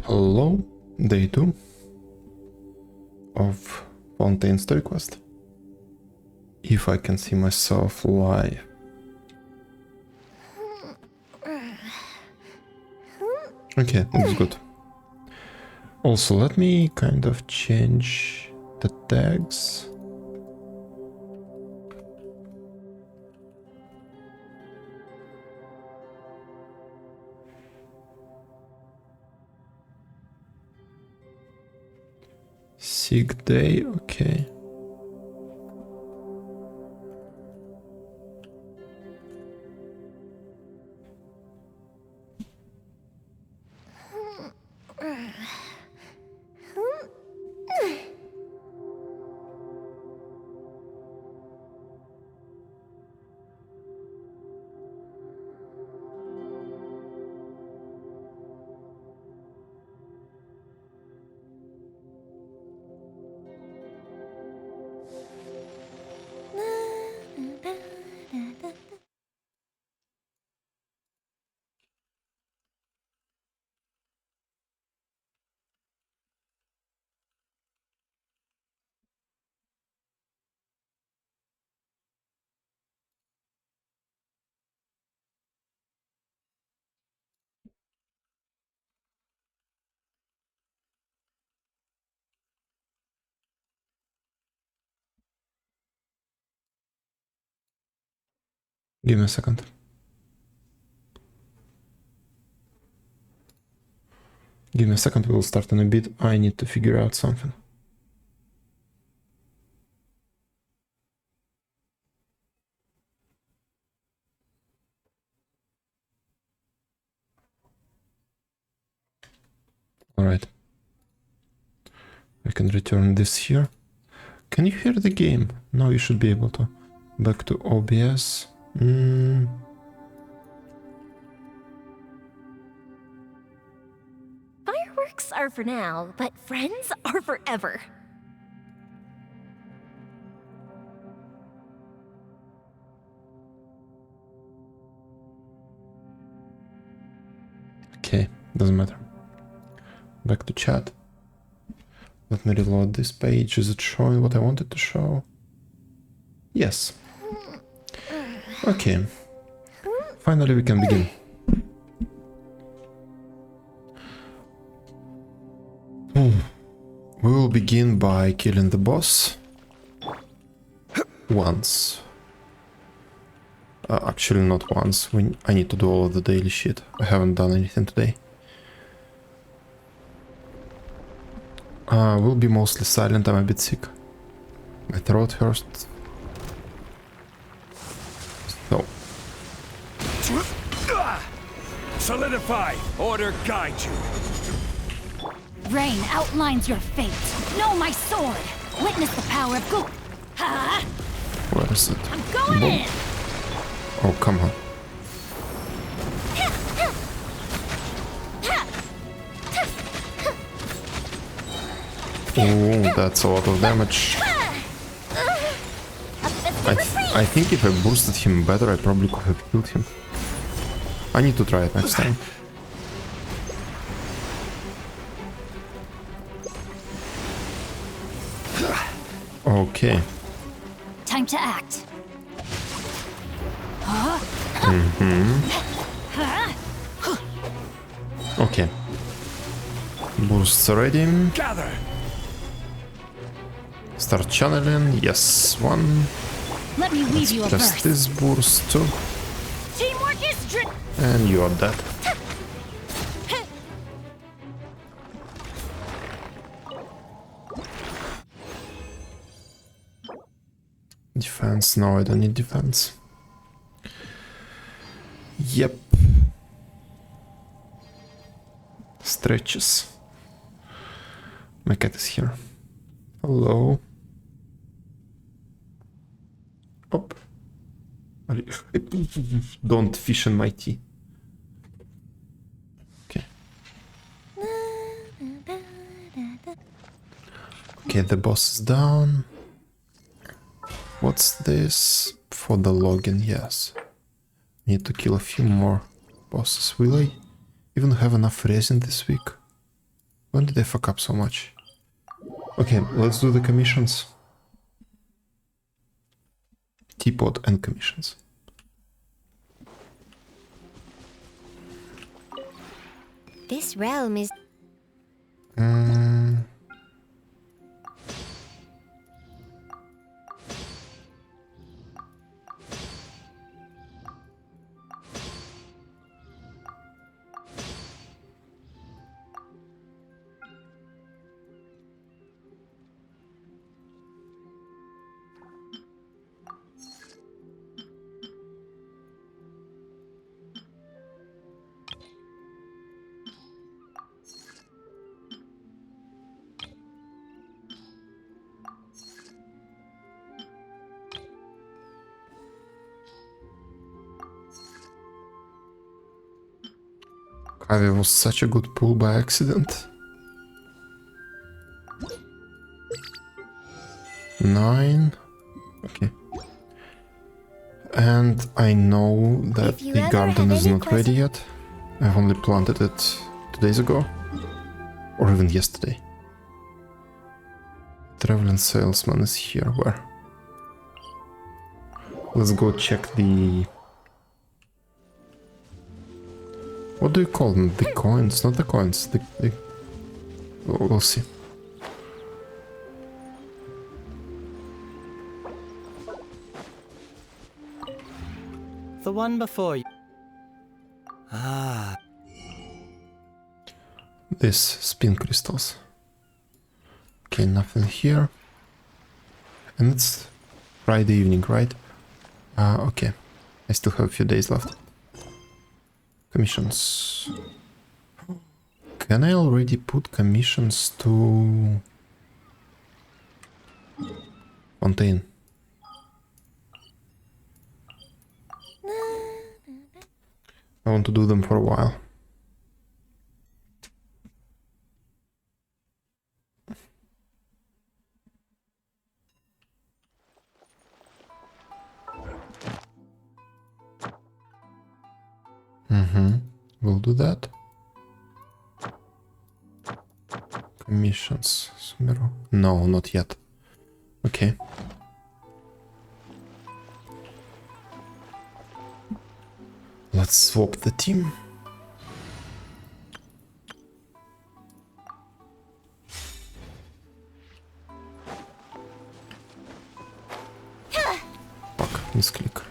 Hello, day 2 of Fontaine's story quest. If I can see myself live. Okay, that's good. Also, let me kind of change the tags. Sick day, okay. Give me a second. Give me a second, we'll start in a bit. I need to figure out something. Alright. I can return this here. Can you hear the game? Now you should be able to. Back to OBS. Fireworks are for now, but friends are forever. Okay, doesn't matter. Back to chat. Let me reload this page. Is it showing what I wanted to show? Yes. Okay. Finally we can begin. We will begin by killing the boss. Once. Actually not once. I need to do all of the daily shit. I haven't done anything today. Will be mostly silent, I'm a bit sick. My throat hurts. So. Solidify! Order guide you! Rain outlines your fate. Know my sword. Witness the power of Goop. Ha! Where is it? I'm going Boom. in! Oh, come on. Oh, that's a lot of damage. I think if I boosted him better, I probably could have killed him. I need to try it next time. Okay. Time to act. Okay. Boosts ready. Gather! Start channeling. Yes, one. Let me weave you a Just verse. this boost too. Teamwork is And you are dead. Defense. No, I don't need defense. Yep. Stretches. My cat is here. Hello. Up. Don't fish in my tea. Okay. Okay, the boss is down. What's this? For the login, yes. Need to kill a few more bosses. Will I even have enough resin this week? When did I fuck up so much? Okay, let's do the commissions. Teapot and commissions. This realm is... Kavi was such a good pull by accident. 9. Okay. And I know that If you the ever garden have is any not ready yet. I've only planted it 2 days ago. Or even yesterday. Traveling salesman is here. Where? Let's go check the... What do you call them? The coins? Not the coins. The... We'll see. The one before you. Ah. This spin crystals. Okay, nothing here. And it's Friday evening, right? Okay. I still have a few days left. Commissions. Can I already put commissions to Fontaine? I want to do them for a while. We'll do that. Commissions. Sumeru. No, not yet. Okay. Let's swap the team. Fuck, misclick.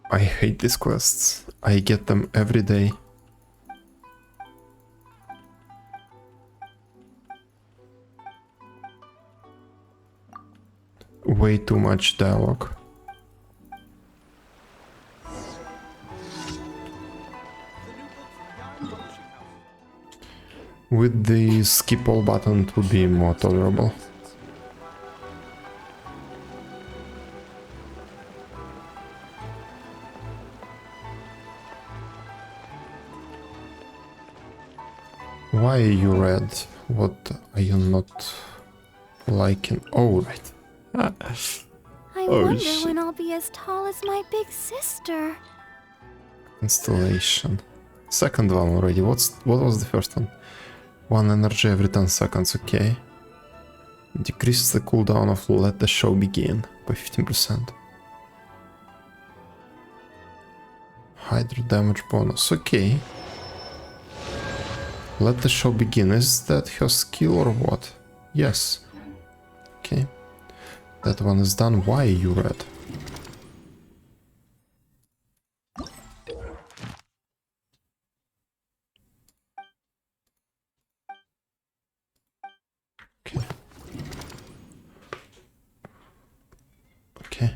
I hate these quests. I get them every day. Way too much dialogue. With the skip all button it would be more tolerable. Why are you red? What are you not liking? Oh, right. I Oh, wonder shit. when I'll be as tall as my big sister. Installation. Second one already. What was the first one? 1 energy every 10 seconds, okay. Decreases the cooldown of Let the Show Begin by 15%. Hydro damage bonus, okay. Let the Show Begin, is that her skill or what? Yes. Okay. That one is done. Why are you red? Okay. Okay.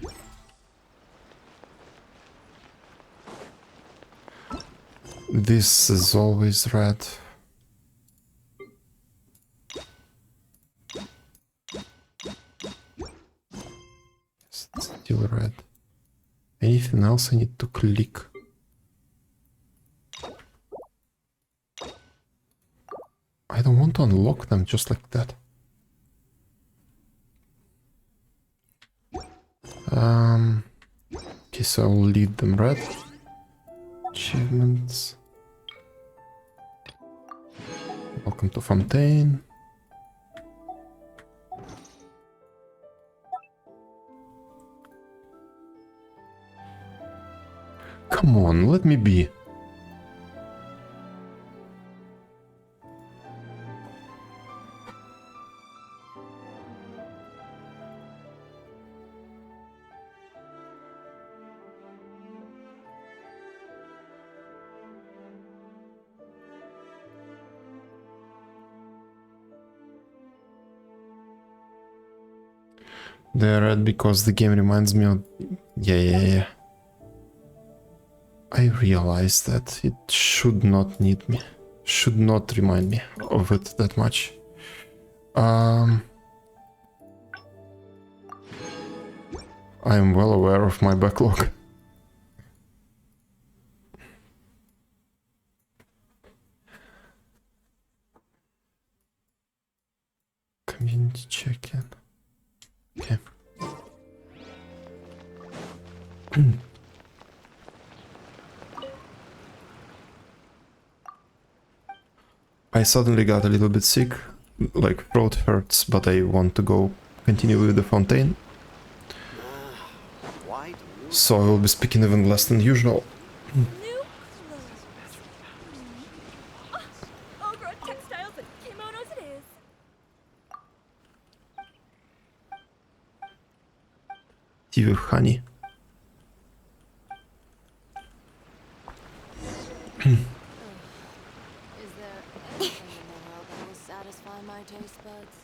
This is always red. Still red. Anything else I need to click? I don't want to unlock them just like that. Okay, so I'll lead them red. Achievements. Welcome to Fontaine. Come on, let me be. They're red because the game reminds me of... Yeah. I realize that it should not need me. Should not remind me of it that much. I'm well aware of my backlog. Community check-in. Okay. I suddenly got a little bit sick, like throat hurts, but I want to go continue with the Fontaine. So I will be speaking even less than usual. New clothes. All grown textiles and kimonos it is. Tea with honey. Is there anything in the world that will satisfy my taste buds?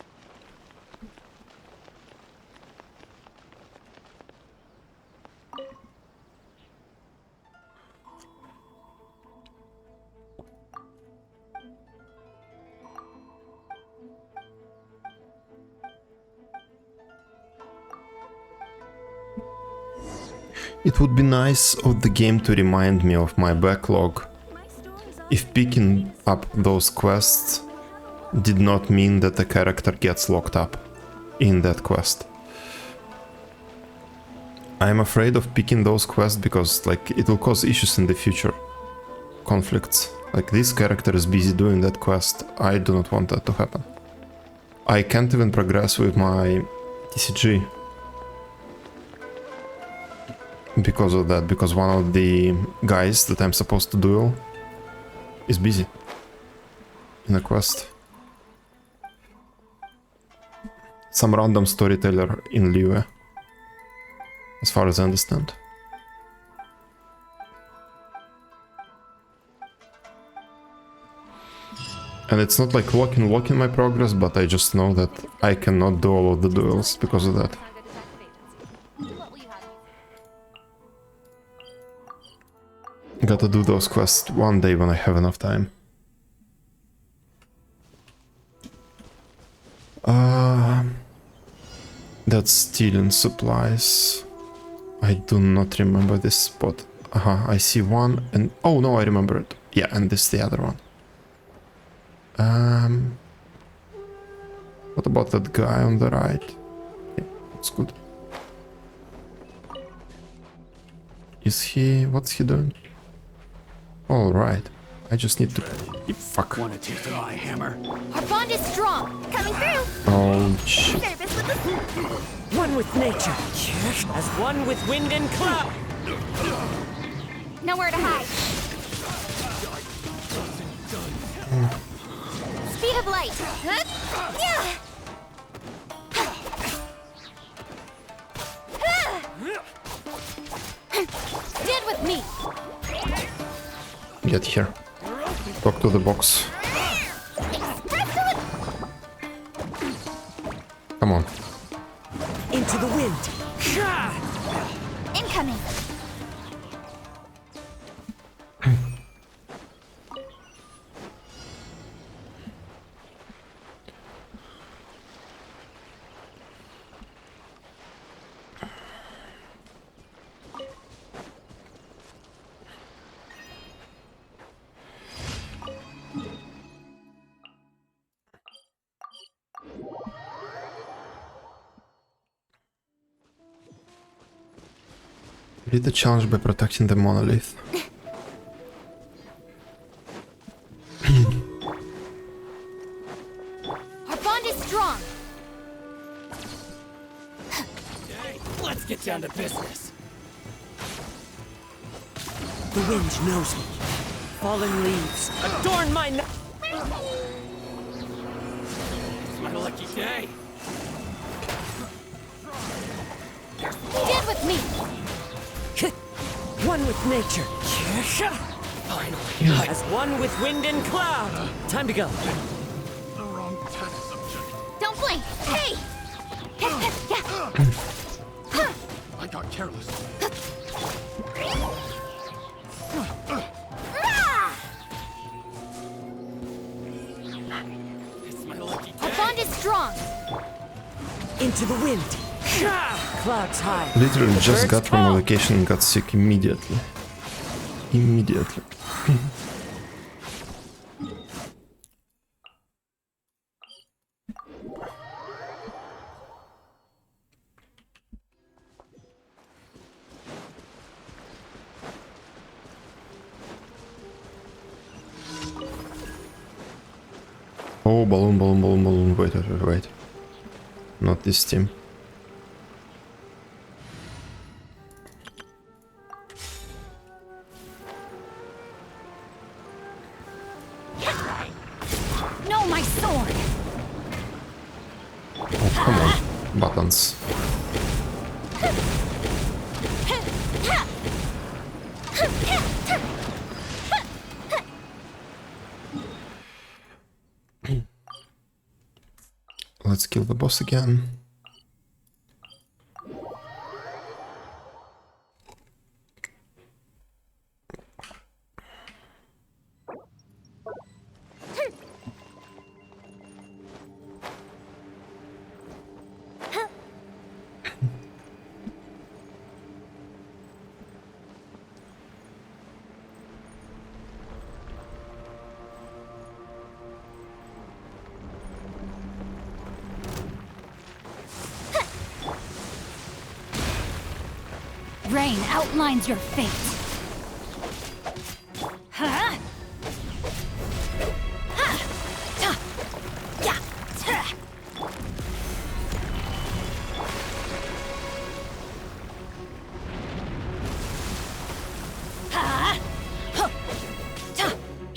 It would be nice of the game to remind me of my backlog. If picking up those quests did not mean that the character gets locked up in that quest. I'm afraid of picking those quests because, like, it will cause issues in the future. Conflicts. Like, this character is busy doing that quest. I do not want that to happen. I can't even progress with my TCG. Because of that, because one of the guys that I'm supposed to duel is busy in a quest. Some random storyteller in Liu, as far as I understand. And it's not like locking my progress, but I just know that I cannot do all of the duels because of that. Gotta do those quests one day when I have enough time. That's stealing supplies. I do not remember this spot. I see one and... Oh no, I remember it. Yeah, and this is the other one. What about that guy on the right? Okay, that's good. Is he... What's he doing? Alright. I just need to... Fuck. Want to taste my hammer? Our bond is strong. Coming through. Oh, shit. Service with the... One with nature, as one with wind and cloud. Nowhere to hide. Speed of light. Yeah. Stand with me. Get here. Talk to the box. Come on. Into the wind. Incoming. Lead the challenge by protecting the monolith. Our bond is strong. Hey, let's get down to business. The wind knows me. Fallen leaves adorn my It's my lucky day. Stand with me. One with nature. Finally. As one with wind and cloud. Time to go. The wrong test subject. Don't blink. Hey. I got careless. It's my lucky Our day. bond is strong. Into the wind. Clouds high. Literally The just birds got from a call. vacation and got sick immediately. Immediately. Oh, balloon, balloon, balloon, balloon. Wait, wait, wait, wait. Not this team. No, my sword. Oh, come on. Buttons. Let's kill the boss again. Rain outlines your fate. Huh?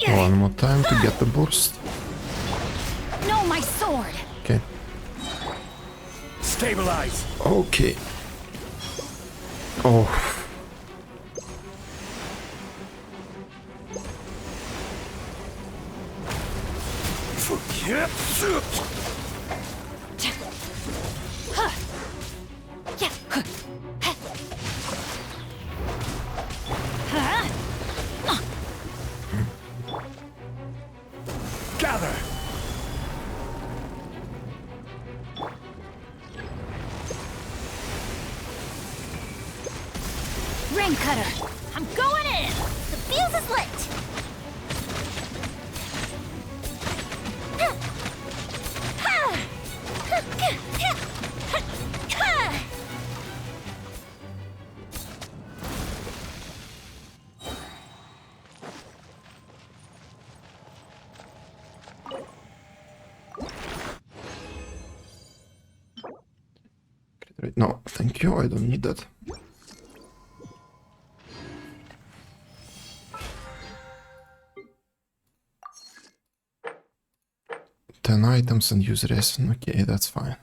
One more time to get the burst. No, my sword. Okay. Stabilize. Okay. Oh. Gather. Rain cutter. I'm going in. The fuse is lit. No, thank you. I don't need that. 10 items and use resin. Okay, that's fine.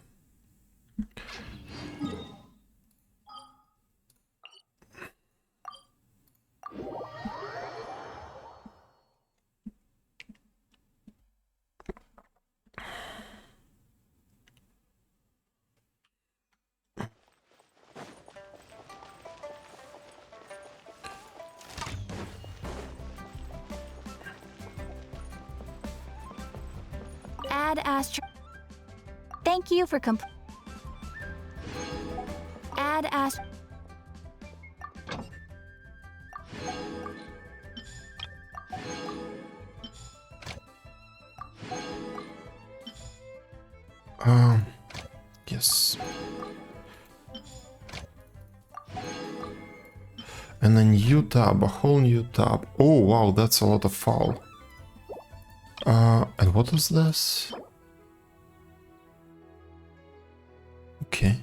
Add Astro. Thank you for Add Astro. Yes. And a new tab, a whole new tab. Oh wow, that's a lot of foul. And what is this? Okay.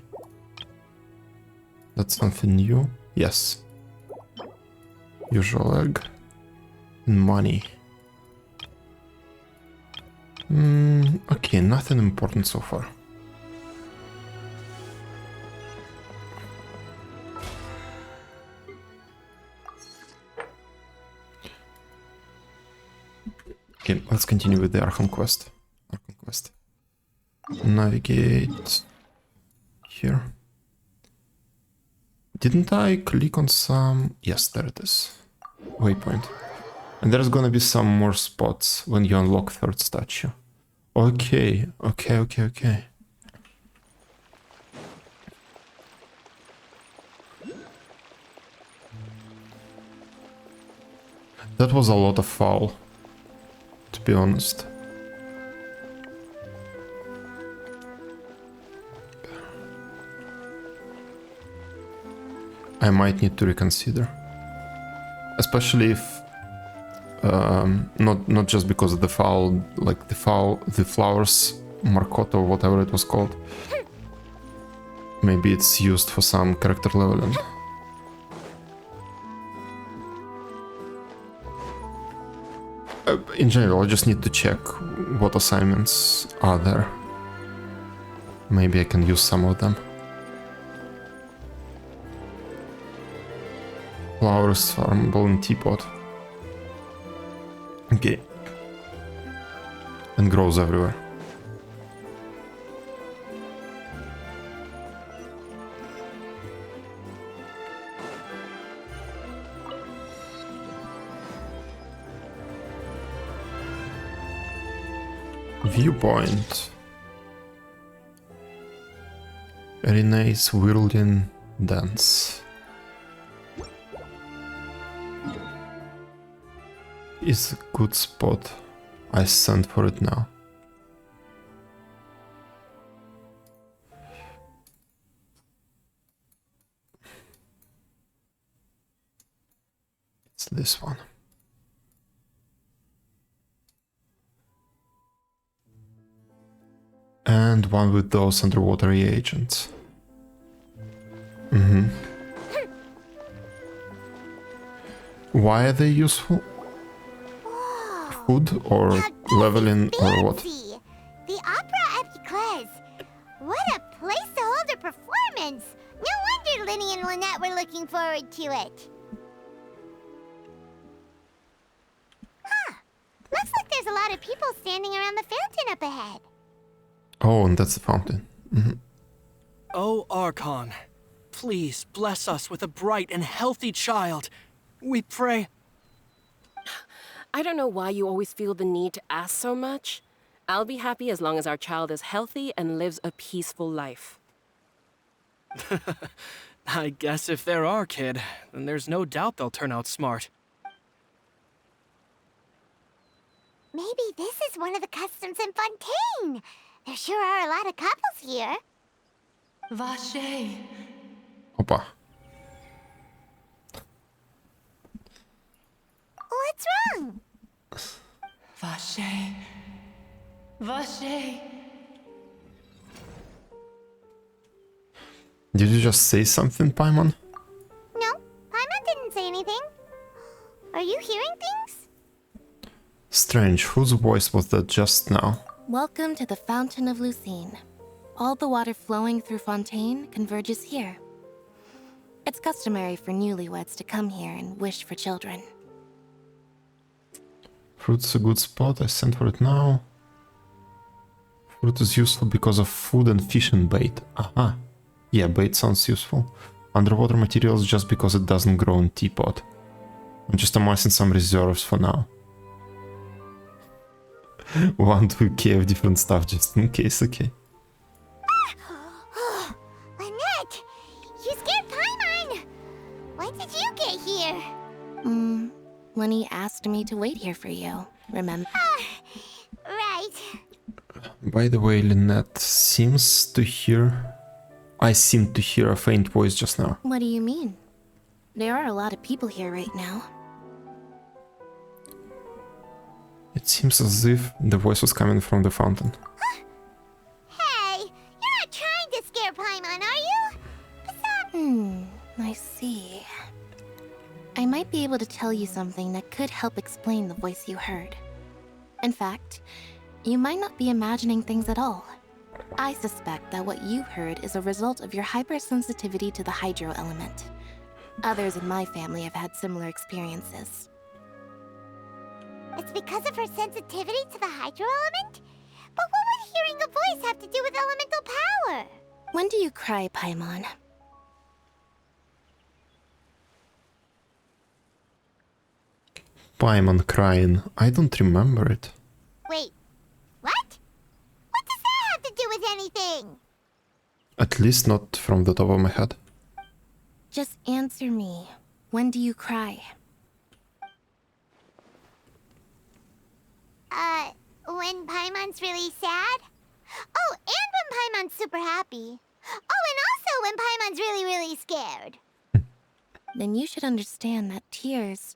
That's something new. Yes. Usual egg. Money. Okay, nothing important so far. Okay, let's continue with the Archon quest. Archon quest. Navigate here. Didn't I click on some? Yes, there it is. Waypoint. And there's gonna be some more spots when you unlock third statue. Okay. That was a lot of foul, to be honest. I might need to reconsider. Especially if not just because of the foul, like the flowers Marcoto, whatever it was called. Maybe it's used for some character leveling. In general, I just need to check what assignments are there. Maybe I can use some of them. Flowers farmable in teapot. Okay. And grows everywhere. Viewpoint. Renee's whirling dance. Is a good spot. I send for it now. It's this one. And one with those underwater reagents. Why are they useful? Food or leveling or what? The opera epiclese. What a place to hold a performance. No wonder Linny and Lynette were looking forward to it. Huh. Looks like there's a lot of people standing around the fountain up ahead. Oh, and that's the fountain. Oh, Archon, please bless us with a bright and healthy child. We pray. I don't know why you always feel the need to ask so much. I'll be happy as long as our child is healthy and lives a peaceful life. I guess if they're our kid, then there's no doubt they'll turn out smart. Maybe this is one of the customs in Fontaine. There sure are a lot of couples here. Vache. Opa. What's wrong? Vache. Vache. Did you just say something, Paimon? No, Paimon didn't say anything. Are you hearing things? Strange, whose voice was that just now? Welcome to the Fountain of Lucine. All the water flowing through Fontaine converges here. It's customary for newlyweds to come here and wish for children. Fruit's a good spot, I sent for it now. Fruit is useful because of food and fish and bait. Aha. Yeah, bait sounds useful. Underwater materials just because it doesn't grow in teapot. I'm just amassing some reserves for now. 1-2k of different stuff just in case, okay. Lynette! You scared Paimon! When did you get here? Lenny asked me to wait here for you, remember? Right. By the way, Lynette seems to hear... I seem to hear a faint voice just now. What do you mean? There are a lot of people here right now. It seems as if the voice was coming from the fountain. Hey, you're not trying to scare Paimon, are you? I see. I might be able to tell you something that could help explain the voice you heard. In fact, you might not be imagining things at all. I suspect that what you heard is a result of your hypersensitivity to the hydro element. Others in my family have had similar experiences. It's because of her sensitivity to the hydro element? But what would hearing a voice have to do with elemental power? When do you cry, Paimon? Paimon crying. I don't remember it. Wait, what? What does that have to do with anything? At least not from the top of my head. Just answer me. When do you cry? When Paimon's really sad? Oh, and when Paimon's super happy. Oh, and also when Paimon's really, really scared. Then you should understand that tears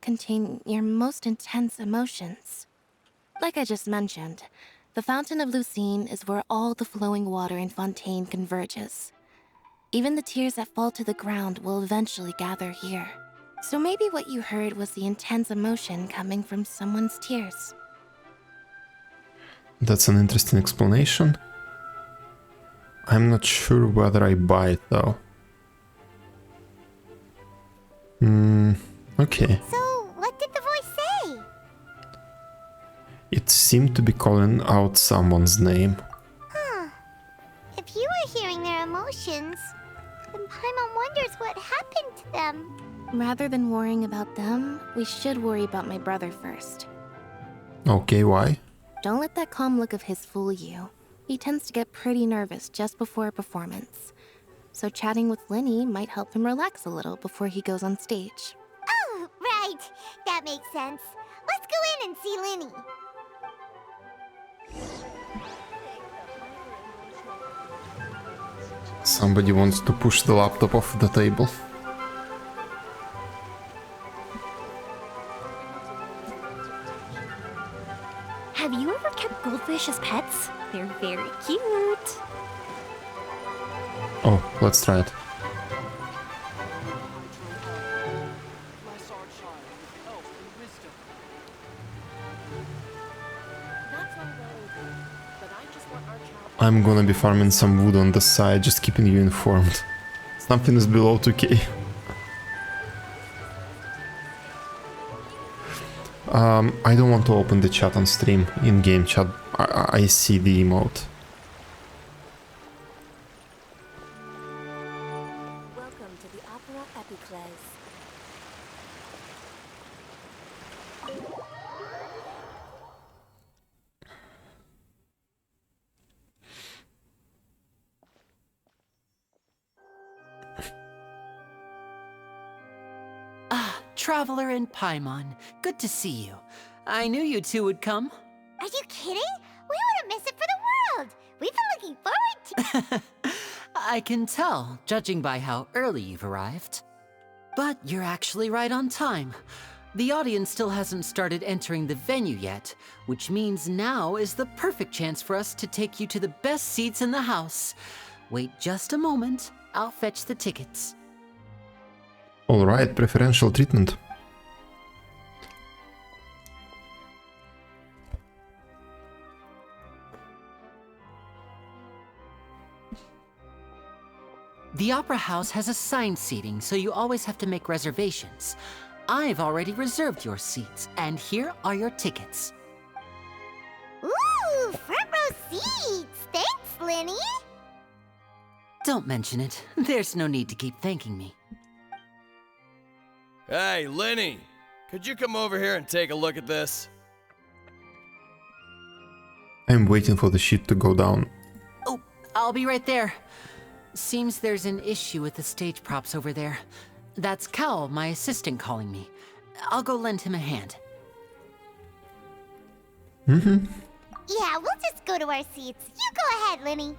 contain your most intense emotions. Like I just mentioned, the Fountain of Lucine is where all the flowing water in Fontaine converges. Even the tears that fall to the ground will eventually gather here. So maybe what you heard was the intense emotion coming from someone's tears. That's an interesting explanation. I'm not sure whether I buy it though. Okay. So, what did the voice say? It seemed to be calling out someone's name. Huh. If you were hearing their emotions, then Paimon wonders what happened to them. Rather than worrying about them, we should worry about my brother first. Okay, why? Don't let that calm look of his fool you. He tends to get pretty nervous just before a performance. So chatting with Linny might help him relax a little before he goes on stage. Oh, right. That makes sense. Let's go in and see Linny. Somebody wants to push the laptop off the table. Have you ever kept goldfish as pets? They're very cute. Oh, let's try it. Bless Archon with health and wisdom. That's all well, but I just want our child. I'm gonna be farming some wood on the side, just keeping you informed. Something is below 2k. I don't want to open the chat on stream, in-game chat. I see the emote. Welcome to the Opera Epicles. Traveler and Paimon, good to see you. I knew you two would come. Are you kidding? We wouldn't miss it for the world. We've been looking forward to I can tell, judging by how early you've arrived. But you're actually right on time. The audience still hasn't started entering the venue yet, which means now is the perfect chance for us to take you to the best seats in the house. Wait just a moment, I'll fetch the tickets. Alright, preferential treatment. The Opera House has assigned seating, so you always have to make reservations. I've already reserved your seats, and here are your tickets. Ooh, front row seats. Thanks, Linny. Don't mention it. There's no need to keep thanking me. Hey, Linny! Could you come over here and take a look at this? I'm waiting for the sheet to go down. Oh, I'll be right there. Seems there's an issue with the stage props over there. That's Cal, my assistant, calling me. I'll go lend him a hand. Yeah, we'll just go to our seats. You go ahead, Linny.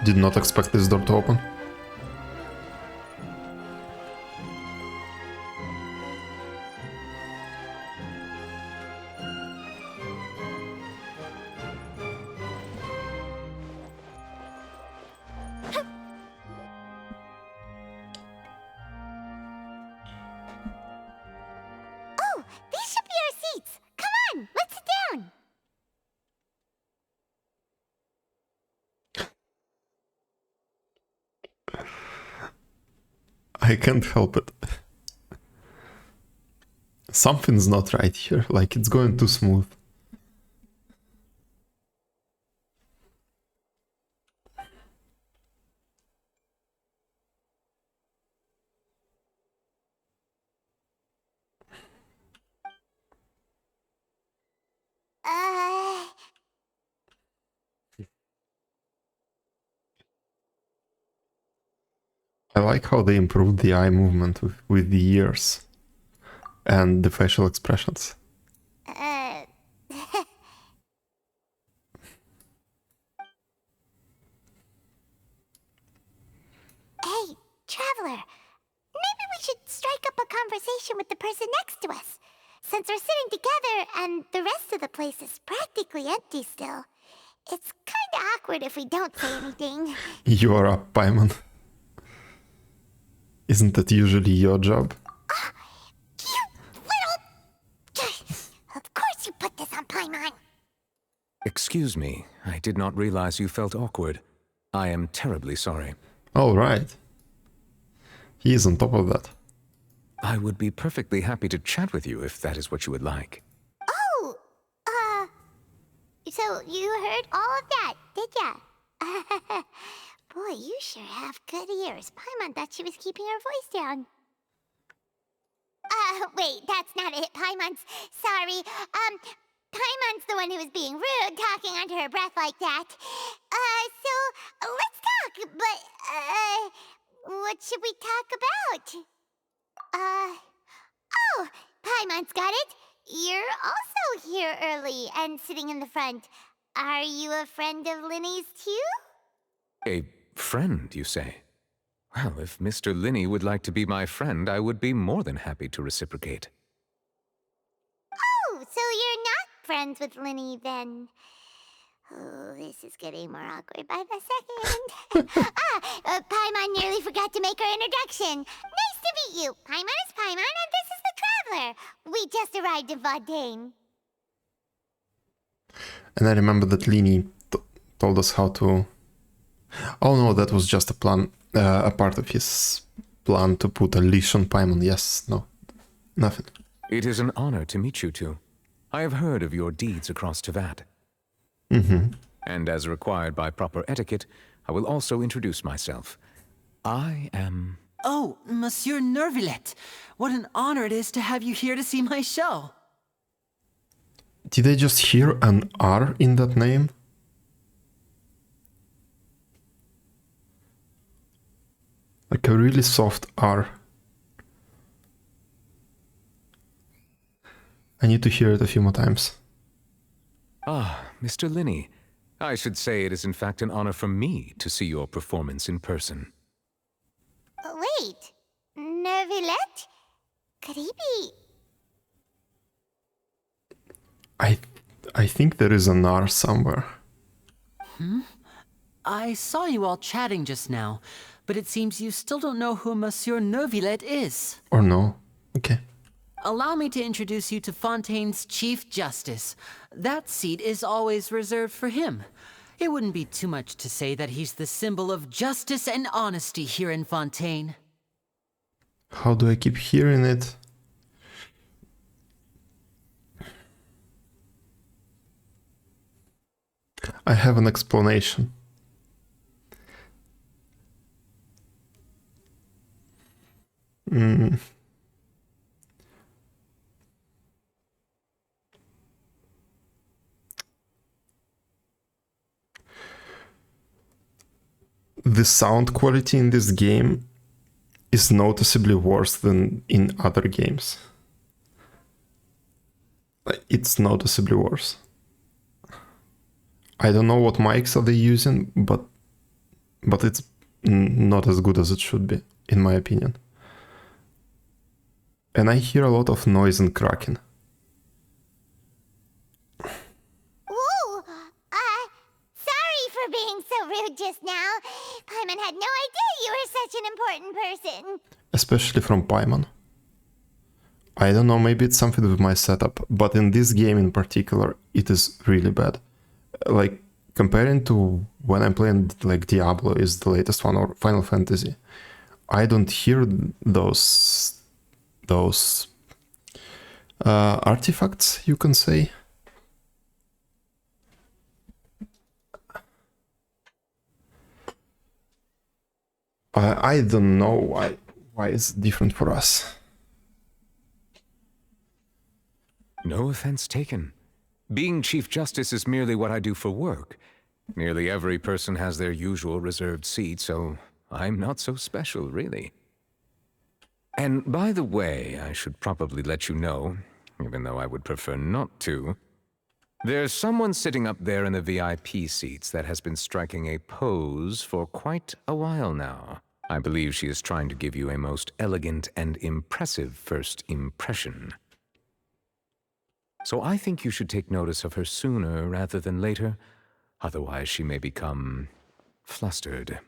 Did not expect this door to open. Oh, these should be our seats. Come on, let's sit down. I can't help it. Something's not right here, like it's going too smooth. I like how they improved the eye movement with the ears and the facial expressions. Hey, Traveler, maybe we should strike up a conversation with the person next to us. Since we're sitting together and the rest of the place is practically empty still, it's kinda awkward if we don't say anything. You are up, Paimon. Isn't that usually your job? You little... Of course you put this on Paimon. Excuse me, I did not realize you felt awkward. I am terribly sorry. All right. He is on top of that. I would be perfectly happy to chat with you if that is what you would like. Oh, so you heard all of that, did ya? Boy, you sure have good ears. Paimon thought she was keeping her voice down. Wait, that's not it. Paimon's sorry. Paimon's the one who was being rude, talking under her breath like that. So let's talk, but, what should we talk about? Oh, Paimon's got it. You're also here early and sitting in the front. Are you a friend of Linny's too? A friend, you say? Well, if Mr. Linney would like to be my friend, I would be more than happy to reciprocate. Oh, so you're not friends with Linny then? Oh, this is getting more awkward by the second. Paimon nearly forgot to make her introduction. Nice to meet you. Paimon is Paimon, and this is the Traveler. We just arrived in Fontaine. And I remember that Lini told us how to... Oh no, that was just a plan, a part of his plan to put a leash on Paimon. Yes, no, nothing. It is an honor to meet you two. I have heard of your deeds across Teyvat. And as required by proper etiquette, I will also introduce myself. I am... Oh, Monsieur Nervillet. What an honor it is to have you here to see my show. Did I just hear an R in that name? Like a really soft R. I need to hear it a few more times. Ah, Mr. Linney. I should say it is in fact an honor for me to see your performance in person. Wait, Nervillet? Could he be... I think there is an R somewhere. I saw you all chatting just now, but it seems you still don't know who Monsieur Nervillet is. Or no? Okay. Allow me to introduce you to Fontaine's Chief Justice. That seat is always reserved for him. It wouldn't be too much to say that he's the symbol of justice and honesty here in Fontaine. How do I keep hearing it? I have an explanation. The sound quality in this game is noticeably worse than in other games. It's noticeably worse. I don't know what mics are they using, but but it's not as good as it should be, in my opinion. And I hear a lot of noise and cracking. Ooh, sorry for being so rude just now. Paimon had no idea you were such an important person. Especially from Paimon. I don't know, maybe it's something with my setup, but in this game in particular, it is really bad. Like, comparing to when I'm playing, like, Diablo is the latest one, or Final Fantasy, I don't hear those artifacts, you can say. I don't know why it's different for us. No offense taken. Being Chief Justice is merely what I do for work. Nearly every person has their usual reserved seat, so I'm not so special, really. And by the way, I should probably let you know, even though I would prefer not to, there's someone sitting up there in the VIP seats that has been striking a pose for quite a while now. I believe she is trying to give you a most elegant and impressive first impression. So I think you should take notice of her sooner rather than later, otherwise she may become flustered.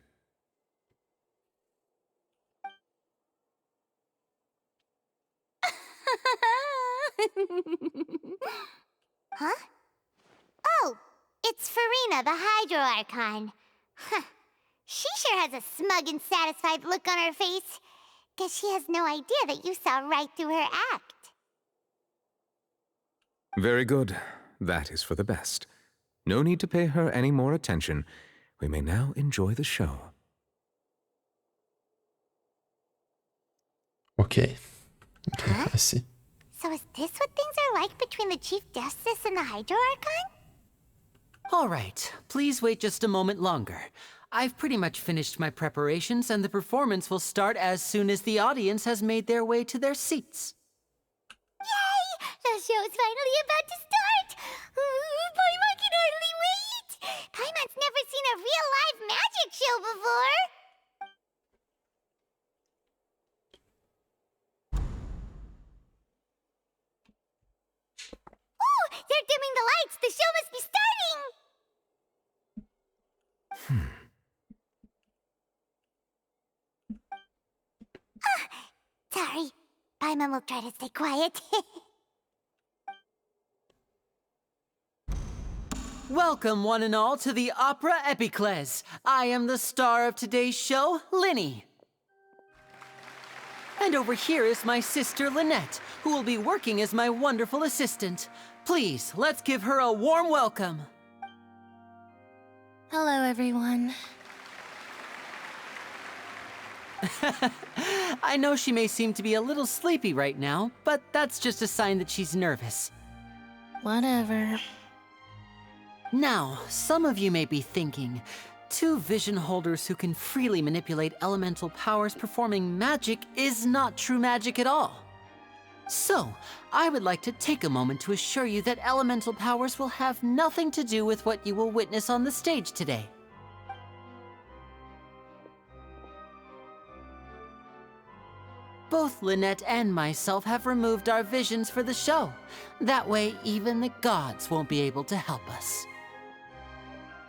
Huh? Oh, it's Farina, the Hydro Archon. Huh. She sure has a smug and satisfied look on her face. Guess she has no idea that you saw right through her act. Very good. That is for the best. No need to pay her any more attention. We may now enjoy the show. Okay. Huh? I see. So is this what things are like between the Chief Justice and the Hydro Archon? All right, please wait just a moment longer. I've pretty much finished my preparations, and the performance will start as soon as the audience has made their way to their seats. Yay! The show's finally about to start! Paimon can hardly wait! Paimon's never seen a real live magic show before! Ooh! They're dimming the lights! The show must be starting! Sorry. Paimon will try to stay quiet. Welcome, one and all, to the Opera Epiclese. I am the star of today's show, Linny. And over here is my sister, Lynette, who will be working as my wonderful assistant. Please, let's give her a warm welcome. Hello, everyone. I know she may seem to be a little sleepy right now, but that's just a sign that she's nervous. Whatever. Now, some of you may be thinking, two vision holders who can freely manipulate elemental powers performing magic is not true magic at all. So, I would like to take a moment to assure you that elemental powers will have nothing to do with what you will witness on the stage today. Both Lynette and myself have removed our visions for the show. That way, even the gods won't be able to help us.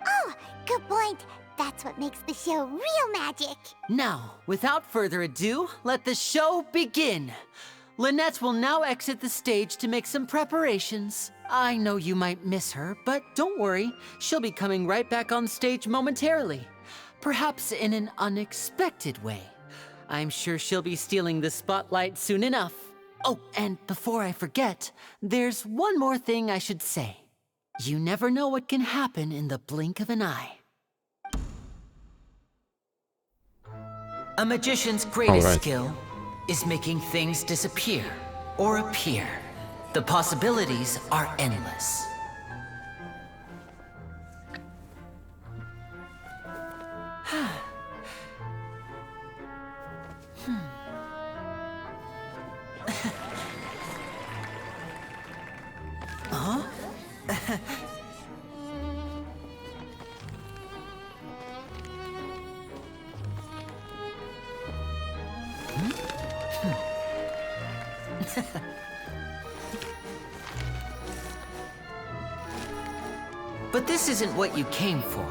Oh, good point. That's what makes the show real magic. Now, without further ado, let the show begin. Lynette will now exit the stage to make some preparations. I know you might miss her, but don't worry. She'll be coming right back on stage momentarily. Perhaps in an unexpected way. I'm sure she'll be stealing the spotlight soon enough. Oh, and before I forget, there's one more thing I should say. You never know what can happen in the blink of an eye. A magician's greatest skill is making things disappear or appear. The possibilities are endless. But this isn't what you came for.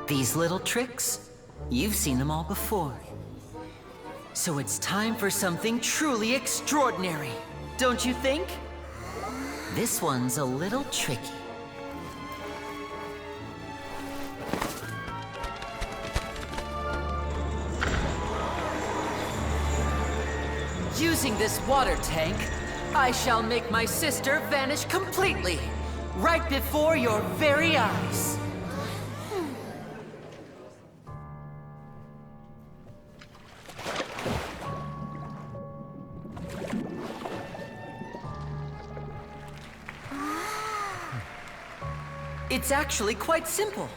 These little tricks, you've seen them all before. So it's time for something truly extraordinary, don't you think? This one's a little tricky. Using this water tank, I shall make my sister vanish completely, right before your very eyes. It's actually quite simple.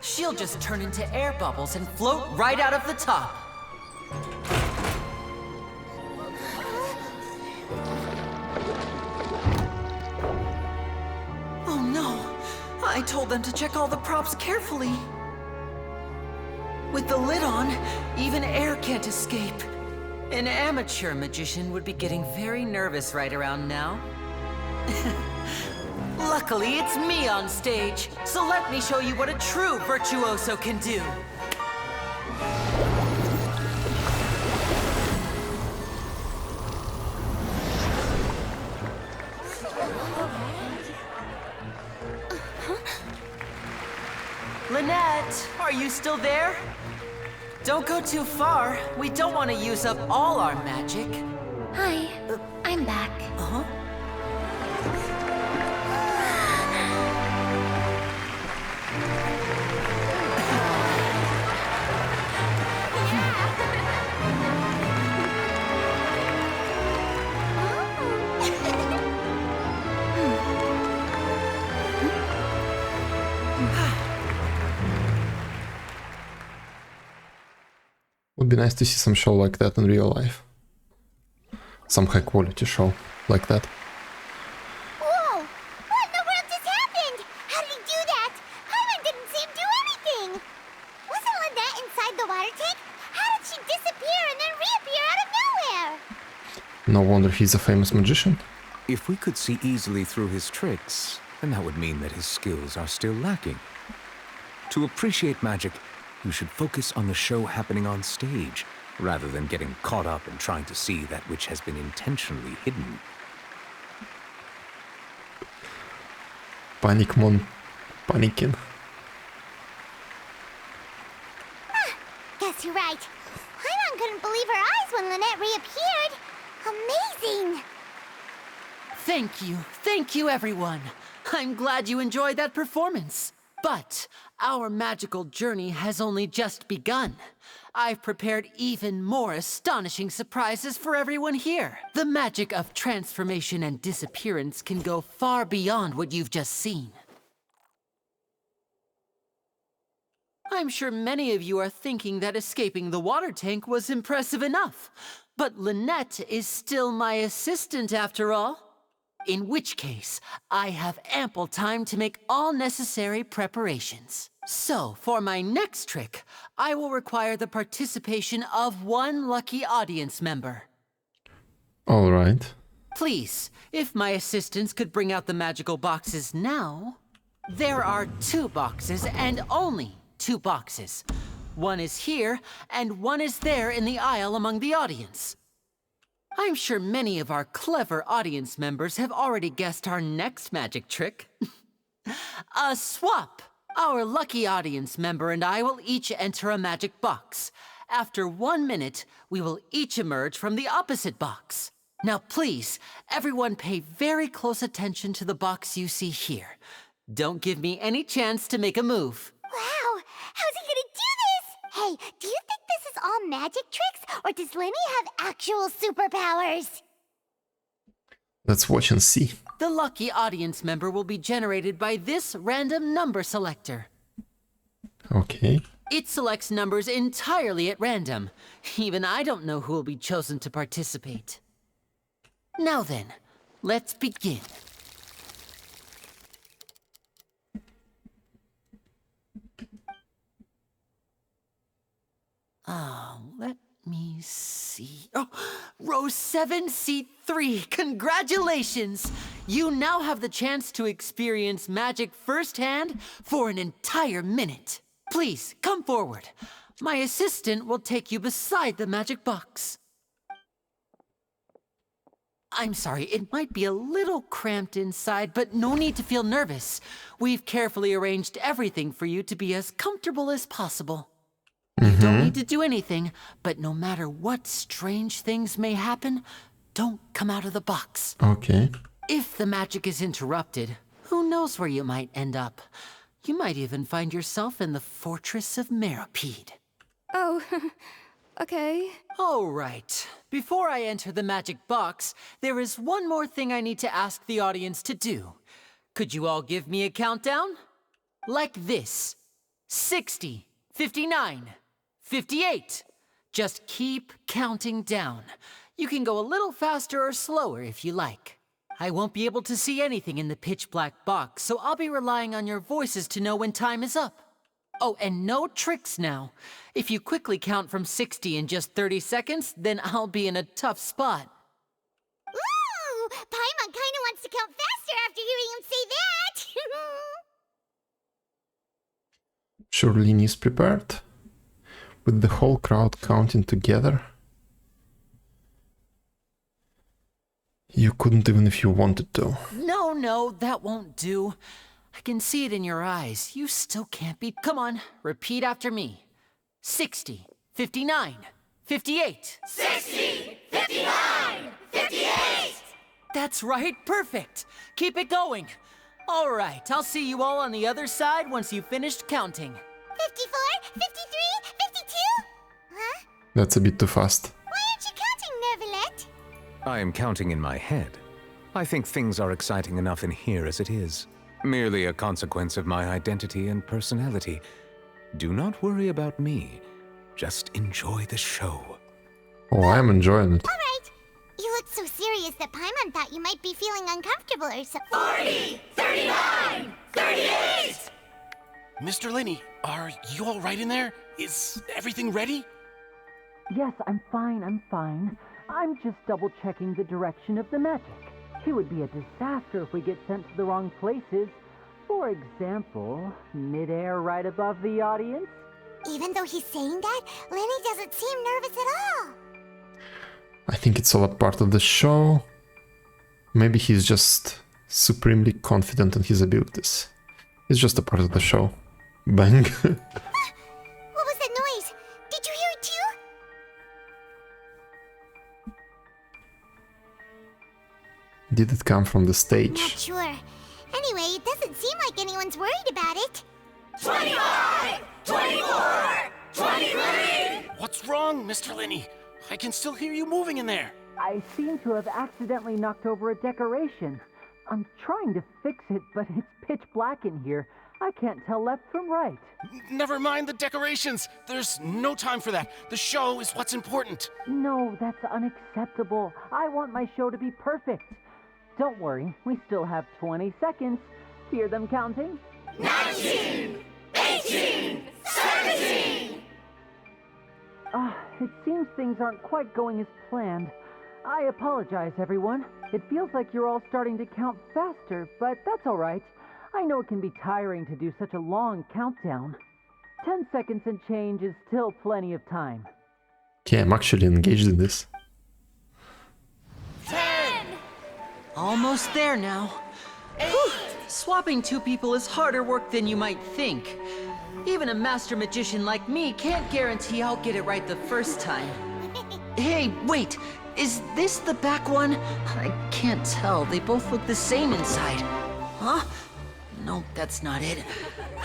She'll just turn into air bubbles and float right out of the top. Oh no! I told them to check all the props carefully. With the lid on, even air can't escape. An amateur magician would be getting very nervous right around now. Luckily, it's me on stage, so let me show you what a true virtuoso can do. Lynette, are you still there? Don't go too far. We don't want to use up all our magic. Hi, I'm back. Uh-huh. Would be nice to see some show like that in real life. Some high quality show like that. Whoa! What in the world just happened? How did he do that? Paimon didn't see him do anything! Wasn't Lynette inside the water tank? How did she disappear and then reappear out of nowhere? No wonder he's a famous magician. If we could see easily through his tricks, then that would mean that his skills are still lacking. To appreciate magic, you should focus on the show happening on stage, rather than getting caught up in trying to see that which has been intentionally hidden. Panicmon. Panicking. Guess you're right. Paimon couldn't believe her eyes when Lynette reappeared. Amazing! Thank you everyone. I'm glad you enjoyed that performance. But our magical journey has only just begun. I've prepared even more astonishing surprises for everyone here. The magic of transformation and disappearance can go far beyond what you've just seen. I'm sure many of you are thinking that escaping the water tank was impressive enough. But Lynette is still my assistant after all. In which case, I have ample time to make all necessary preparations. So, for my next trick, I will require the participation of one lucky audience member. All right. Please, if my assistants could bring out the magical boxes now. There are 2 boxes and only 2 boxes. One is here and one is there in the aisle among the audience. I'm sure many of our clever audience members have already guessed our next magic trick. A swap! Our lucky audience member and I will each enter a magic box. After 1 minute, we will each emerge from the opposite box. Now please, everyone pay very close attention to the box you see here. Don't give me any chance to make a move. Wow! How's he gonna do this? Hey, do you think this is all magic tricks, or does Lenny have actual superpowers? Let's watch and see. The lucky audience member will be generated by this random number selector. Okay. It selects numbers entirely at random. Even I don't know who will be chosen to participate. Now then, let's begin. Let me see. Oh, row 7, seat 3. Congratulations! You now have the chance to experience magic firsthand for an entire minute. Please, come forward. My assistant will take you beside the magic box. I'm sorry, it might be a little cramped inside, but no need to feel nervous. We've carefully arranged everything for you to be as comfortable as possible. You don't need to do anything, but no matter what strange things may happen, don't come out of the box. Okay. If the magic is interrupted, who knows where you might end up? You might even find yourself in the Fortress of Meripede. Oh, okay. All right. Before I enter the magic box, there is one more thing I need to ask the audience to do. Could you all give me a countdown? Like this. 60, 59, 58. Just keep counting down. You can go a little faster or slower if you like. I won't be able to see anything in the pitch black box, so I'll be relying on your voices to know when time is up. Oh, and no tricks now. If you quickly count from 60 in just 30 seconds, then I'll be in a tough spot. Ooh! Paimon kinda wants to count faster after hearing him say that! Sure, Lini is prepared. With the whole crowd counting together. You couldn't even if you wanted to. No, that won't do. I can see it in your eyes. You still can't be... Come on, repeat after me. 60, 59, 58. 60, 59, 58! That's right, perfect. Keep it going. All right, I'll see you all on the other side once you've finished counting. 54, 53, 52? Huh? That's a bit too fast. Why aren't you counting, Nervalet? I am counting in my head. I think things are exciting enough in here as it is. Merely a consequence of my identity and personality. Do not worry about me. Just enjoy the show. Oh, I'm enjoying it. Alright. You look so serious that Paimon thought you might be feeling uncomfortable or something. 40, 39, 38! Mr. Linney, are you all right in there? Is everything ready? Yes, I'm fine. I'm just double-checking the direction of the magic. It would be a disaster if we get sent to the wrong places. For example, midair right above the audience. Even though he's saying that, Lenny doesn't seem nervous at all. I think it's all a part of the show. Maybe he's just supremely confident in his abilities. It's just a part of the show. Bang. What was that noise? Did you hear it too? Did it come from the stage? Not sure. Anyway, it doesn't seem like anyone's worried about it. 25, 24, 23! What's wrong, Mr. Linney? I can still hear you moving in there. I seem to have accidentally knocked over a decoration. I'm trying to fix it, but it's pitch black in here. I can't tell left from right. Never mind the decorations. There's no time for that. The show is what's important. No, that's unacceptable. I want my show to be perfect. Don't worry, we still have 20 seconds. Hear them counting? 19, 18, 17! It seems things aren't quite going as planned. I apologize, everyone. It feels like you're all starting to count faster, but that's all right. I know it can be tiring to do such a long countdown. 10 seconds and change is still plenty of time. Okay, I'm actually engaged in this. 10! Almost there now. Whew. Swapping two people is harder work than you might think. Even a master magician like me can't guarantee I'll get it right the first time. Hey, wait! Is this the back one? I can't tell. They both look the same inside. Huh? No, that's not it.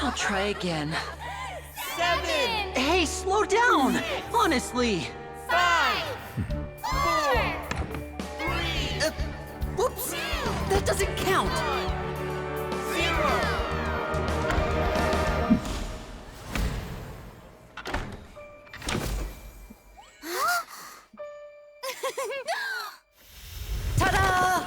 I'll try again. 7! Hey, slow down! Honestly! 5! 4! 3! Whoops! That doesn't count! 0! Ta-da!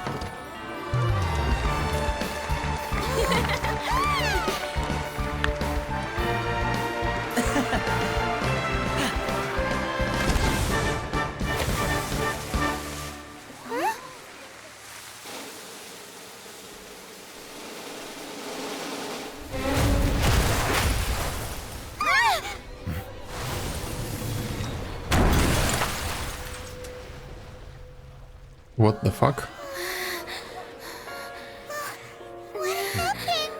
What the fuck? What happened?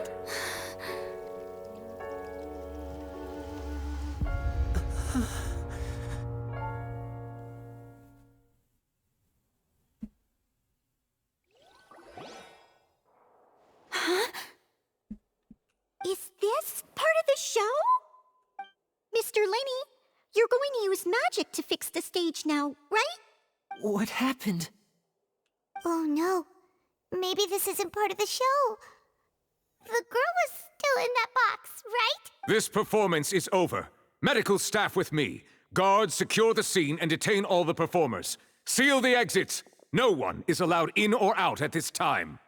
Is this part of the show? Mr. Lenny, you're going to use magic to fix the stage now, right? What happened? Oh no. Maybe this isn't part of the show. The girl was still in that box, right? This performance is over. Medical staff with me. Guards, secure the scene and detain all the performers. Seal the exits. No one is allowed in or out at this time.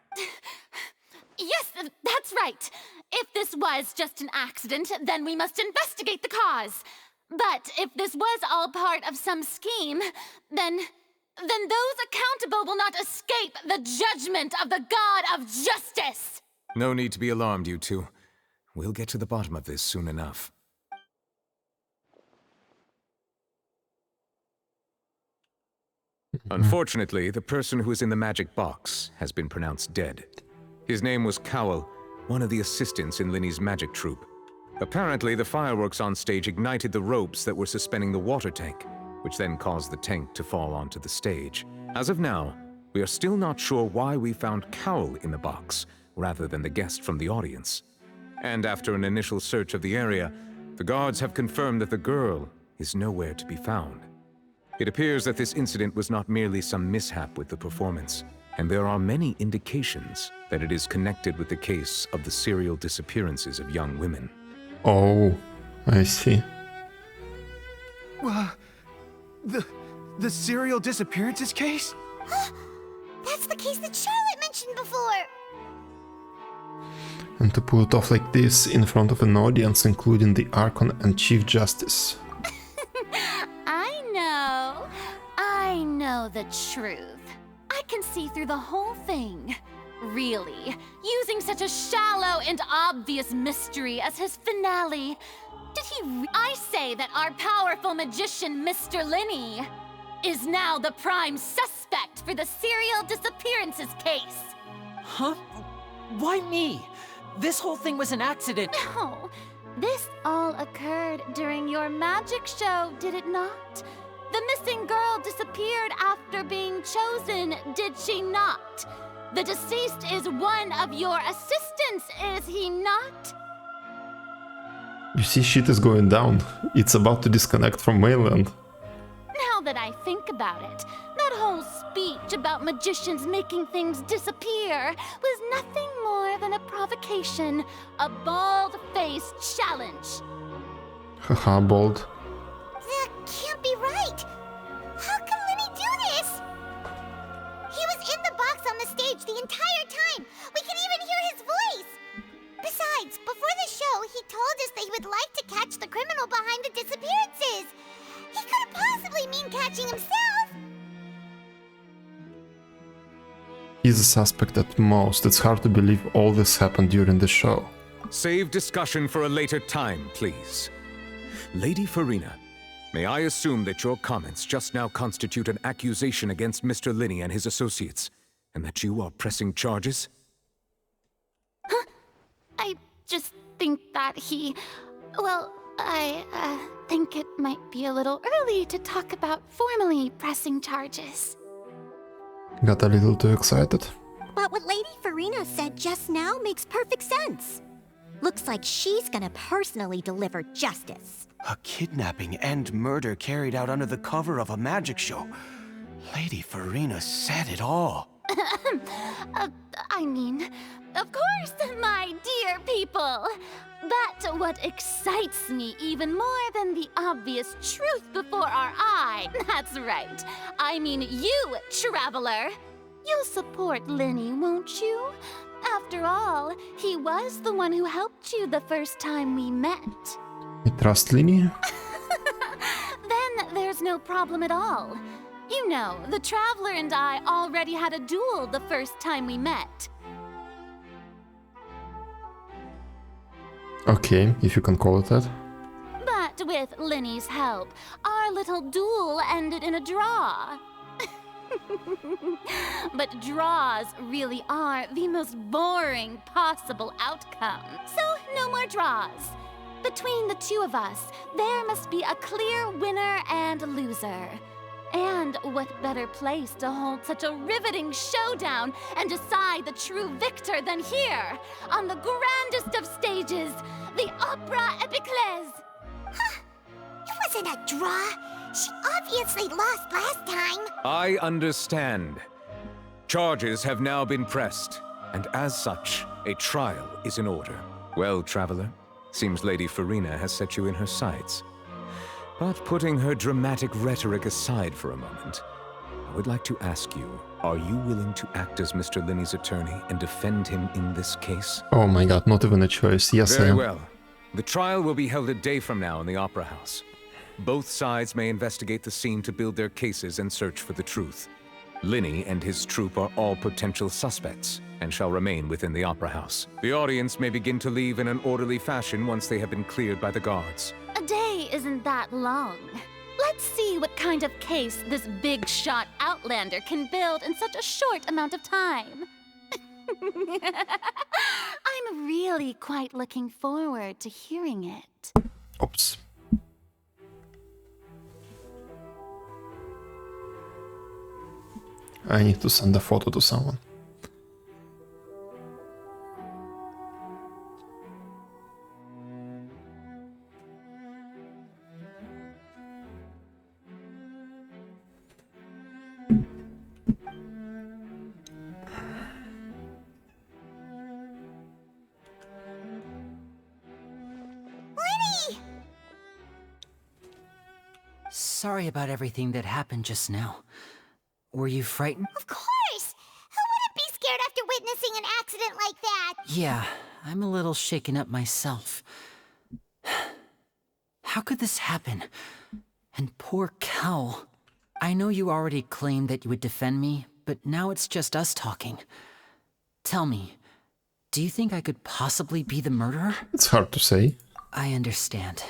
Yes, that's right. If this was just an accident, then we must investigate the cause. But if this was all part of some scheme, then those accountable will not escape the judgment of the God of Justice. No need to be alarmed, you two. We'll get to the bottom of this soon enough. Unfortunately, the person who is in the magic box has been pronounced dead. His name was Cowell, one of the assistants in Linny's magic troupe. Apparently, the fireworks on stage ignited the ropes that were suspending the water tank, which then caused the tank to fall onto the stage. As of now, we are still not sure why we found Cowell in the box, rather than the guest from the audience. And after an initial search of the area, the guards have confirmed that the girl is nowhere to be found. It appears that this incident was not merely some mishap with the performance, and there are many indications that it is connected with the case of the serial disappearances of young women. Oh, I see. The serial disappearances case? That's the case that Charlotte mentioned before. And to pull it off like this in front of an audience, including the Archon and Chief Justice. I know the truth. I can see through the whole thing. Really, using such a shallow and obvious mystery as his finale. I say that our powerful magician, Mr. Lenny, is now the prime suspect for the serial disappearances case. Huh? Why me? This whole thing was an accident. No, this all occurred during your magic show, did it not? The missing girl disappeared after being chosen, did she not? The deceased is one of your assistants, is he not? You see, shit is going down. It's about to disconnect from mainland. Now that I think about it, that whole speech about magicians making things disappear was nothing more than a provocation, a bald-faced challenge. Haha, bald. That can't be right. How can Lenny do this? He was in the box on the stage the entire time. We can even hear his voice. Besides, before the show, he told us that he would like to catch the criminal behind the disappearances. He couldn't possibly mean catching himself. He's a suspect at most. It's hard to believe all this happened during the show. Save discussion for a later time, please. Lady Farina, may I assume that your comments just now constitute an accusation against Mr. Lenny and his associates, and that you are pressing charges? I just think that I think it might be a little early to talk about formally pressing charges. Got a little too excited. But what Lady Farina said just now makes perfect sense. Looks like she's gonna personally deliver justice. A kidnapping and murder carried out under the cover of a magic show. Lady Farina said it all. I mean, of course, my dear people. But what excites me even more than the obvious truth before our eye, that's right. I mean you, traveler. You'll support Lenny, won't you? After all, he was the one who helped you the first time we met. I trust Lenny? Then there's no problem at all. You know, the Traveler and I already had a duel the first time we met. Okay, if you can call it that. But with Lenny's help, our little duel ended in a draw. But draws really are the most boring possible outcome. So, no more draws. Between the two of us, there must be a clear winner and loser. And what better place to hold such a riveting showdown and decide the true victor than here, on the grandest of stages, the Opera Epiclese. Huh. It wasn't a draw. She obviously lost last time. I understand. Charges have now been pressed, and as such, a trial is in order. Well, Traveler, seems Lady Farina has set you in her sights. But putting her dramatic rhetoric aside for a moment, I would like to ask you, are you willing to act as Mr. Linney's attorney and defend him in this case? Oh my god, not even a choice. Yes, I Very am. well. The trial will be held a day from now in the Opera House. Both sides may investigate the scene to build their cases and search for the truth. Linney and his troupe are all potential suspects and shall remain within the Opera House. The audience may begin to leave in an orderly fashion once they have been cleared by the guards. A day isn't that long. Let's see what kind of case this big shot Outlander can build in such a short amount of time. I'm really quite looking forward to hearing it. Oops. I need to send a photo to someone. Sorry about everything that happened just now. Were you frightened? Of course! Who wouldn't be scared after witnessing an accident like that? Yeah, I'm a little shaken up myself. How could this happen? And poor Cal. I know you already claimed that you would defend me, but now it's just us talking. Tell me, do you think I could possibly be the murderer? It's hard to say. I understand.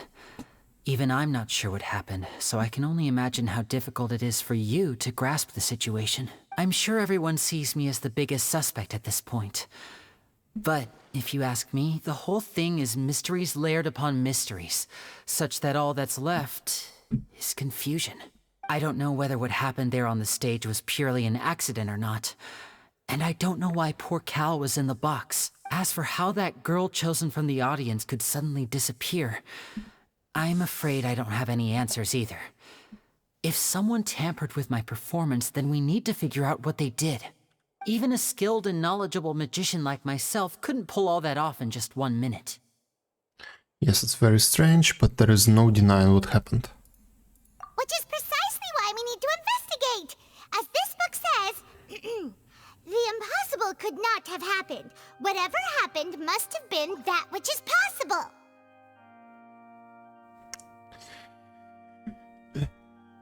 Even I'm not sure what happened, so I can only imagine how difficult it is for you to grasp the situation. I'm sure everyone sees me as the biggest suspect at this point. But, if you ask me, the whole thing is mysteries layered upon mysteries, such that all that's left is confusion. I don't know whether what happened there on the stage was purely an accident or not. And I don't know why poor Cal was in the box. As for how that girl chosen from the audience could suddenly disappear, I'm afraid I don't have any answers either. If someone tampered with my performance, then we need to figure out what they did. Even a skilled and knowledgeable magician like myself couldn't pull all that off in just 1 minute. Yes, it's very strange, but there is no denying what happened. Which is precisely why we need to investigate! As this book says, the impossible could not have happened. Whatever happened must have been that which is possible.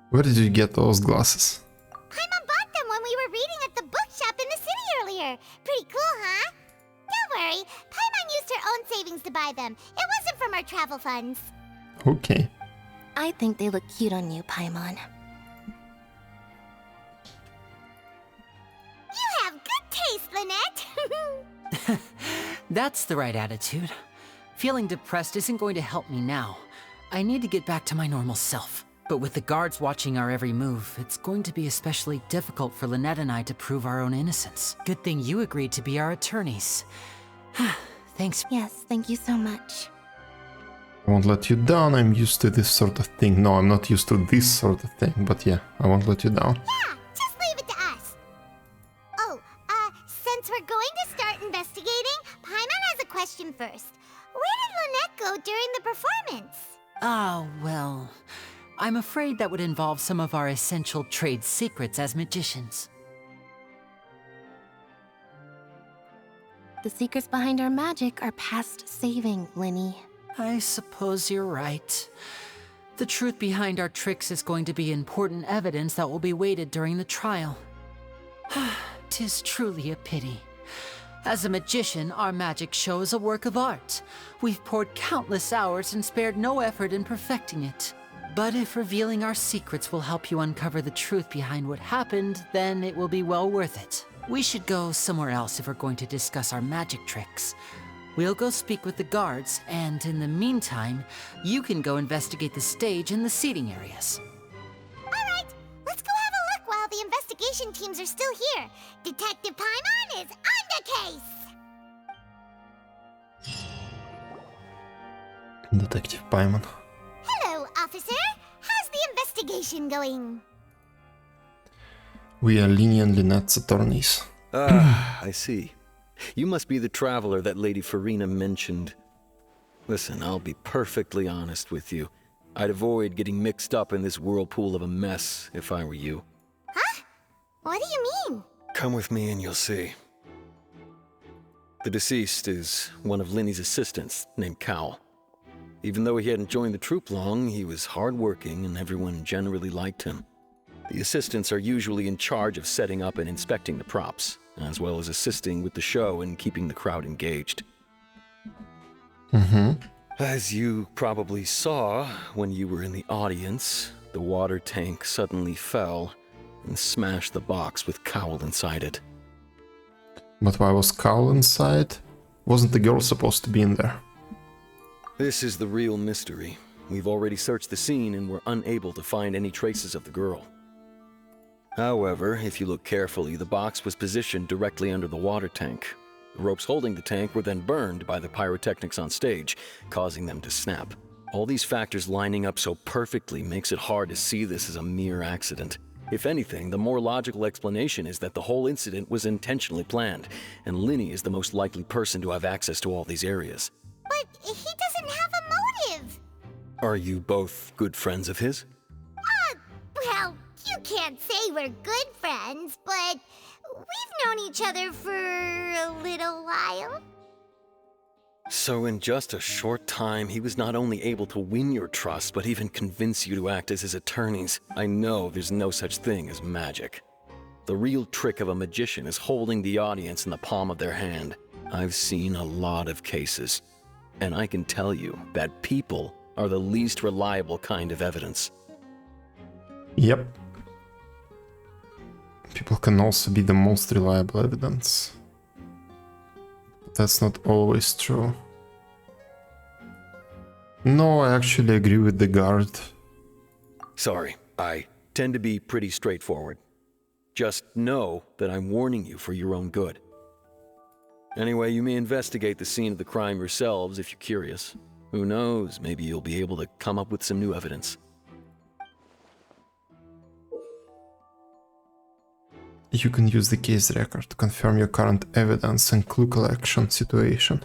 Where did you get those glasses? Paimon bought them when we were reading at the bookshop in the city earlier. Pretty cool, huh? Don't worry, Paimon used her own savings to buy them. It wasn't from our travel funds. Okay. I think they look cute on you, Paimon. You have good taste, Lynette. That's the right attitude. Feeling depressed isn't going to help me now. I need to get back to my normal self. But with the guards watching our every move, it's going to be especially difficult for Lynette and I to prove our own innocence. Good thing you agreed to be our attorneys. Thanks. Yes, thank you so much. I won't let you down, I'm used to this sort of thing. No, I'm not used to this sort of thing, but yeah, I won't let you down. Yeah, just leave it to us. Oh, since we're going to start investigating, Paimon has a question first. Where did Lynette go during the performance? Ah, well, I'm afraid that would involve some of our essential trade secrets as magicians. The secrets behind our magic are past saving, Linny. I suppose you're right. The truth behind our tricks is going to be important evidence that will be weighted during the trial. 'Tis truly a pity. As a magician, our magic show is a work of art. We've poured countless hours and spared no effort in perfecting it. But if revealing our secrets will help you uncover the truth behind what happened, then it will be well worth it. We should go somewhere else if we're going to discuss our magic tricks. We'll go speak with the guards, and in the meantime, you can go investigate the stage and the seating areas. Alright, let's go have a look while the investigation teams are still here. Detective Paimon is on the case! Detective Paimon. Hello, officer. How's the investigation going? We are leniently Net's attorneys. Ah, I see. You must be the traveler that Lady Farina mentioned. Listen, I'll be perfectly honest with you. I'd avoid getting mixed up in this whirlpool of a mess if I were you. Huh? What do you mean? Come with me and you'll see. The deceased is one of Linny's assistants named Cowell. Even though he hadn't joined the troupe long, he was hardworking and everyone generally liked him. The assistants are usually in charge of setting up and inspecting the props, as well as assisting with the show and keeping the crowd engaged. As you probably saw when you were in the audience, the water tank suddenly fell and smashed the box with Cowell inside it. But why was Cowell inside? Wasn't the girl supposed to be in there? This is the real mystery. We've already searched the scene and were unable to find any traces of the girl. However, if you look carefully, the box was positioned directly under the water tank. The ropes holding the tank were then burned by the pyrotechnics on stage, causing them to snap. All these factors lining up so perfectly makes it hard to see this as a mere accident. If anything, the more logical explanation is that the whole incident was intentionally planned, and Linny is the most likely person to have access to all these areas. But he doesn't have a motive. Are you both good friends of his? Well, you can't say we're good friends, but we've known each other for a little while. So in just a short time, he was not only able to win your trust, but even convince you to act as his attorneys. I know there's no such thing as magic. The real trick of a magician is holding the audience in the palm of their hand. I've seen a lot of cases, and I can tell you that people are the least reliable kind of evidence. Yep. People can also be the most reliable evidence. But that's not always true. No, I actually agree with the guard. Sorry, I tend to be pretty straightforward. Just know that I'm warning you for your own good. Anyway, you may investigate the scene of the crime yourselves if you're curious. Who knows, maybe you'll be able to come up with some new evidence. You can use the case record to confirm your current evidence and clue collection situation.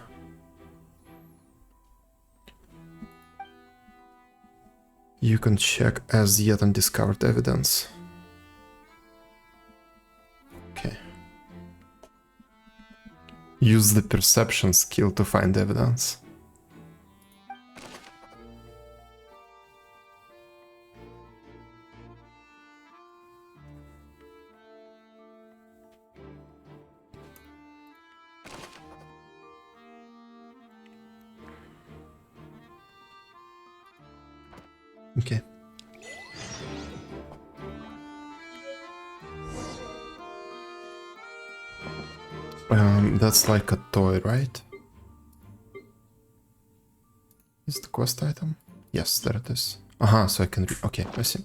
You can check as yet undiscovered evidence. Okay. Use the perception skill to find evidence. Okay. That's like a toy, right? Is the quest item? Yes, there it is. Aha, so I can okay, I see.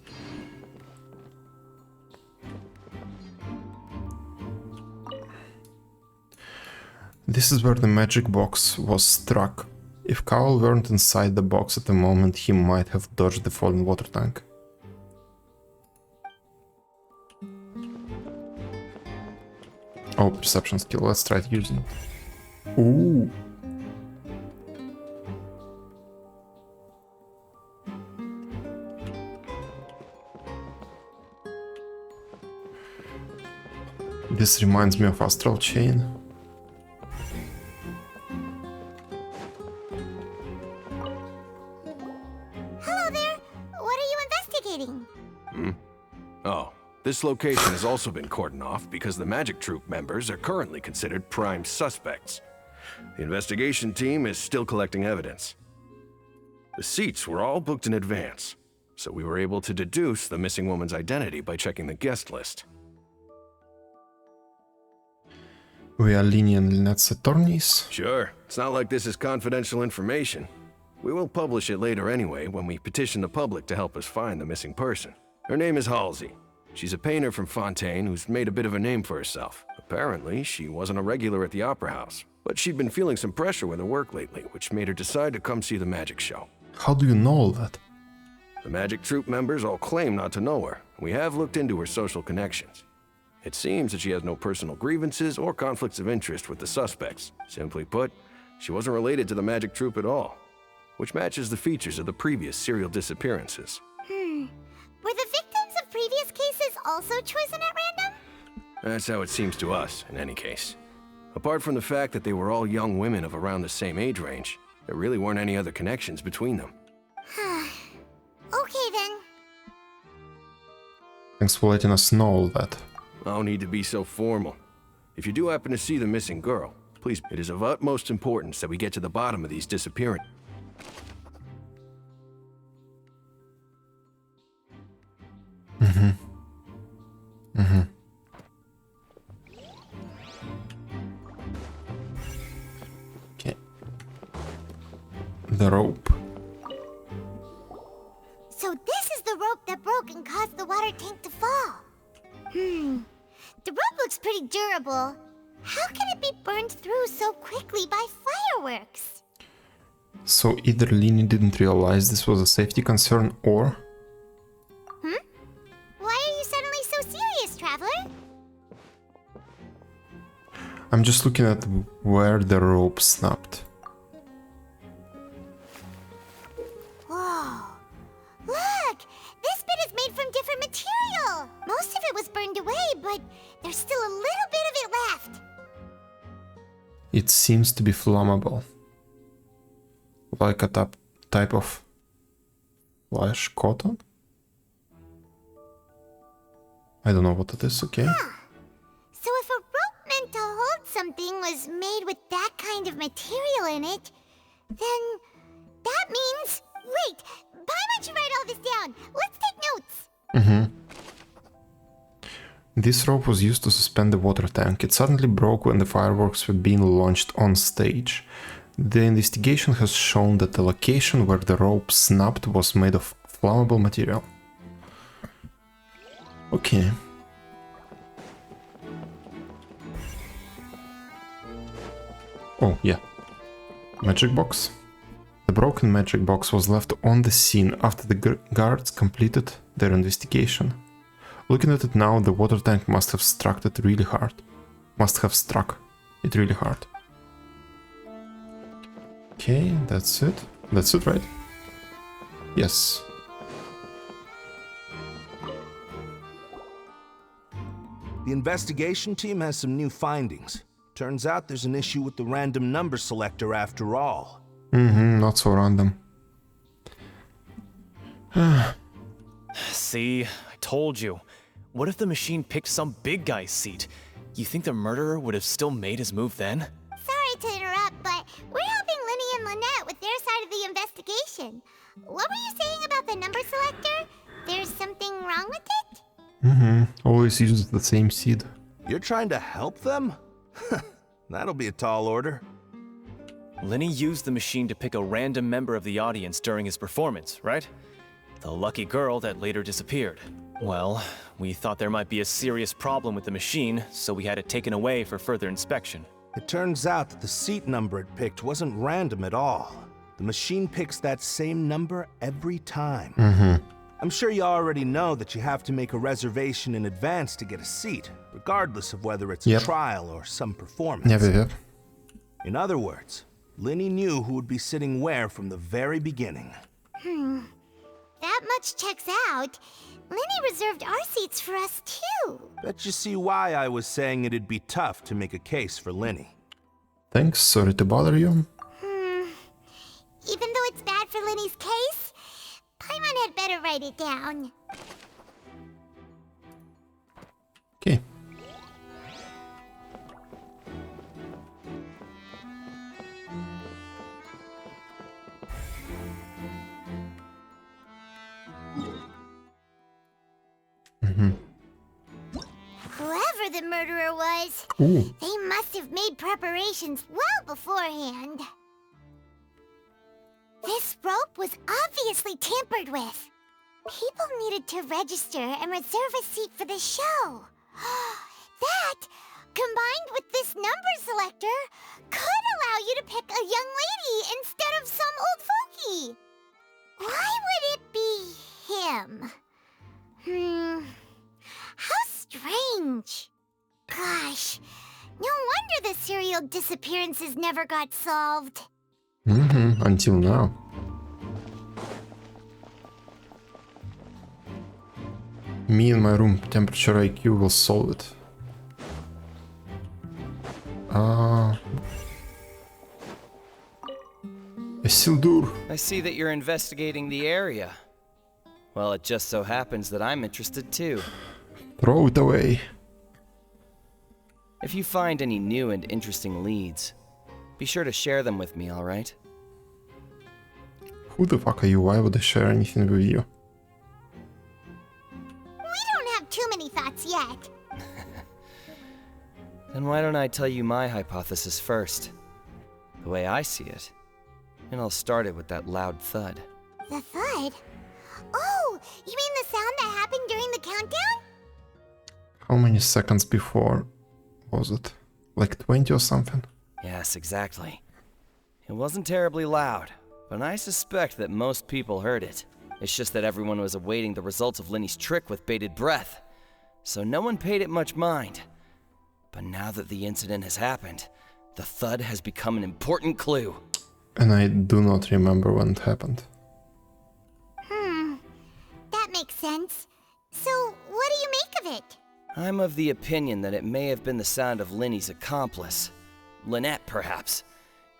This is where the magic box was struck. If Cowell weren't inside the box at the moment, he might have dodged the fallen water tank. Oh, perception skill, let's try using it. Ooh! This reminds me of Astral Chain. This location has also been cordoned off because the Magic Troupe members are currently considered prime suspects. The investigation team is still collecting evidence. The seats were all booked in advance, so we were able to deduce the missing woman's identity by checking the guest list. We are lenient Linette's attorneys. Sure, it's not like this is confidential information. We will publish it later anyway when we petition the public to help us find the missing person. Her name is Halsey. She's a painter from Fontaine who's made a bit of a name for herself. Apparently, she wasn't a regular at the Opera House, but she'd been feeling some pressure with her work lately, which made her decide to come see the magic show. How do you know all that? The magic troupe members all claim not to know her. We have looked into her social connections. It seems that she has no personal grievances or conflicts of interest with the suspects. Simply put, she wasn't related to the magic troupe at all, which matches the features of the previous serial disappearances. Were the victims of previous cases also chosen at random? That's how it seems to us, in any case. Apart from the fact that they were all young women of around the same age range, there really weren't any other connections between them. Okay then. Thanks for letting us know all that. No need to be so formal. If you do happen to see the missing girl, please, it is of utmost importance that we get to the bottom of these disappearances. Okay. The rope. So this is the rope that broke and caused the water tank to fall. The rope looks pretty durable. How can it be burned through so quickly by fireworks? So either Lini didn't realize this was a safety concern or... Why are you suddenly so serious, Traveler? I'm just looking at where the rope snapped. Whoa. Look! This bit is made from different material! Most of it was burned away, but there's still a little bit of it left. It seems to be flammable. Like a type of flash cotton? I don't know what it is, okay. So if a rope meant to hold something was made with that kind of material in it, then that means... Wait! Paimon should write all this down! Let's take notes! This rope was used to suspend the water tank. It suddenly broke when the fireworks were being launched on stage. The investigation has shown that the location where the rope snapped was made of flammable material. Okay. Oh, yeah. Magic box. The broken magic box was left on the scene after the guards completed their investigation. Looking at it now, the water tank must have struck it really hard. Okay, that's it. That's it, right? Yes. The investigation team has some new findings. Turns out there's an issue with the random number selector after all. Not so random. See, I told you. What if the machine picked some big guy's seat? You think the murderer would have still made his move then? Sorry to interrupt, but we're helping Linny and Lynette with their side of the investigation. What were you saying about the number selector? There's something wrong with it? Always uses the same seed. You're trying to help them? That'll be a tall order. Linny used the machine to pick a random member of the audience during his performance, right? The lucky girl that later disappeared. Well, we thought there might be a serious problem with the machine, so we had it taken away for further inspection. It turns out that the seat number it picked wasn't random at all. The machine picks that same number every time. I'm sure you already know that you have to make a reservation in advance to get a seat, regardless of whether it's a trial or some performance. In other words, Linny knew who would be sitting where from the very beginning. That much checks out. Linny reserved our seats for us too. Bet you see why I was saying it'd be tough to make a case for Linny. Thanks, sorry to bother you. Even though it's bad for Linny's case, Paimon had better write it down. Okay. the murderer was. Ooh. They must have made preparations well beforehand. This rope was obviously tampered with. People needed to register and reserve a seat for the show. That, combined with this number selector, could allow you to pick a young lady instead of some old fogey. Why would it be him? How strange. Gosh, no wonder the serial disappearances never got solved. Until now. Me in my room temperature IQ will solve it. Isildur. I see that you're investigating the area. Well, it just so happens that I'm interested too. Throw it away. If you find any new and interesting leads, be sure to share them with me, alright? Who the fuck are you? Why would I share anything with you? We don't have too many thoughts yet. Then why don't I tell you my hypothesis first? The way I see it. And I'll start it with that loud thud. The thud? Oh, you mean the sound that happened during the countdown? How many seconds before was it? Like 20 or something? Yes, exactly. It wasn't terribly loud, but I suspect that most people heard it. It's just that everyone was awaiting the results of Linny's trick with bated breath, so no one paid it much mind. But now that the incident has happened, the thud has become an important clue. And I do not remember when it happened. That makes sense. So, what do you make of it? I'm of the opinion that it may have been the sound of Linny's accomplice. Lynette, perhaps.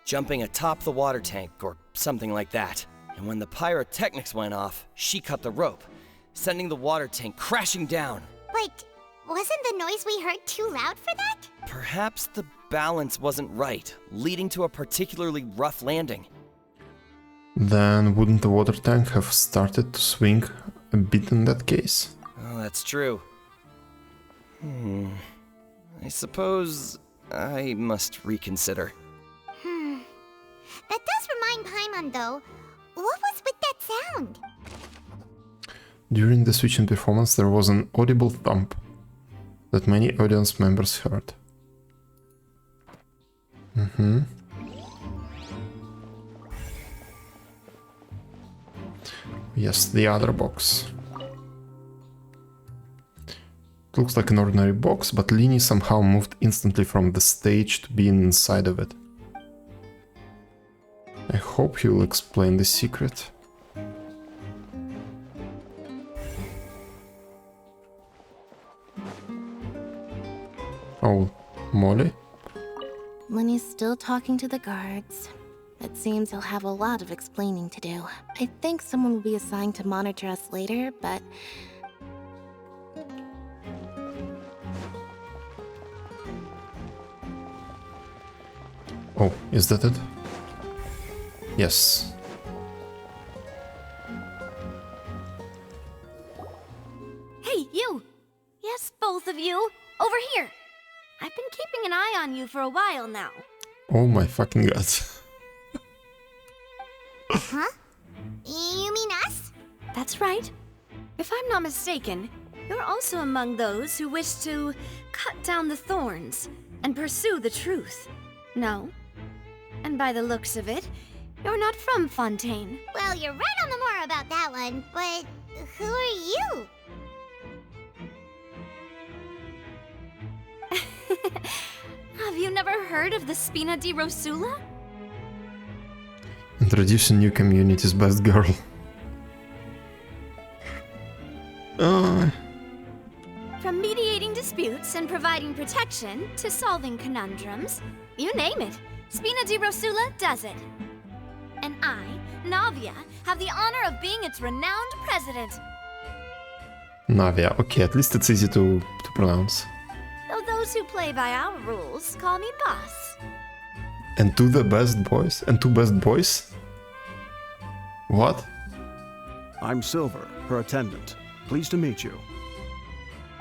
Jumping atop the water tank or something like that. And when the pyrotechnics went off, she cut the rope, sending the water tank crashing down. But wasn't the noise we heard too loud for that? Perhaps the balance wasn't right, leading to a particularly rough landing. Then wouldn't the water tank have started to swing a bit in that case? Oh, that's true. I suppose I must reconsider. That does remind Paimon, though. What was with that sound? During the switching performance, there was an audible thump that many audience members heard. Yes, the other box. It looks like an ordinary box, but Lini somehow moved instantly from the stage to being inside of it. I hope he'll explain the secret. Oh, Molly? Lenny's still talking to the guards. It seems he'll have a lot of explaining to do. I think someone will be assigned to monitor us later, but... Oh, is that it? Yes. Hey, you! Yes, both of you! Over here! I've been keeping an eye on you for a while now. Oh my fucking god. Huh? You mean us? That's right. If I'm not mistaken, you're also among those who wish to cut down the thorns and pursue the truth. No? And by the looks of it, you're not from Fontaine. Well, you're right on the more about that one, but who are you? Have you never heard of the Spina di Rosula? Introducing new community's best girl. From mediating disputes and providing protection to solving conundrums, you name it, Spina di Rosula does it. And I, Navia, have the honor of being its renowned president. Navia, okay, at least it's easy to pronounce. Though those who play by our rules call me boss. And two the best boys? And two best boys? What? I'm Silver, her attendant. Pleased to meet you.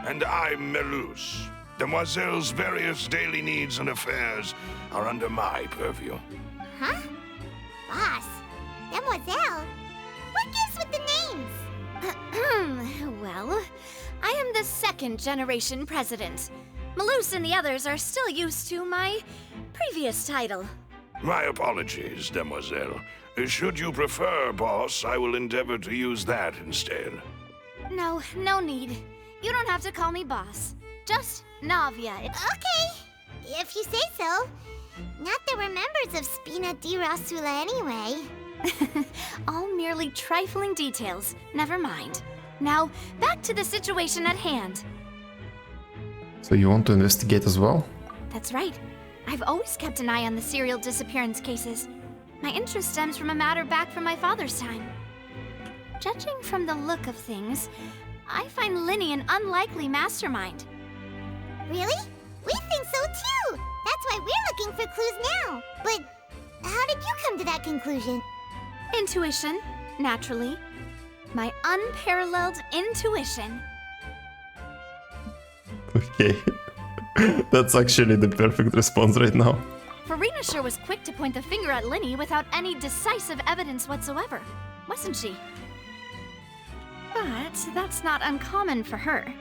And I'm Melus, Demoiselle's various daily needs and affairs are under my purview. Huh? Boss? Demoiselle? What gives with the names? Well, I am the second generation president. Malus and the others are still used to my previous title. My apologies, Demoiselle. Should you prefer, boss, I will endeavor to use that instead. No need. You don't have to call me boss. Just Navia. Okay, if you say so. Not that we're members of Spina di Rasula anyway. All merely trifling details. Never mind. Now, back to the situation at hand. So you want to investigate as well? That's right. I've always kept an eye on the serial disappearance cases. My interest stems from a matter back from my father's time. Judging from the look of things, I find Linny an unlikely mastermind. Really? We think so too! That's why we're looking for clues now. But how did you come to that conclusion? Intuition, naturally. My unparalleled intuition. Okay. That's actually the perfect response right now. Farina sure was quick to point the finger at Linny without any decisive evidence whatsoever, wasn't she? But that's not uncommon for her.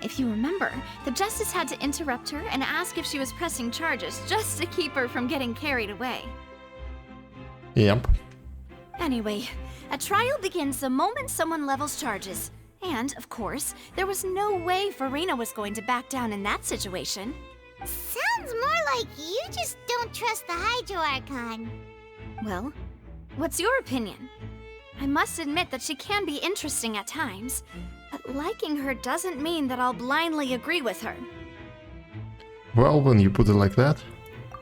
If you remember, the Justice had to interrupt her and ask if she was pressing charges just to keep her from getting carried away. Yep. Anyway, a trial begins the moment someone levels charges. And, of course, there was no way Farina was going to back down in that situation. Sounds more like you just don't trust the Hydro Archon. Well, what's your opinion? I must admit that she can be interesting at times, but liking her doesn't mean that I'll blindly agree with her. Well, when you put it like that.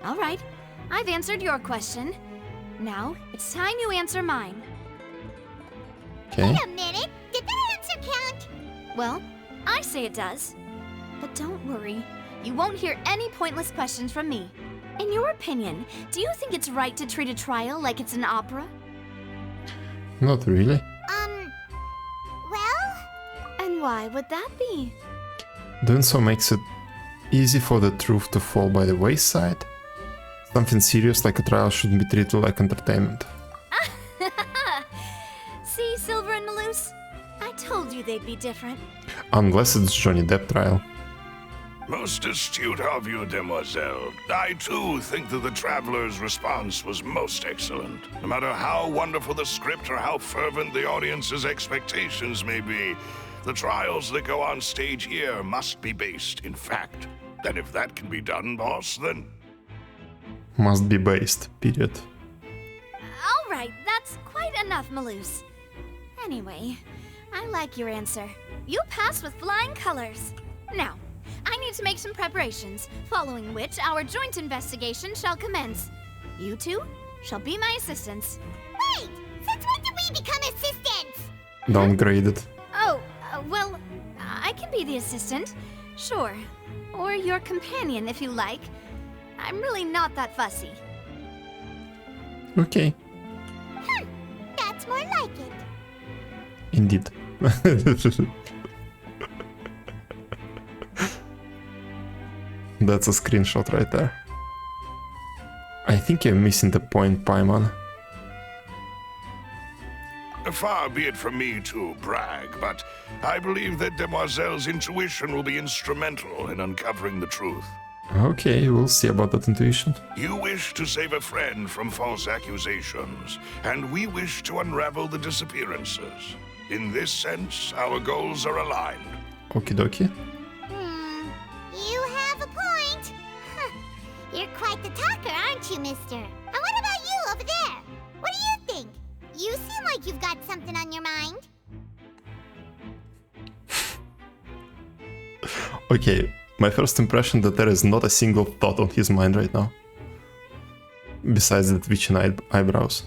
All right, I've answered your question. Now, it's time you answer mine. Okay. Wait a minute, did that answer count? Well, I say it does. But don't worry, you won't hear any pointless questions from me. In your opinion, do you think it's right to treat a trial like it's an opera? Not really. Well? And why would that be? Doing so makes it easy for the truth to fall by the wayside. Something serious like a trial shouldn't be treated like entertainment. See, Silver and Malus? I told you they'd be different. Unless it's Johnny Depp trial. Most astute of you, Demoiselle. I too think that the Traveler's response was most excellent. No matter how wonderful the script or how fervent the audience's expectations may be, the trials that go on stage here must be based in fact. And if that can be done, boss, then... Must be based, period. All right, that's quite enough, Malus. Anyway, I like your answer. You passed with flying colors. Now, I need to make some preparations, following which our joint investigation shall commence. You two shall be my assistants. Wait! Since when did we become assistants? Downgraded. Oh, well, I can be the assistant, sure. Or your companion, if you like. I'm really not that fussy. Okay. That's more like it. Indeed. That's a screenshot right there. I think you're missing the point, Paimon. Far be it from me to brag, but I believe that Demoiselle's intuition will be instrumental in uncovering the truth. Okay, we'll see about that intuition. You wish to save a friend from false accusations, and we wish to unravel the disappearances. In this sense, our goals are aligned. Okie dokie. You have a point. You're quite the talker, aren't you, mister? And what about you over there? What do you think? You seem like you've got something on your mind. Okay, my first impression that there is not a single thought on his mind right now. Besides the twitching eyebrows.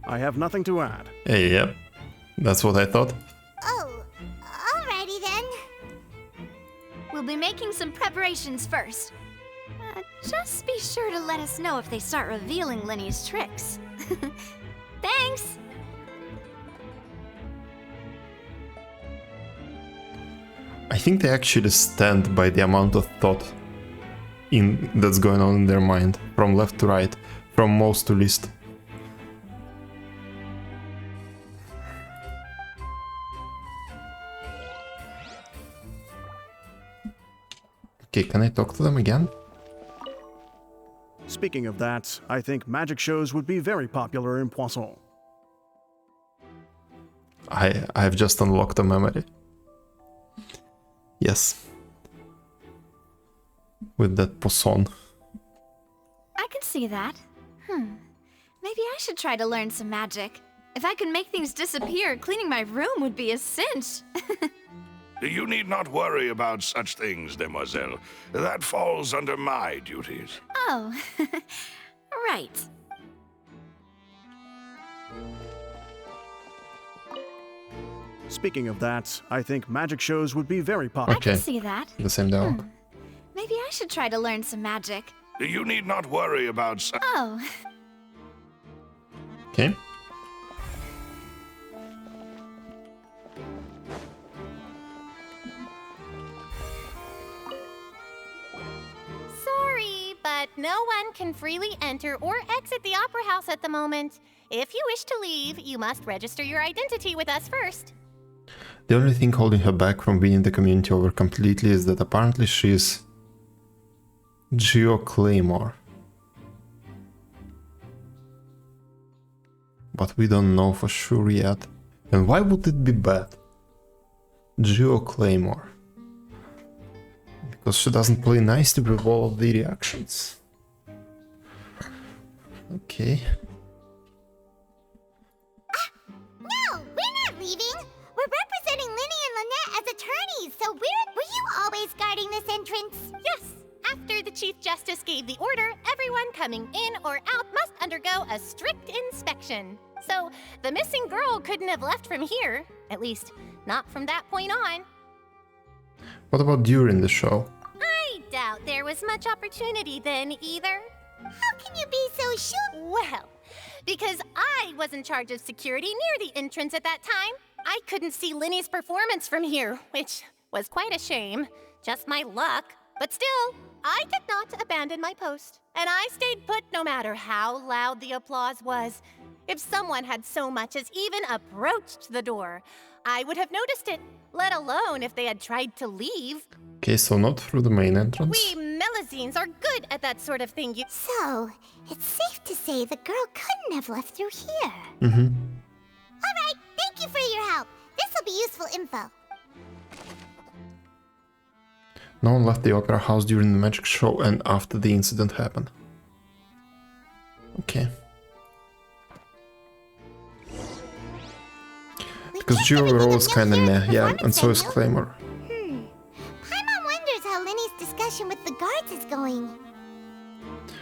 I have nothing to add. Hey, yep. That's what I thought. Oh, alrighty then. We'll be making some preparations first. Just be sure to let us know if they start revealing Linny's tricks. Thanks! I think they actually stand by the amount of thought that's going on in their mind, from left to right, from most to least. Okay, can I talk to them again? Speaking of that, I think magic shows would be very popular in Poisson. I've just unlocked a memory. Yes. With that Poisson. I can see that. Maybe I should try to learn some magic. If I could make things disappear, cleaning my room would be a cinch. You need not worry about such things, demoiselle. That falls under my duties. Oh, right. Speaking of that, I think magic shows would be very popular. I can see that. The same dialogue. Maybe I should try to learn some magic. You need not worry about such... Oh. Okay. Sorry, but no one can freely enter or exit the Opera House at the moment. If you wish to leave, you must register your identity with us first. The only thing holding her back from winning the community over completely is that apparently she is Geo Claymore. But we don't know for sure yet. And why would it be bad? Geo Claymore. Because she doesn't play nicely with all of the reactions. Okay. No, we're not leaving. We're representing Linny and Lynette as attorneys, so were you always guarding this entrance? Yes. After the Chief Justice gave the order, everyone coming in or out must undergo a strict inspection. So the missing girl couldn't have left from here. At least, not from that point on. What about during the show? I doubt there was much opportunity then either. How can you be so sure? Well, because I was in charge of security near the entrance at that time. I couldn't see Linny's performance from here, which was quite a shame. Just my luck. But still, I did not abandon my post. And I stayed put no matter how loud the applause was. If someone had so much as even approached the door, I would have noticed it, let alone if they had tried to leave. Okay, so not through the main entrance. We Melazines are good at that sort of thing. So, it's safe to say the girl couldn't have left through here. Mm-hmm. All right, thank you for your help. This will be useful info. No one left the opera house during the magic show and after the incident happened. Okay. Because Geo overall is kinda meh, yeah, and so is Claymore. Paimon wonders how Linny's discussion with the guards is going.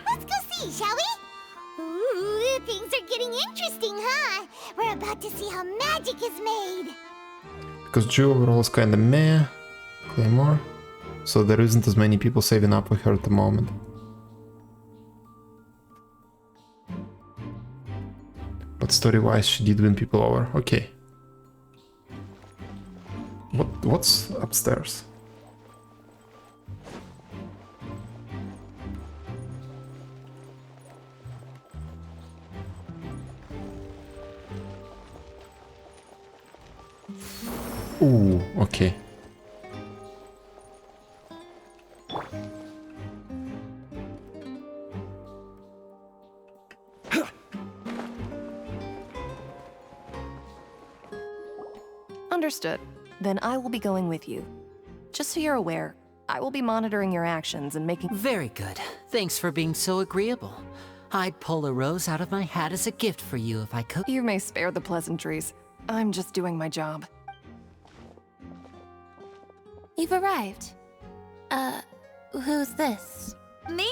Let's go see, shall we? Ooh, things are getting interesting, huh? We're about to see how magic is made. Because Geo overall is kinda meh, Claymore, so there isn't as many people saving up with her at the moment. But story-wise, she did win people over. Okay. What's upstairs? Ooh, okay. Understood. Then I will be going with you. Just so you're aware, I will be monitoring your actions and making— Very good. Thanks for being so agreeable. I'd pull a rose out of my hat as a gift for you if I could. You may spare the pleasantries. I'm just doing my job. You've arrived. Who's this? Me?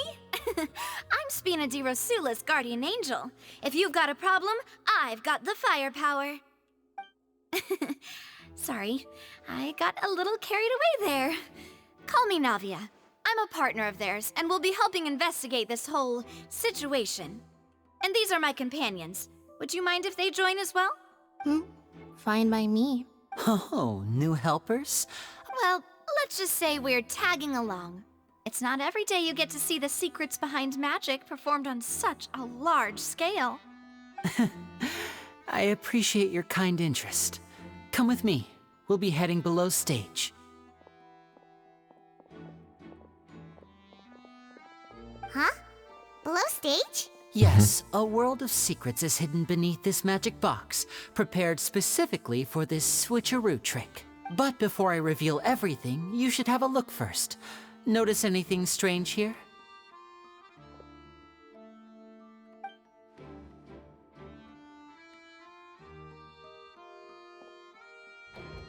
I'm Spina di Rosula's guardian angel. If you've got a problem, I've got the firepower. Sorry, I got a little carried away there. Call me Navia. I'm a partner of theirs, and will be helping investigate this whole situation. And these are my companions. Would you mind if they join as well? Fine by me. Oh, new helpers? Well, Let's just say we're tagging along. It's not every day you get to see the secrets behind magic performed on such a large scale. I appreciate your kind interest. Come with me. We'll be heading below stage. Huh? Below stage? Yes, a world of secrets is hidden beneath this magic box, prepared specifically for this switcheroo trick. But before I reveal everything, you should have a look first. Notice anything strange here?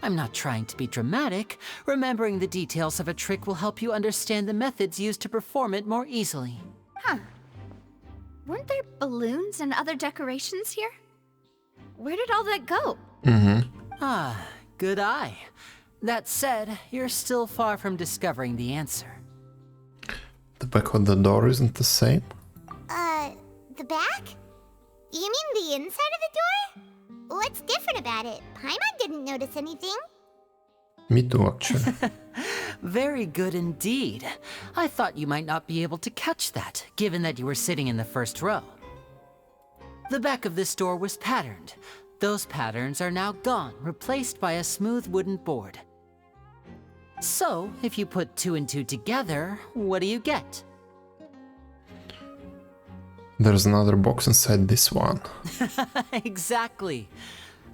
I'm not trying to be dramatic. Remembering the details of a trick will help you understand the methods used to perform it more easily. Huh. Weren't there balloons and other decorations here? Where did all that go? Ah, good eye. That said, you're still far from discovering the answer. The back of the door isn't the same? The back? You mean the inside of the door? What's different about it? Paimon didn't notice anything. Me too, actually. Very good indeed. I thought you might not be able to catch that, given that you were sitting in the first row. The back of this door was patterned. Those patterns are now gone, replaced by a smooth wooden board. So, if you put 2 and 2 together, what do you get? There's another box inside this one. Exactly.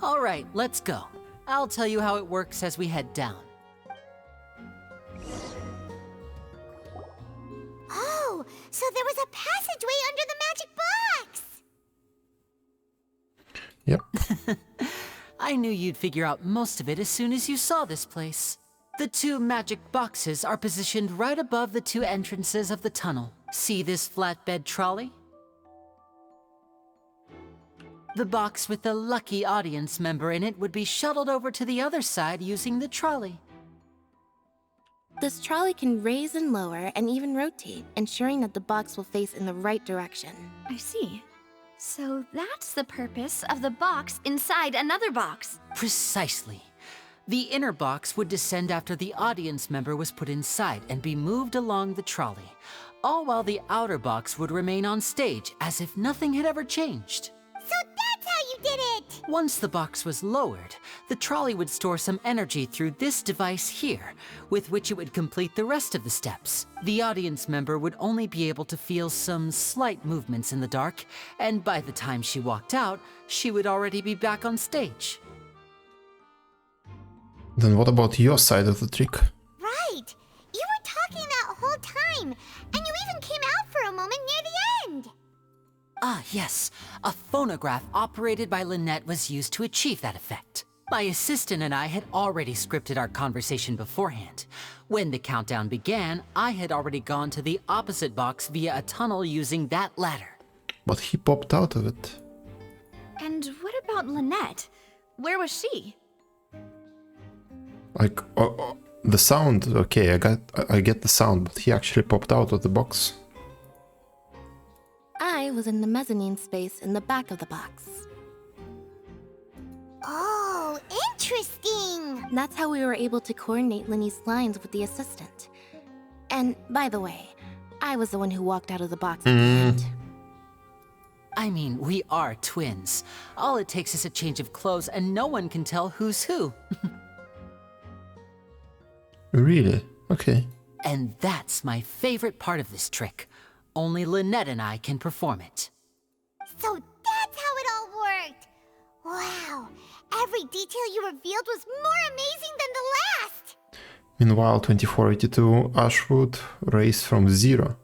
All right, let's go. I'll tell you how it works as we head down. Oh, so there was a passageway under the magic box! Yep. I knew you'd figure out most of it as soon as you saw this place. The 2 magic boxes are positioned right above the 2 entrances of the tunnel. See this flatbed trolley? The box with the lucky audience member in it would be shuttled over to the other side using the trolley. This trolley can raise and lower and even rotate, ensuring that the box will face in the right direction. I see. So that's the purpose of the box inside another box. Precisely. The inner box would descend after the audience member was put inside and be moved along the trolley, all while the outer box would remain on stage as if nothing had ever changed. So that's how you did it! Once the box was lowered, the trolley would store some energy through this device here, with which it would complete the rest of the steps. The audience member would only be able to feel some slight movements in the dark, and by the time she walked out, she would already be back on stage. Then what about your side of the trick? Right! You were talking that whole time, and you even came out for a moment near the end! Ah, yes. A phonograph operated by Lynette was used to achieve that effect. My assistant and I had already scripted our conversation beforehand. When the countdown began, I had already gone to the opposite box via a tunnel using that ladder. But he popped out of it. And what about Lynette? Where was she? Like, the sound, okay, I get the sound, but he actually popped out of the box. I was in the mezzanine space in the back of the box. Oh, interesting! That's how we were able to coordinate Linny's lines with the assistant. And, by the way, I was the one who walked out of the box at the end. I mean, we are twins. All it takes is a change of clothes and no one can tell who's who. Really? Okay. And that's my favorite part of this trick. Only Lynette and I can perform it. So that's how it all worked! Wow, every detail you revealed was more amazing than the last! Meanwhile, 2482 Ashwood raised from 0.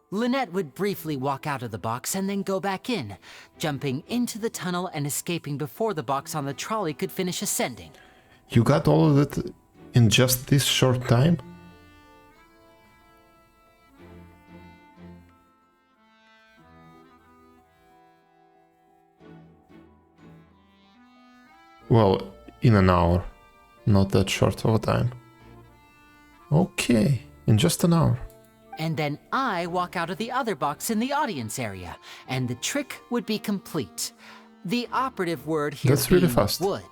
Lynette would briefly walk out of the box and then go back in, jumping into the tunnel and escaping before the box on the trolley could finish ascending. You got all of it in just this short time? Well, in an hour. Not that short of a time. Okay, in just an hour. And then I walk out of the other box in the audience area, and the trick would be complete. The operative word here That's really being fast. would.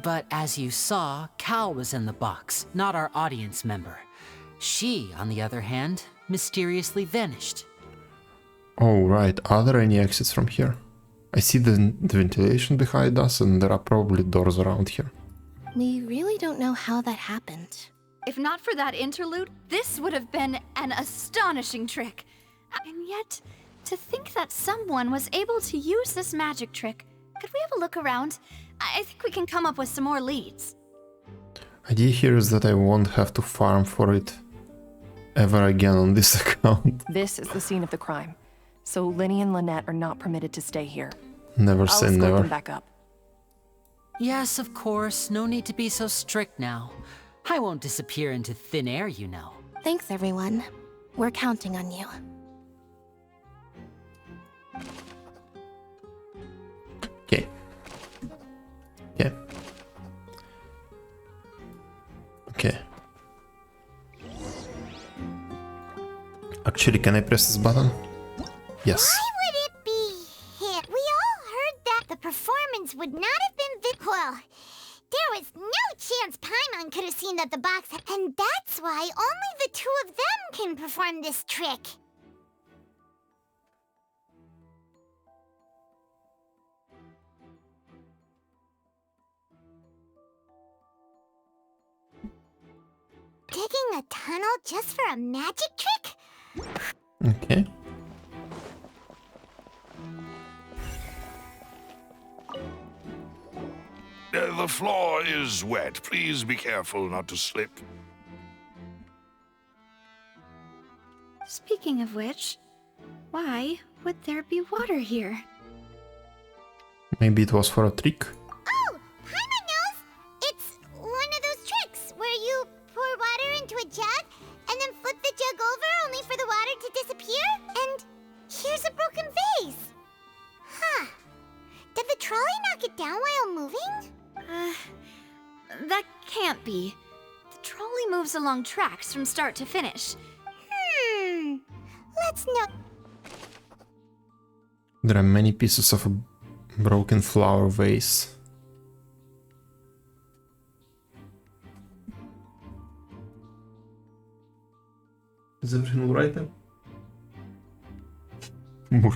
But as you saw, Cal was in the box, not our audience member. She, on the other hand, mysteriously vanished. Oh, right. Are there any exits from here? I see the ventilation behind us, and there are probably doors around here. We really don't know how that happened. If not for that interlude, this would have been an astonishing trick. And yet, to think that someone was able to use this magic trick. Could we have a look around? I think we can come up with some more leads. Idea here is that I won't have to farm for it ever again on this account. This is the scene of the crime, so Linny and Lynette are not permitted to stay here. Never I'll say escort never. them back up. Yes, of course. No need to be so strict now. I won't disappear into thin air, you know. Thanks, everyone. We're counting on you. Okay. Yeah. Okay. Actually, can I press this button? Yes. Why would it be hit? We all heard that the performance would not have been well, there was no chance Paimon could have seen that the box, and that's why only the two of them can perform this trick. Digging a tunnel just for a magic trick? Okay. The floor is wet. Please be careful not to slip. Speaking of which, why would there be water here? Maybe it was for a trick. Oh, Paimon knows! It's one of those tricks where you pour water into a jug and then flip the jug over only for the water to disappear. And here's a broken vase. Huh. Did the trolley knock it down while moving? That can't be. The trolley moves along tracks from start to finish. Let's not. There are many pieces of a broken flower vase. Is everything alright then? More.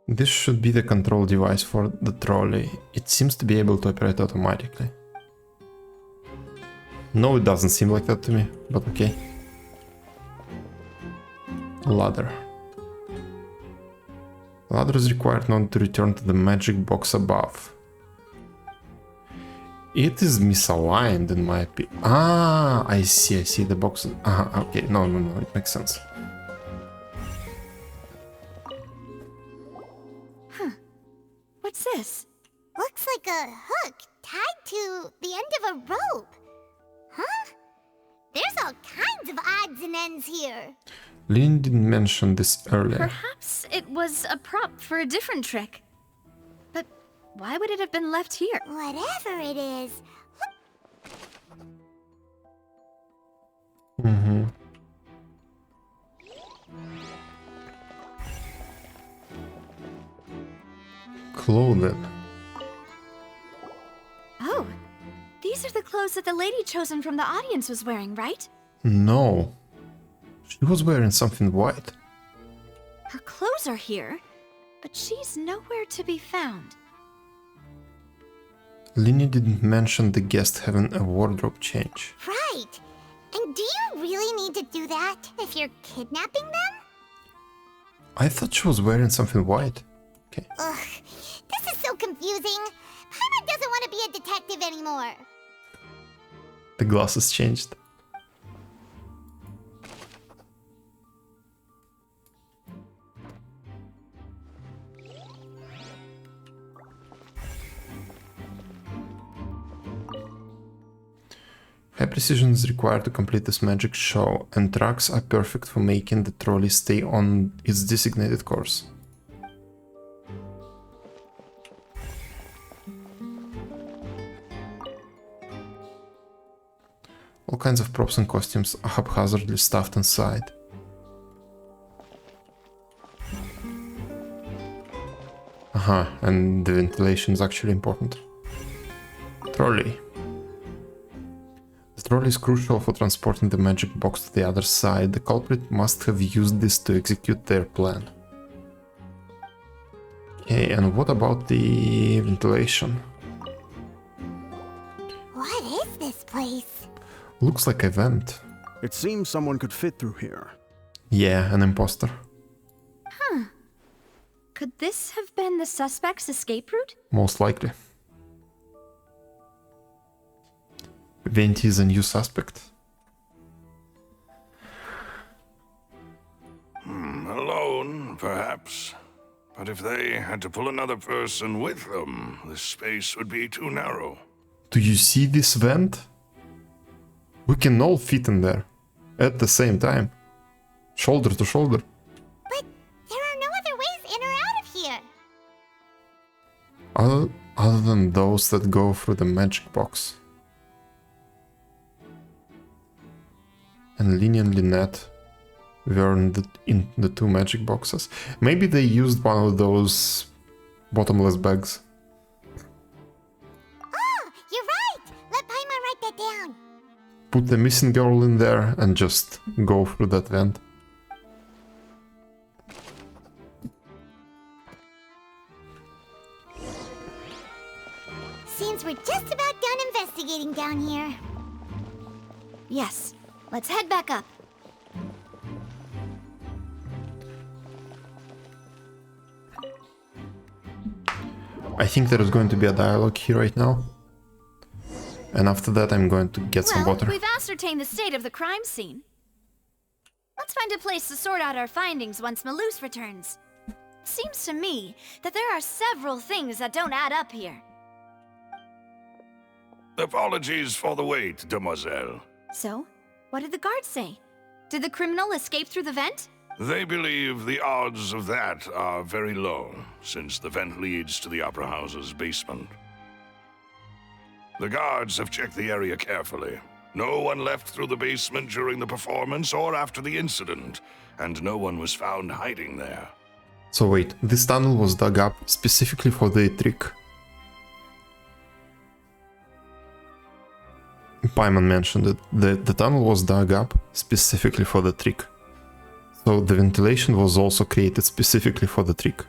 This should be the control device for the trolley. It seems to be able to operate automatically. No, it doesn't seem like that to me, but okay. Ladder. Ladder is required in order to return to the magic box above. It is misaligned in my opinion. Ah, I see the box. Okay, no, it makes sense. What's this? Looks like a hook tied to the end of a rope. Huh? There's all kinds of odds and ends here. Lynn didn't mention this earlier. Perhaps it was a prop for a different trick. But why would it have been left here? Whatever it is. Clothing. Oh, these are the clothes that the lady chosen from the audience was wearing, right? No. She was wearing something white. Her clothes are here, but she's nowhere to be found. Linny didn't mention the guest having a wardrobe change. Right. And do you really need to do that if you're kidnapping them? I thought she was wearing something white. Okay. Ugh, this is so confusing. Paimon doesn't want to be a detective anymore. The glasses changed. High precision is required to complete this magic show, and tracks are perfect for making the trolley stay on its designated course. All kinds of props and costumes are haphazardly stuffed inside. And the ventilation is actually important. Trolley. The trolley is crucial for transporting the magic box to the other side. The culprit must have used this to execute their plan. Okay, and what about the ventilation? What is this place? Looks like a vent. It seems someone could fit through here. Yeah, an imposter. Huh. Could this have been the suspect's escape route? Most likely. Venti is a new suspect. Alone, perhaps. But if they had to pull another person with them, the space would be too narrow. Do you see this vent? We can all fit in there. At the same time. Shoulder to shoulder. But there are no other ways in or out of here. Other than those that go through the magic box. And Linny and Lynette were in the two magic boxes. Maybe they used one of those bottomless bags. Oh, you're right! Let Paimon write that down. Put the missing girl in there and just go through that vent. Seems we're just about done investigating down here. Yes. Let's head back up. I think there is going to be a dialogue here right now. And after that I'm going to get some water. We've ascertained the state of the crime scene. Let's find a place to sort out our findings once Malus returns. It seems to me that there are several things that don't add up here. Apologies for the wait, demoiselle. So, what did the guards say? Did the criminal escape through the vent? They believe the odds of that are very low, since the vent leads to the Opera House's basement. The guards have checked the area carefully. No one left through the basement during the performance or after the incident, and no one was found hiding there. So wait, this tunnel was dug up specifically for the trick. Paimon mentioned it. The tunnel was dug up specifically for the trick. So the ventilation was also created specifically for the trick.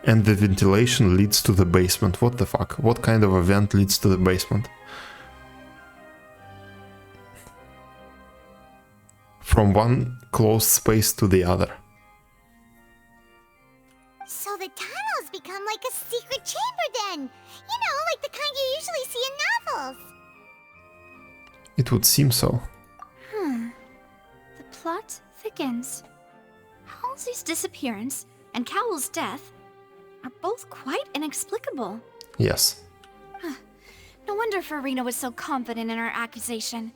And the ventilation leads to the basement. What the fuck? What kind of a vent leads to the basement? From one closed space to the other. So the tunnels become like a secret chamber then. You know, like the kind you usually see in novels. It would seem so. The plot thickens. Halsey's disappearance and Cowell's death are both quite inexplicable. Yes. No wonder Farina was so confident in her accusation.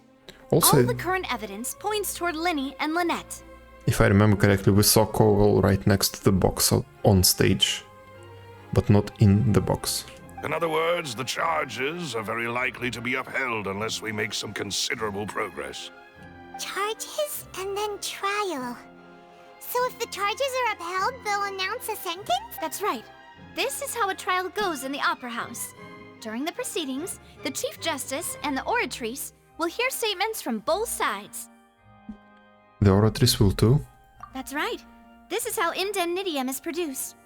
Also, all the current evidence points toward Linny and Lynette. If I remember correctly, we saw Cowell right next to the box on stage, but not in the box. In other words, the charges are very likely to be upheld unless we make some considerable progress. Charges and then trial. So if the charges are upheld, they'll announce a sentence? That's right. This is how a trial goes in the Opera House. During the proceedings, the Chief Justice and the Oratrice will hear statements from both sides. The Oratrice will too? That's right. This is how indemnitium is produced.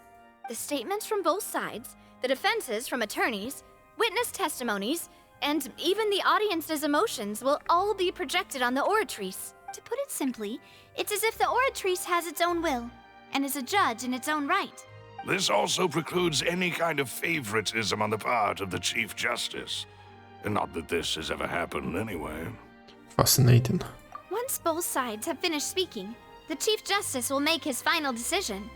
The statements from both sides, the defenses from attorneys, witness testimonies, and even the audience's emotions will all be projected on the Oratrice. To put it simply, it's as if the Oratrice has its own will, and is a judge in its own right. This also precludes any kind of favoritism on the part of the Chief Justice. And not that this has ever happened anyway. Fascinating. Once both sides have finished speaking, the Chief Justice will make his final decision.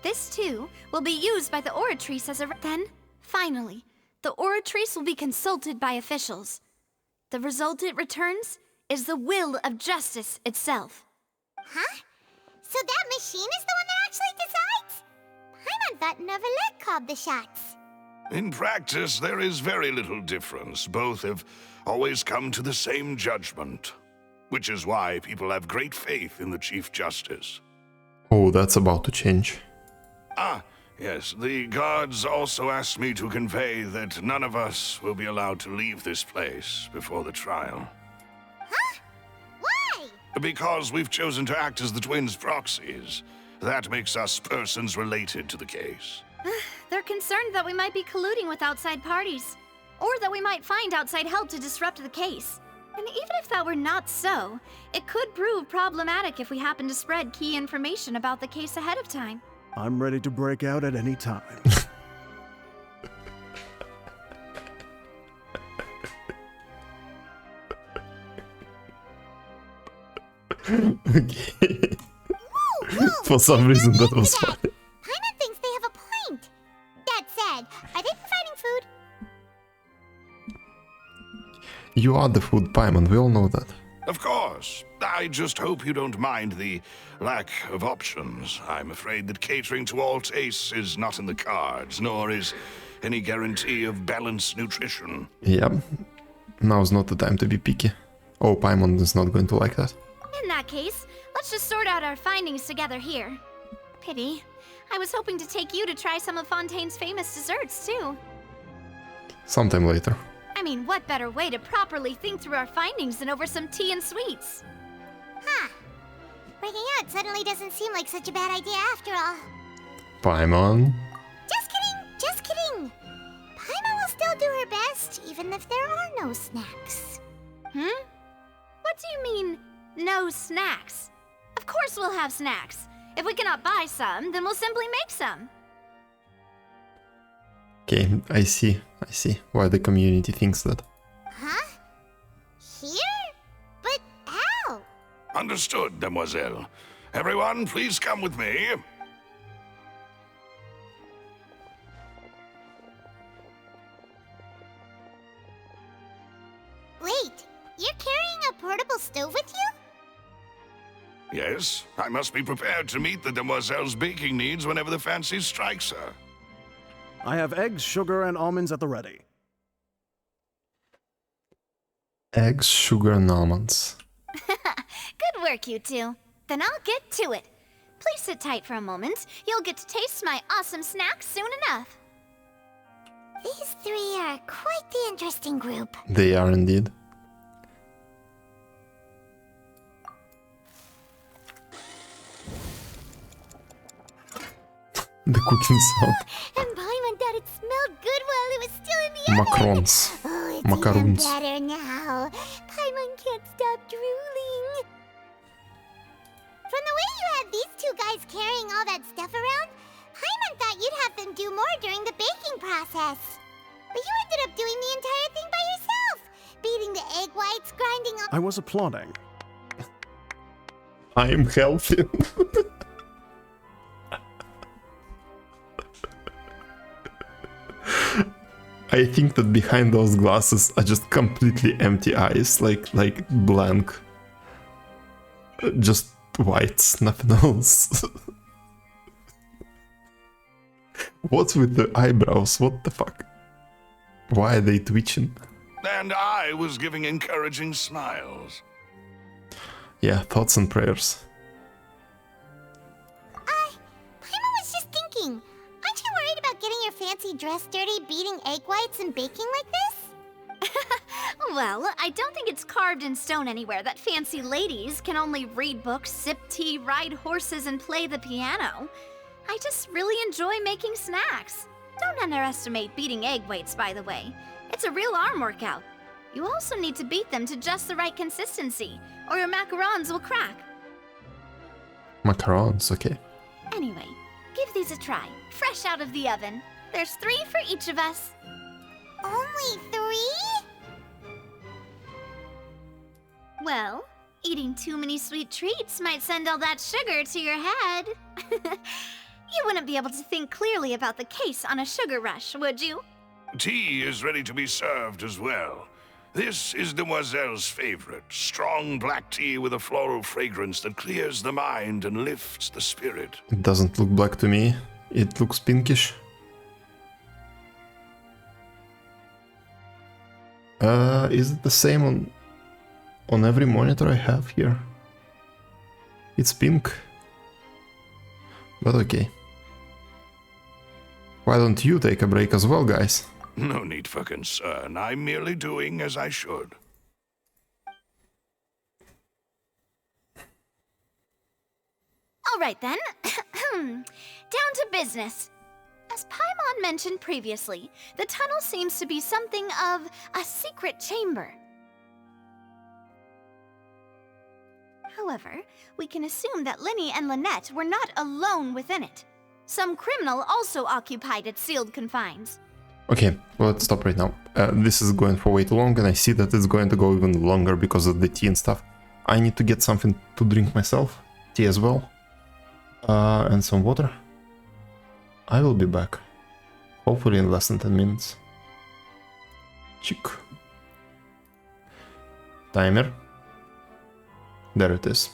This, too, will be used by the Oratrice as a... Then, finally, the Oratrice will be consulted by officials. The result it returns is the will of justice itself. Huh? So that machine is the one that actually decides? Paimon thought Neverlet called the shots. In practice, there is very little difference. Both have always come to the same judgment, which is why people have great faith in the Chief Justice. Oh, that's about to change. Ah, yes, the guards also asked me to convey that none of us will be allowed to leave this place before the trial. Huh? Why? Because we've chosen to act as the twins' proxies. That makes us persons related to the case. They're concerned that we might be colluding with outside parties, or that we might find outside help to disrupt the case. And even if that were not so, it could prove problematic if we happen to spread key information about the case ahead of time. I'm ready to break out at any time. Okay. For some reason that was funny. Paimon thinks they have a point. That said, are they providing food? You are the food, Paimon, we all know that. Of course. I just hope you don't mind the lack of options. I'm afraid that catering to all tastes is not in the cards, nor is any guarantee of balanced nutrition. Yeah, now's not the time to be picky. Oh, Paimon is not going to like that. In that case, let's just sort out our findings together here. Pity. I was hoping to take you to try some of Fontaine's famous desserts, too. Sometime later. I mean, what better way to properly think through our findings than over some tea and sweets? Huh. Breaking out suddenly doesn't seem like such a bad idea after all. Paimon? Just kidding, just kidding. Paimon will still do her best, even if there are no snacks. Hmm? What do you mean, no snacks? Of course we'll have snacks. If we cannot buy some, then we'll simply make some. Okay, I see why the community thinks that. Huh? Here? But how? Understood, Demoiselle. Everyone, please come with me. Wait, you're carrying a portable stove with you? Yes, I must be prepared to meet the Demoiselle's baking needs whenever the fancy strikes her. I have eggs, sugar, and almonds at the ready. Eggs, sugar, and almonds. Good work, you two. Then I'll get to it. Please sit tight for a moment. You'll get to taste my awesome snacks soon enough. These three are quite the interesting group. They are indeed. The cooking sound. And Paimon thought it smelled good while it was still in the oven. Macarons. Oh, it's Macaroons. even better now. Paimon can't stop drooling. From the way you had these two guys carrying all that stuff around, Paimon thought you'd have them do more during the baking process. But you ended up doing the entire thing by yourself. Beating the egg whites, grinding all... I was applauding. I am healthy. I think that behind those glasses are just completely empty eyes, like blank. Just whites, nothing else. What's with the eyebrows? What the fuck? Why are they twitching? And I was giving encouraging smiles. Yeah, thoughts and prayers. Paimon was just thinking, aren't you worried about getting your fancy dress dirty, beating egg whites and baking like this? Well, I don't think it's carved in stone anywhere that fancy ladies can only read books, sip tea, ride horses, and play the piano. I just really enjoy making snacks. Don't underestimate beating egg whites, by the way. It's a real arm workout. You also need to beat them to just the right consistency, or your macarons will crack. Macarons, okay. Anyway, give these a try, fresh out of the oven. There's 3 for each of us. Only 3? Well, eating too many sweet treats might send all that sugar to your head. You wouldn't be able to think clearly about the case on a sugar rush, would you? Tea is ready to be served as well. This is Demoiselle's favorite, strong black tea with a floral fragrance that clears the mind and lifts the spirit. It doesn't look black to me. It looks pinkish. Is it the same on every monitor I have here? It's pink. But okay. Why don't you take a break as well, guys? No need for concern. I'm merely doing as I should. All right then. Down to business. As Paimon mentioned previously, the tunnel seems to be something of a secret chamber. However, we can assume that Linny and Lynette were not alone within it. Some criminal also occupied its sealed confines. Okay, well, let's stop right now. This is going for way too long, and I see that it's going to go even longer because of the tea and stuff. I need to get something to drink myself. Tea as well. And some water. I will be back. Hopefully in less than 10 minutes. Chick. Timer. There it is.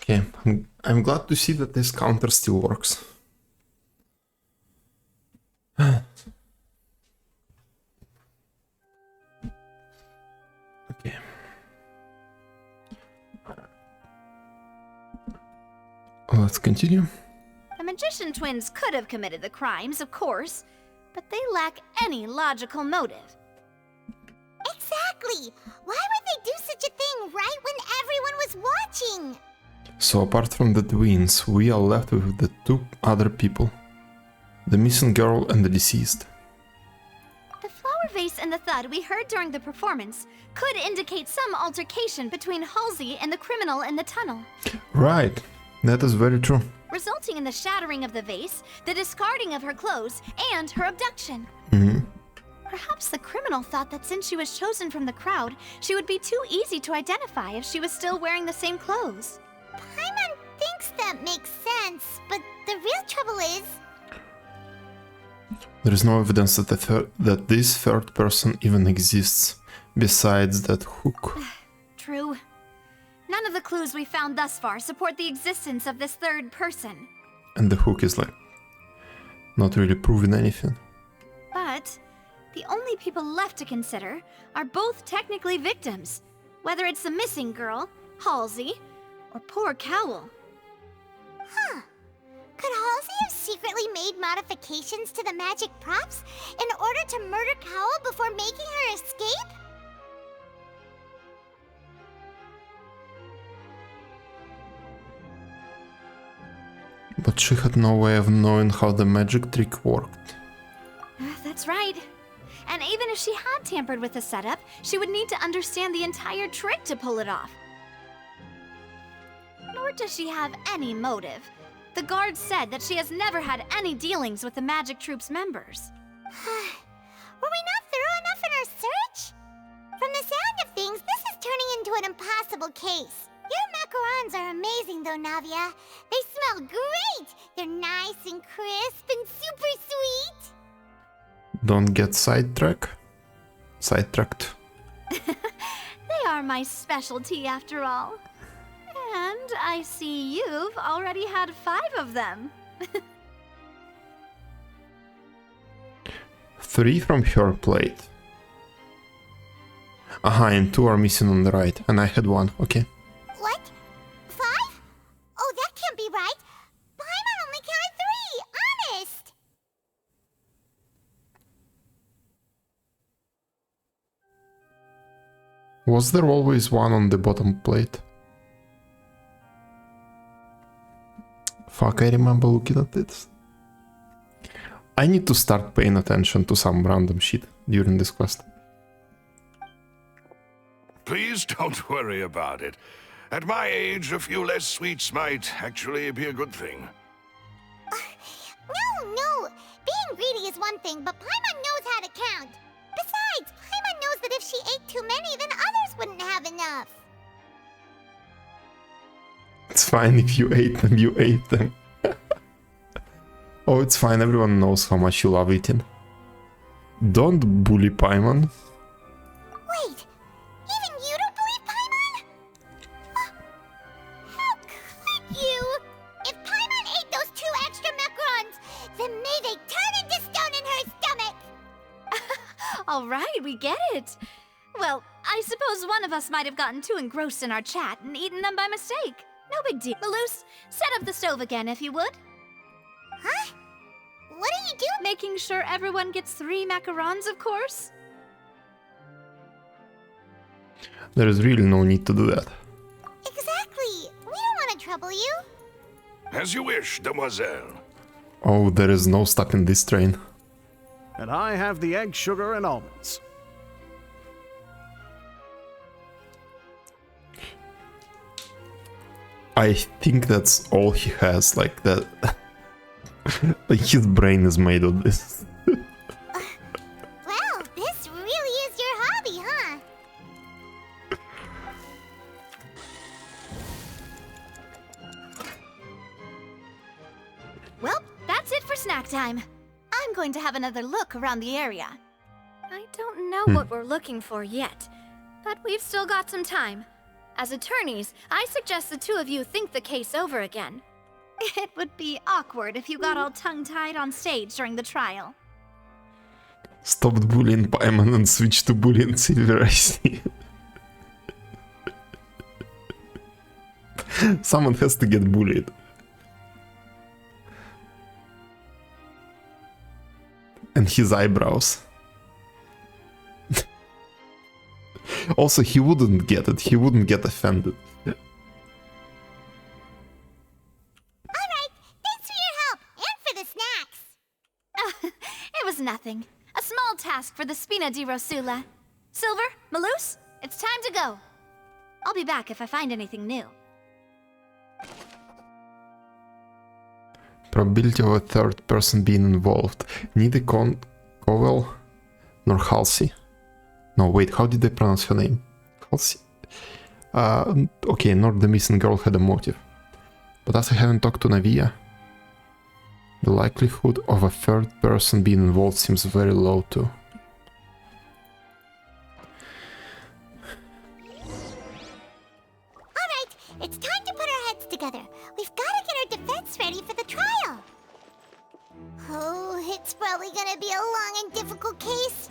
Okay, I'm glad to see that this counter still works. Okay. Let's continue. The magician twins could have committed the crimes, of course, but they lack any logical motive. Exactly! Why would they do such a thing right when everyone was watching? So apart from the twins, we are left with the two other people. The missing girl and the deceased. The flower vase and the thud we heard during the performance could indicate some altercation between Halsey and the criminal in the tunnel. Right, that is very true. Resulting in the shattering of the vase, the discarding of her clothes, and her abduction. Perhaps the criminal thought that since she was chosen from the crowd, she would be too easy to identify if she was still wearing the same clothes. Paimon thinks that makes sense, but the real trouble is... There is no evidence that this third person even exists, besides that hook. True. None of the clues we found thus far support the existence of this third person. And the hook is like, not really proving anything. But the only people left to consider are both technically victims, whether it's the missing girl, Halsey, or poor Cowell. Huh. Could Halsey have secretly made modifications to the magic props in order to murder Cowell before making her escape? But she had no way of knowing how the magic trick worked. That's right. And even if she had tampered with the setup, she would need to understand the entire trick to pull it off. Nor does she have any motive. The guard said that she has never had any dealings with the magic troop's members. Were we not thorough enough in our search? From the sound of things, this is turning into an impossible case. Your macarons are amazing though, Navia. They smell great! They're nice and crisp and super sweet! Don't get sidetracked. They are my specialty after all. And I see you've already had 5 of them. 3 from her plate. Aha, and 2 are missing on the right, and I had 1, okay. What? 5? Oh, that can't be right. Paimon only counted 3, honest! Was there always 1 on the bottom plate? Fuck, I remember looking at it. I need to start paying attention to some random shit during this quest. Please don't worry about it. At my age, a few less sweets might actually be a good thing. No. Being greedy is one thing, but Paimon knows how to count. Besides, Paimon knows that if she ate too many, then others wouldn't have enough. It's fine if you ate them, you ate them. Oh, it's fine, everyone knows how much you love eating. Don't bully Paimon. Wait, even you don't believe Paimon? How could you? If Paimon ate those 2 extra macarons, then may they turn into stone in her stomach! All right, we get it. Well, I suppose one of us might have gotten too engrossed in our chat and eaten them by mistake. No big deal. Malus, set up the stove again if you would. Huh? What are you doing? Making sure everyone gets 3 macarons, of course. There is really no need to do that. Exactly. We don't want to trouble you. As you wish, demoiselle. Oh, there is no stopping this train. And I have the egg, sugar, and almonds. I think that's all he has, like that. Like his brain is made of this. Well, this really is your hobby, huh? Well, that's it for snack time. I'm going to have another look around the area. I don't know what we're looking for yet, but we've still got some time. As attorneys, I suggest the two of you think the case over again. It would be awkward if you got all tongue-tied on stage during the trial. Stopped bullying Paimon and switched to bullying Silver, I see. Someone has to get bullied. And his eyebrows. Also, he wouldn't get it. He wouldn't get offended. Alright, thanks for your help, and for the snacks. It was nothing. A small task for the Spina di Rosula. Silver, Malus, it's time to go. I'll be back if I find anything new. Probability of a third person being involved. Neither Cowell nor Halsey. No, wait, how did they pronounce her name? Halsey? Okay, nor the missing girl had a motive. But as I haven't talked to Navia, the likelihood of a third person being involved seems very low too. Alright, it's time to put our heads together. We've got to get our defense ready for the trial. Oh, it's probably gonna be a long and difficult case.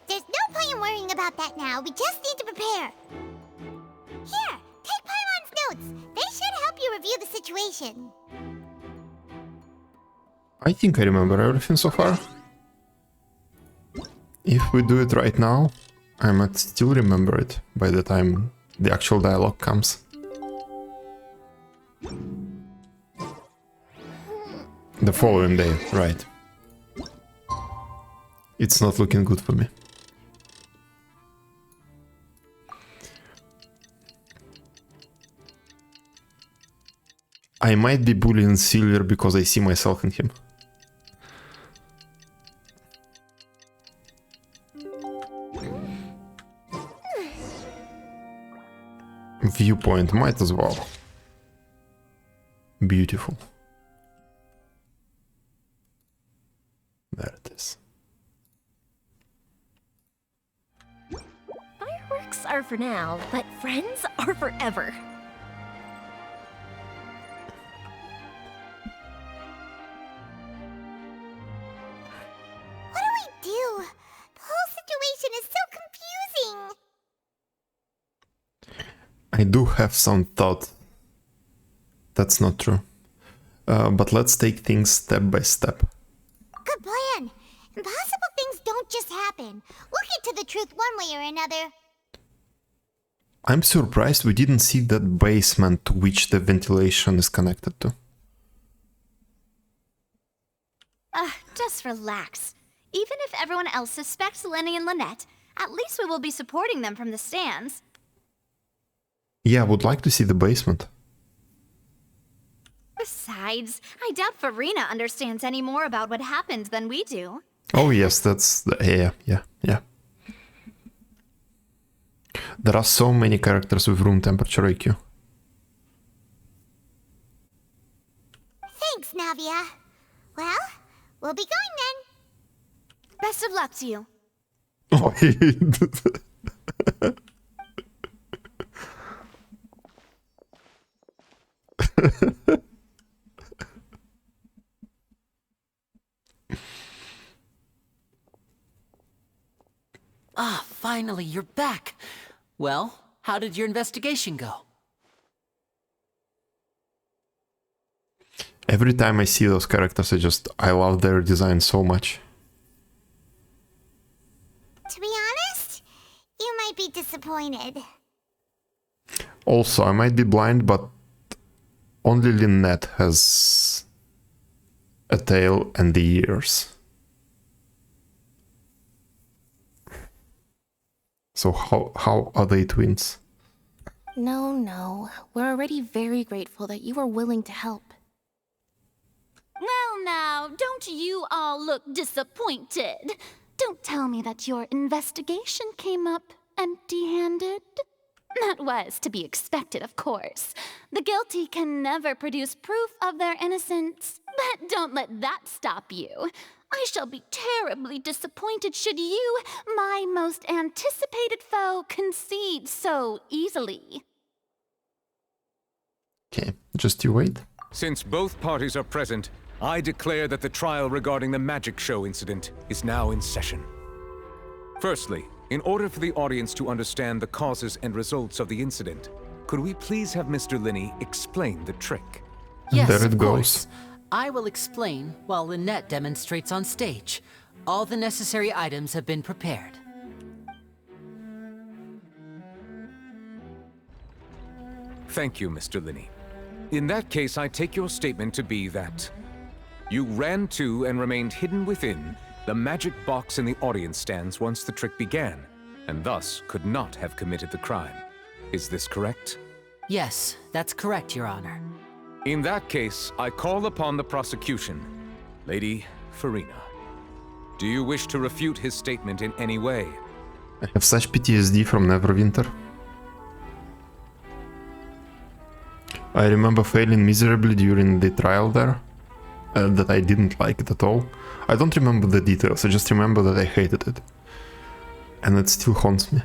There's no point in worrying about that now. We just need to prepare. Here, take Paimon's notes. They should help you review the situation. I think I remember everything so far. If we do it right now, I might still remember it by the time the actual dialogue comes. The following day, right. It's not looking good for me. I might be bullying Silver because I see myself in him. Viewpoint, might as well. Beautiful. There it is. Fireworks are for now, but friends are forever. What do we do? The whole situation is so confusing. I do have some thought. That's not true. But let's take things step by step. Good plan. Impossible things don't just happen. We'll get to the truth one way or another. I'm surprised we didn't see that basement to which the ventilation is connected to. Just relax. Even if everyone else suspects Lenny and Lynette, at least we will be supporting them from the stands. Yeah, I would like to see the basement. Besides, I doubt Farina understands any more about what happened than we do. Oh yes, that's the yeah. There are so many characters with room temperature IQ. Thanks, Navia. Well, we'll be going then. Best of luck to you. Oh, Ah, finally, you're back. Well, how did your investigation go? Every time I see those characters, I love their design so much. To be honest, you might be disappointed. Also, I might be blind, but only Lynette has a tail and the ears. So how are they twins? No. We're already very grateful that you were willing to help. Well now, don't you all look disappointed? Don't tell me that your investigation came up empty-handed. That was to be expected, of course. The guilty can never produce proof of their innocence. But don't let that stop you. I shall be terribly disappointed should you, my most anticipated foe, concede so easily. Okay, just you wait. Since both parties are present, I declare that the trial regarding the magic show incident is now in session. Firstly, in order for the audience to understand the causes and results of the incident, could we please have Mr. Linney explain the trick? Yes, there it of goes. course. I will explain while Lynette demonstrates on stage. All the necessary items have been prepared. Thank you, Mr. Linney. In that case, I take your statement to be that you ran to and remained hidden within the magic box in the audience stands once the trick began, and thus could not have committed the crime. Is this correct? Yes, that's correct, Your Honor. In that case, I call upon the prosecution. Lady Farina, do you wish to refute his statement in any way? I have such PTSD from Neverwinter. I remember failing miserably during the trial there, that I didn't like it at all. I don't remember the details, I just remember that I hated it. And it still haunts me.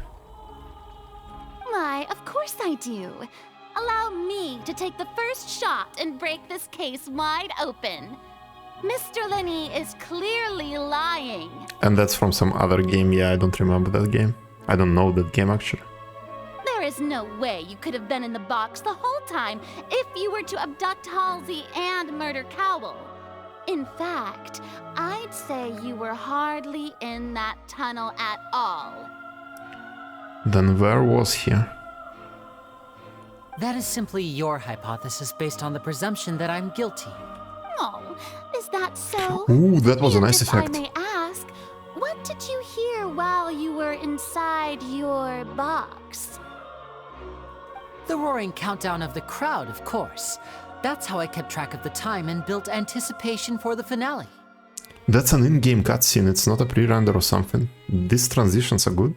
Why, of course I do. Allow me to take the first shot and break this case wide open. Mr. Linney is clearly lying. And that's from some other game, yeah, I don't remember that game. I don't know that game actually. There is no way you could have been in the box the whole time if you were to abduct Halsey and murder Cowell. In fact, I'd say you were hardly in that tunnel at all. Then where was he? That is simply your hypothesis based on the presumption that I'm guilty. Oh, is that so? Ooh, that was a And nice if effect. I may ask, what did you hear while you were inside your box? The roaring countdown of the crowd, of course. That's how I kept track of the time and built anticipation for the finale. That's an in-game cutscene, it's not a pre-render or something. These transitions are good.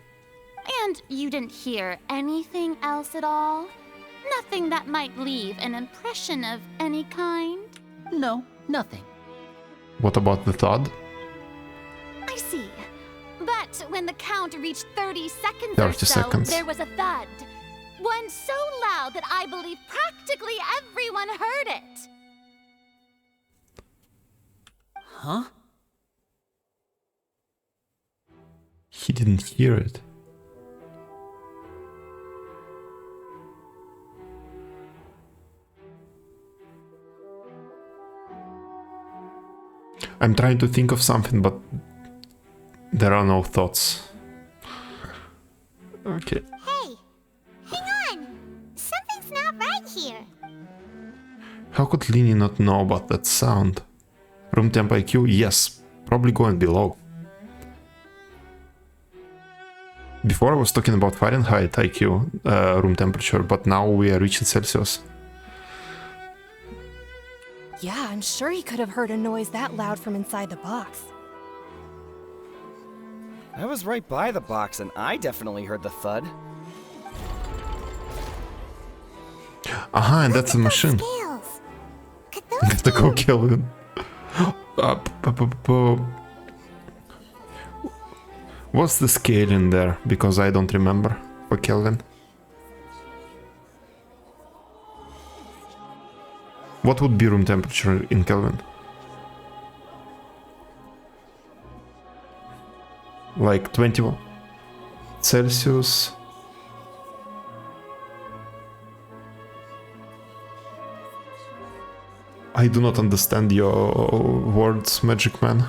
And you didn't hear anything else at all? Nothing that might leave an impression of any kind? No, nothing. What about the thud? I see. But when the count reached 30 seconds 30 or so, seconds. there was a thud. One so loud that I believe practically everyone heard it. Huh? He didn't hear it. I'm trying to think of something, but there are no thoughts. Okay. Hey, hang on. Something's not right here. How could Lini not know about that sound? Room temp IQ? Yes, probably going below. Before I was talking about Fahrenheit IQ, room temperature, but now we are reaching Celsius. Yeah, I'm sure he could have heard a noise that loud from inside the box. I was right by the box and I definitely heard the thud. Aha, and that's a machine. Have to go kill it. What's the scale in there? Because I don't remember for Kelvin. What would be room temperature in Kelvin? Like 21 Celsius. I do not understand your words, Magic Man.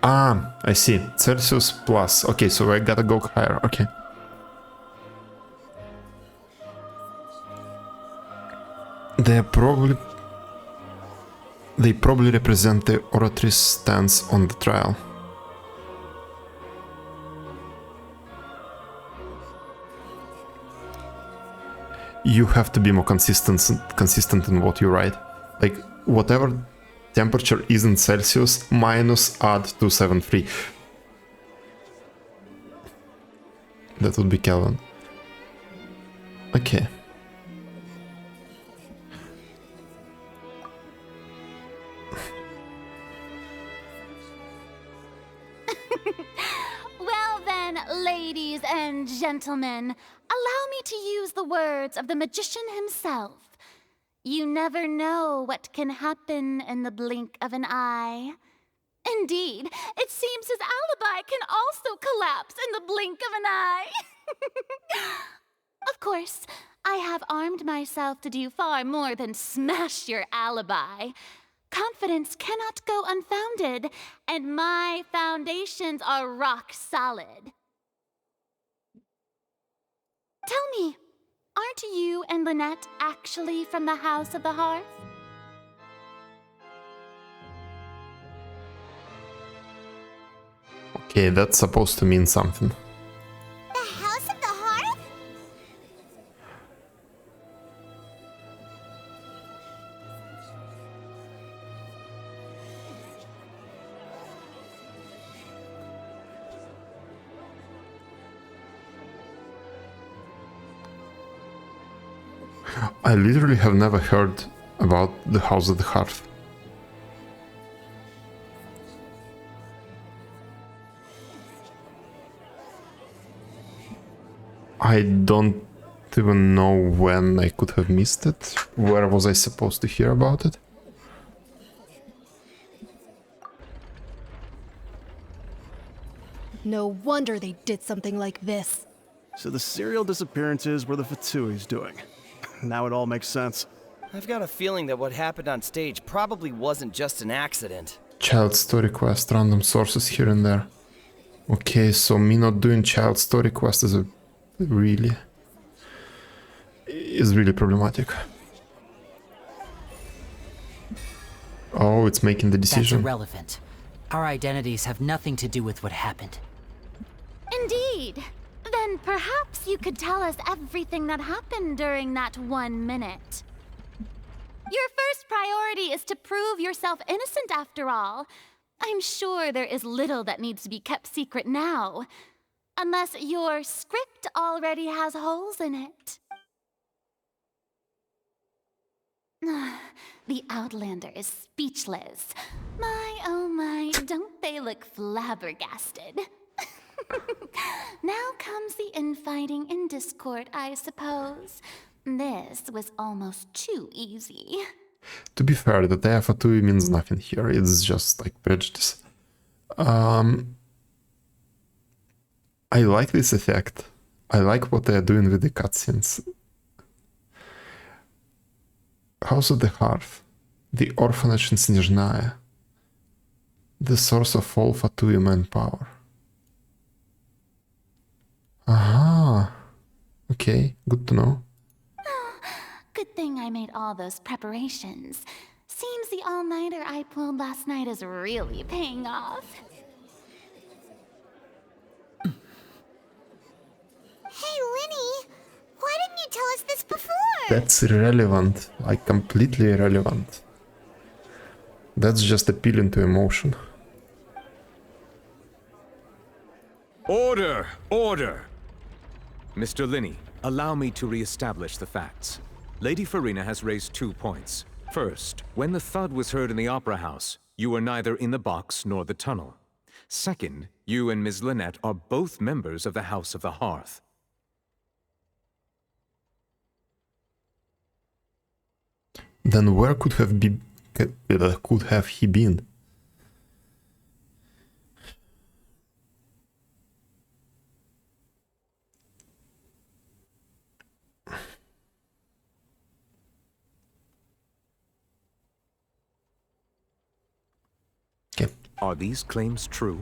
Ah, I see. Celsius plus. Okay, so I gotta go higher. Okay. They probably represent the orator's stance on the trial. You have to be more consistent in what you write. Like, whatever temperature is in Celsius, minus add 273. That would be Kelvin. Okay. gentlemen, allow me to use the words of the magician himself. You never know what can happen in the blink of an eye. Indeed, it seems his alibi can also collapse in the blink of an eye. Of course, I have armed myself to do far more than smash your alibi. Confidence cannot go unfounded, and my foundations are rock solid. Tell me, aren't you and Lynette actually from the House of the Hearth? Okay, that's supposed to mean something. The House of the Hearth? I literally have never heard about the House of the Hearth. I don't even know when I could have missed it. Where was I supposed to hear about it? No wonder they did something like this. So the serial disappearances were the Fatui's doing. Now it all makes sense. I've got a feeling that what happened on stage probably wasn't just an accident. Child story quest, random sources here and there. Okay, so me not doing child story quest is really problematic. Oh, it's making the decision. That's irrelevant. Our identities have nothing to do with what happened. Indeed. Then perhaps you could tell us everything that happened during that 1 minute. Your first priority is to prove yourself innocent after all. I'm sure there is little that needs to be kept secret now. Unless your script already has holes in it. The Outlander is speechless. My, oh my, don't they look flabbergasted? Now comes the infighting and discord, I suppose. This was almost too easy. To be fair, the Fatui means nothing here, it's just like prejudice. I like this effect. I like what they are doing with the cutscenes. House of the Hearth, the orphanage in Snezhnaya, the source of all Fatui manpower. Aha, okay, good to know. Good thing I made all those preparations. Seems the all-nighter I pulled last night is really paying off. Hey, Linny! Why didn't you tell us this before? That's irrelevant, like completely irrelevant. That's just appealing to emotion. Order! Order! Mr. Linney, allow me to re-establish the facts. Lady Farina has raised 2 points. First, when the thud was heard in the Opera House, you were neither in the box nor the tunnel. Second, you and Ms. Lynette are both members of the House of the Hearth. Then where could he been? Okay. Are these claims true?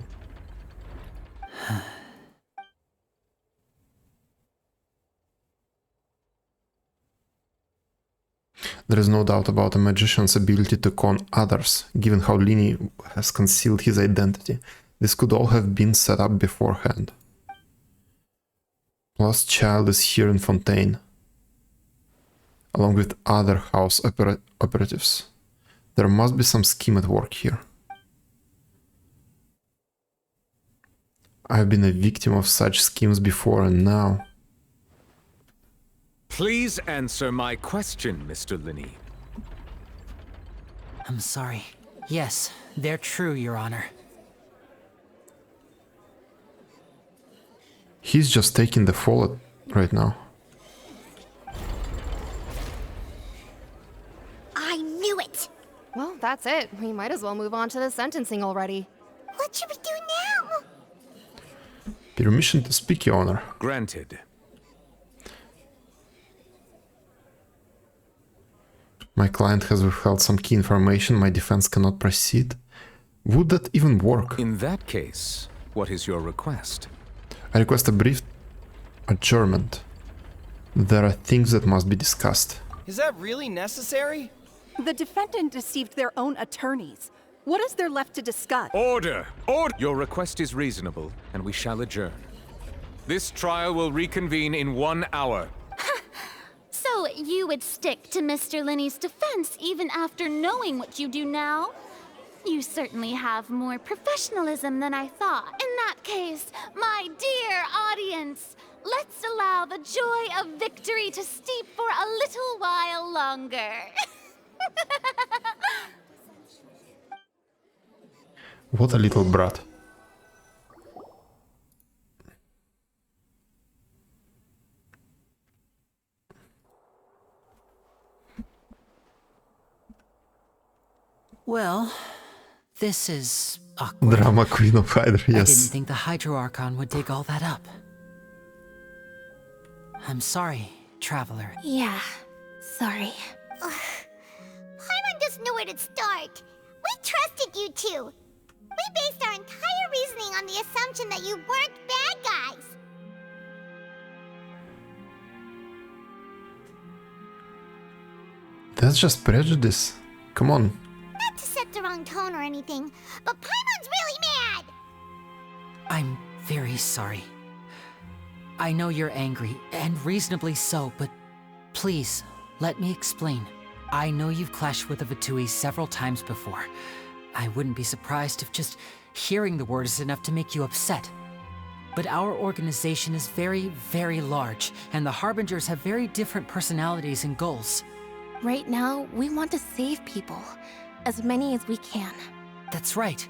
There is no doubt about a magician's ability to con others, given how Linney has concealed his identity. This could all have been set up beforehand. Lost Child is here in Fontaine, along with other house operatives. There must be some scheme at work here. I've been a victim of such schemes before, and now... Please answer my question, Mr. Linney. I'm sorry. Yes, they're true, Your Honor. He's just taking the fall right now. I knew it! Well, that's it. We might as well move on to the sentencing already. What should we do now? Permission to speak, Your Honor. Granted. My client has withheld some key information. My defense cannot proceed. Would that even work? In that case, what is your request? I request a brief adjournment. There are things that must be discussed. Is that really necessary? The defendant deceived their own attorneys. What is there left to discuss? Order! Order! Your request is reasonable, and we shall adjourn. This trial will reconvene in 1 hour. So you would stick to Mr. Linney's defense even after knowing what you do now? You certainly have more professionalism than I thought. In that case, my dear audience, let's allow the joy of victory to steep for a little while longer. What a little brat. Well, this is awkward. Drama Queen of Hydra, yes. I didn't think the Hydro Archon would dig all that up. I'm sorry, Traveler. Yeah, sorry. Paimon doesn't know where to start. We trusted you two. We based our entire reasoning on the assumption that you weren't bad guys. That's just prejudice. Come on. Not to set the wrong tone or anything, but Paimon's really mad! I'm very sorry. I know you're angry, and reasonably so, but please, let me explain. I know you've clashed with the Vitui several times before. I wouldn't be surprised if just hearing the word is enough to make you upset. But our organization is very, very large, and the Harbingers have very different personalities and goals. Right now, we want to save people. As many as we can. That's right.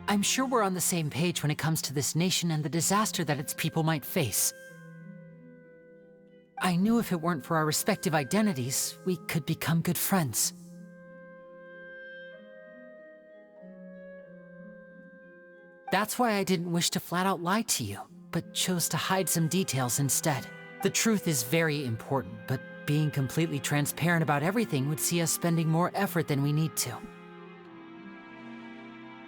I'm sure we're on the same page when it comes to this nation and the disaster that its people might face. I knew if it weren't for our respective identities, we could become good friends. That's why I didn't wish to flat out lie to you, but chose to hide some details instead. The truth is very important, but being completely transparent about everything would see us spending more effort than we need to.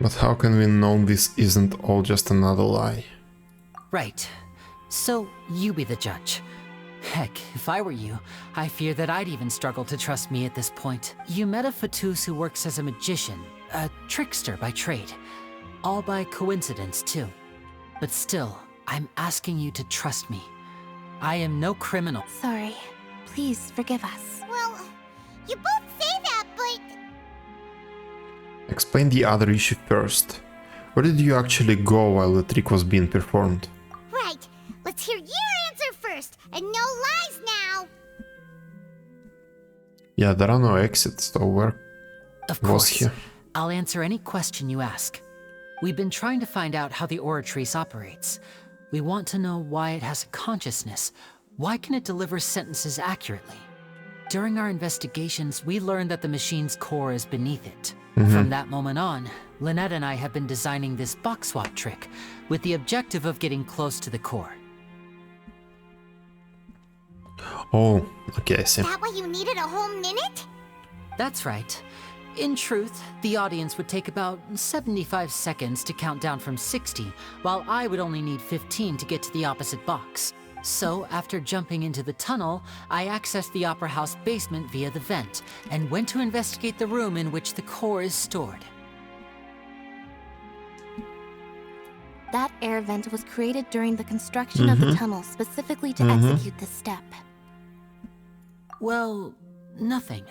But how can we know this isn't all just another lie? Right. So, you be the judge. Heck, if I were you, I fear that I'd even struggle to trust me at this point. You met a Fatus who works as a magician, a trickster by trade. All by coincidence, too. But still, I'm asking you to trust me. I am no criminal. Sorry. Please forgive us. Well, you both say that, but... Explain the other issue first. Where did you actually go while the trick was being performed? Right. Let's hear your answer first, and no lies now. Yeah, there are no exits, so where was he? I'll answer any question you ask. We've been trying to find out how the Oratrice operates. We want to know why it has a consciousness. Why can it deliver sentences accurately? During our investigations, we learned that the machine's core is beneath it. From that moment on, Lynette and I have been designing this box swap trick with the objective of getting close to the core. Oh, okay, I see. Is that why you needed a whole minute? That's right. In truth, the audience would take about 75 seconds to count down from 60, while I would only need 15 to get to the opposite box. So, after jumping into the tunnel, I accessed the Opera House basement via the vent, and went to investigate the room in which the core is stored. That air vent was created during the construction of the tunnel specifically to execute this step. Well, nothing.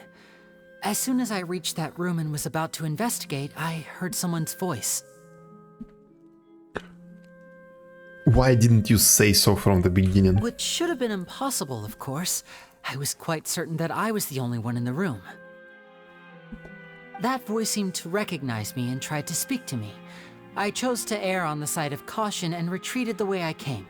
As soon as I reached that room and was about to investigate, I heard someone's voice. Why didn't you say so from the beginning? Which should have been impossible, of course. I was quite certain that I was the only one in the room. That voice seemed to recognize me and tried to speak to me. I chose to err on the side of caution and retreated the way I came.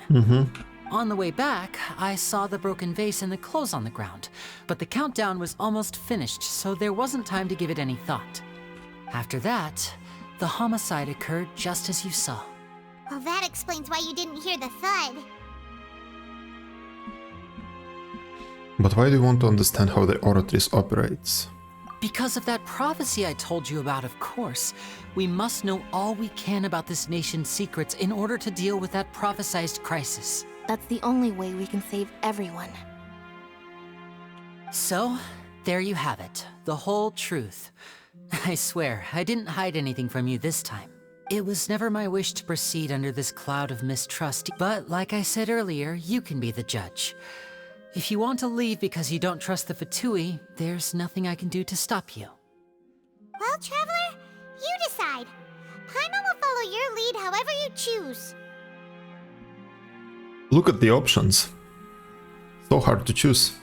On the way back, I saw the broken vase and the clothes on the ground, but the countdown was almost finished, so there wasn't time to give it any thought. After that, the homicide occurred just as you saw. Well, that explains why you didn't hear the thud. But why do you want to understand how the Oratrice operates? Because of that prophecy I told you about, of course. We must know all we can about this nation's secrets in order to deal with that prophesized crisis. That's the only way we can save everyone. So, there you have it. The whole truth. I swear, I didn't hide anything from you this time. It was never my wish to proceed under this cloud of mistrust, but like I said earlier, you can be the judge. If you want to leave because you don't trust the Fatui, there's nothing I can do to stop you. Well, Traveler, you decide. Paimon will follow your lead however you choose. Look at the options. So hard to choose.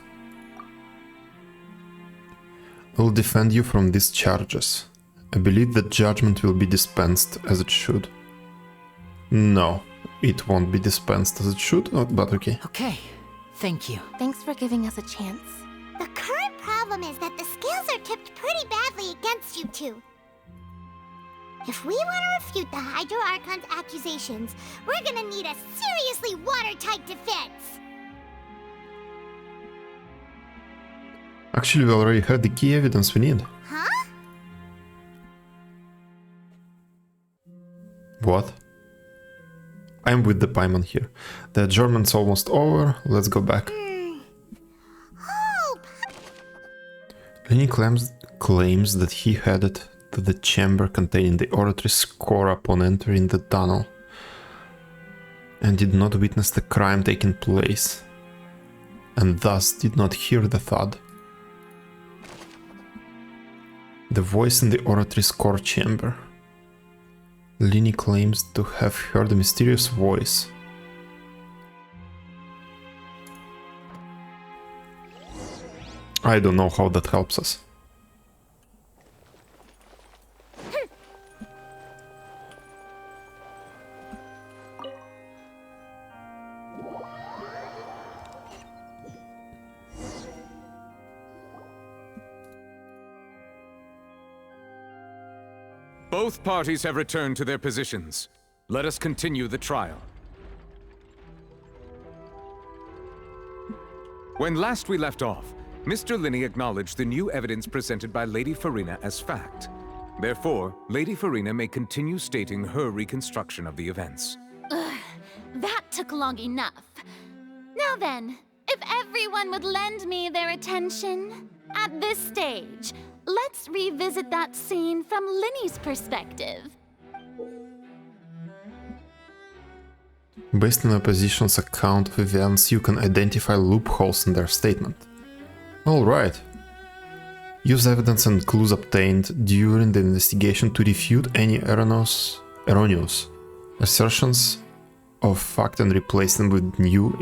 I will defend you from these charges. I believe that judgment will be dispensed as it should. No, it won't be dispensed as it should, but okay. Okay, thank you. Thanks for giving us a chance. The current problem is that the scales are tipped pretty badly against you two. If we want to refute the Hydro Archon's accusations, we're gonna need a seriously watertight defense. Actually, we already had the key evidence we need. Huh? What? I'm with the Paimon here. The adjournment's almost over. Let's go back. Lenny claims that he headed to the chamber containing the Oratrice's core upon entering the tunnel and did not witness the crime taking place, and thus did not hear the thud. The voice in the Oratrice's core chamber. Lenny claims to have heard a mysterious voice. I don't know how that helps us. Both parties have returned to their positions. Let us continue the trial. When last we left off, Mr. Linney acknowledged the new evidence presented by Lady Farina as fact. Therefore, Lady Farina may continue stating her reconstruction of the events. Ugh, that took long enough. Now then, if everyone would lend me their attention, at this stage, let's revisit that scene from Linney's perspective. Based on the opposition's account of events, you can identify loopholes in their statement. Alright. Use evidence and clues obtained during the investigation to refute any erroneous assertions of fact and replace them with new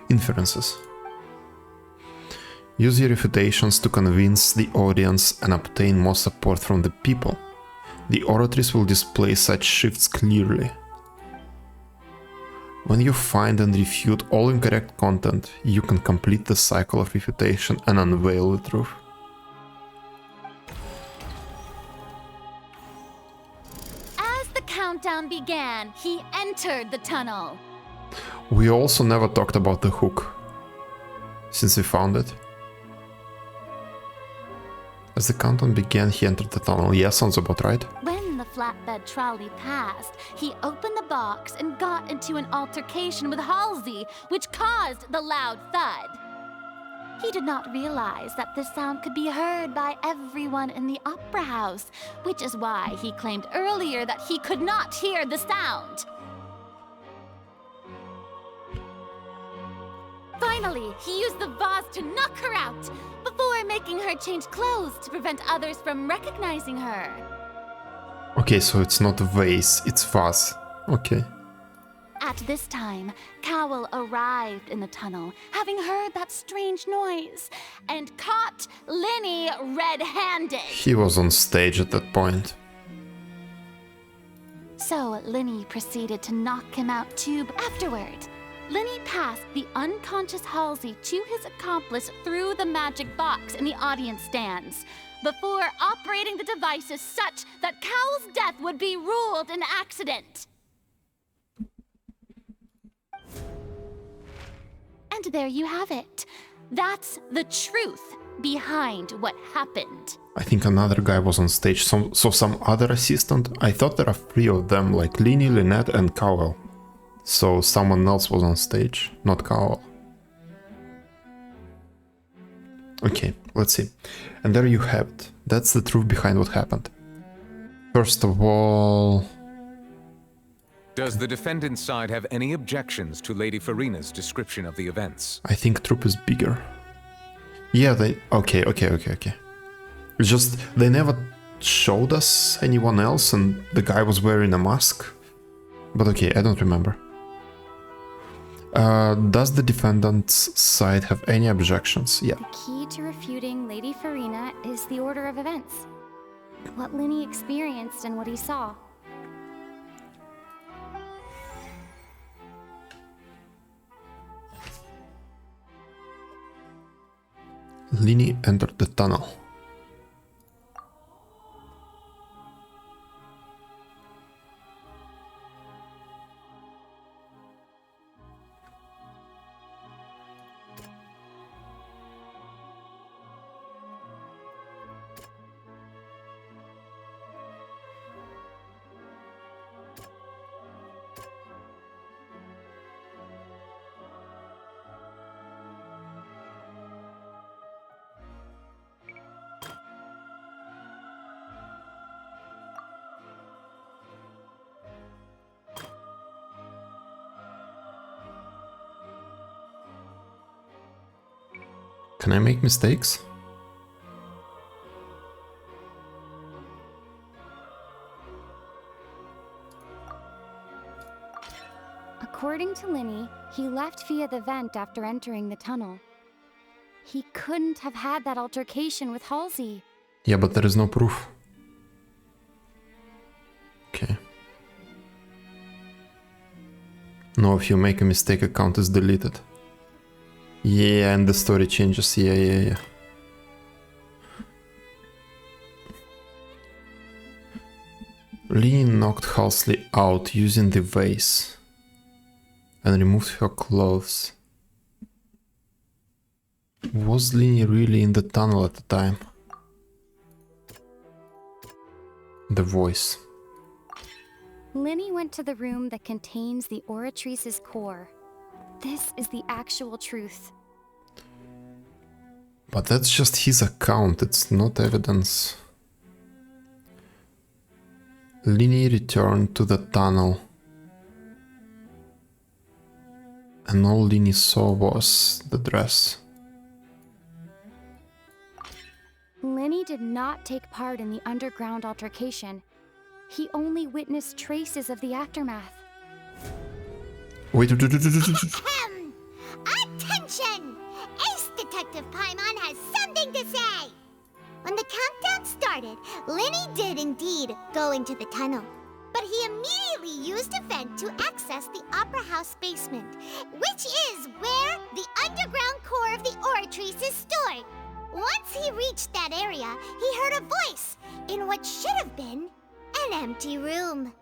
inferences. Use your refutations to convince the audience and obtain more support from the people. The Oratrice will display such shifts clearly. When you find and refute all incorrect content, you can complete the cycle of refutation and unveil the truth. As the countdown began, he entered the tunnel. We also never talked about the hook, since we found it. As the countdown began, he entered the tunnel. Yeah, sounds about right. When the flatbed trolley passed, he opened the box and got into an altercation with Halsey, which caused the loud thud. He did not realize that the sound could be heard by everyone in the opera house, which is why he claimed earlier that he could not hear the sound. Finally, he used the vase to knock her out, before making her change clothes to prevent others from recognizing her. Okay, so it's not a vase, it's vase. Okay. At this time, Cowell arrived in the tunnel, having heard that strange noise, and caught Linney red-handed. He was on stage at that point. So Linney proceeded to knock him out too. Afterward, Lenny passed the unconscious Halsey to his accomplice through the magic box in the audience stands, before operating the devices such that Cowell's death would be ruled an accident. And there you have it. That's the truth behind what happened. I think another guy was on stage, so some other assistant. I thought there are 3 of them, like Lini, Lynette, and Cowell. So someone else was on stage, not Cowell. Okay, let's see. And there you have it. That's the truth behind what happened. First of all... Does the defendant's side have any objections to Lady Farina's description of the events? I think troop is bigger. Yeah, they... Okay. It's just, they never showed us anyone else and the guy was wearing a mask. But okay, I don't remember. Does the defendant's side have any objections? Yeah. The key to refuting Lady Farina is the order of events. What Lenny experienced and what he saw. Lini entered the tunnel. Can I make mistakes? According to Lenny, he left via the vent after entering the tunnel. He couldn't have had that altercation with Halsey. Yeah, but there is no proof. Okay. No, if you make a mistake, account is deleted. Yeah, and the story changes. Yeah. Lee knocked Halsey out using the vase and removed her clothes. Was Lee really in the tunnel at the time? The voice. Lenny went to the room that contains the Oratrice's core. This is the actual truth. But that's just his account, it's not evidence. Lenny returned to the tunnel. And all Lenny saw was the dress. Lenny did not take part in the underground altercation. He only witnessed traces of the aftermath. Wait. Attention! Ace Detective Paimon has something to say! When the countdown started, Lenny did indeed go into the tunnel. But he immediately used a vent to access the Opera House basement, which is where the underground core of the Oratrice is stored. Once he reached that area, he heard a voice in what should have been an empty room.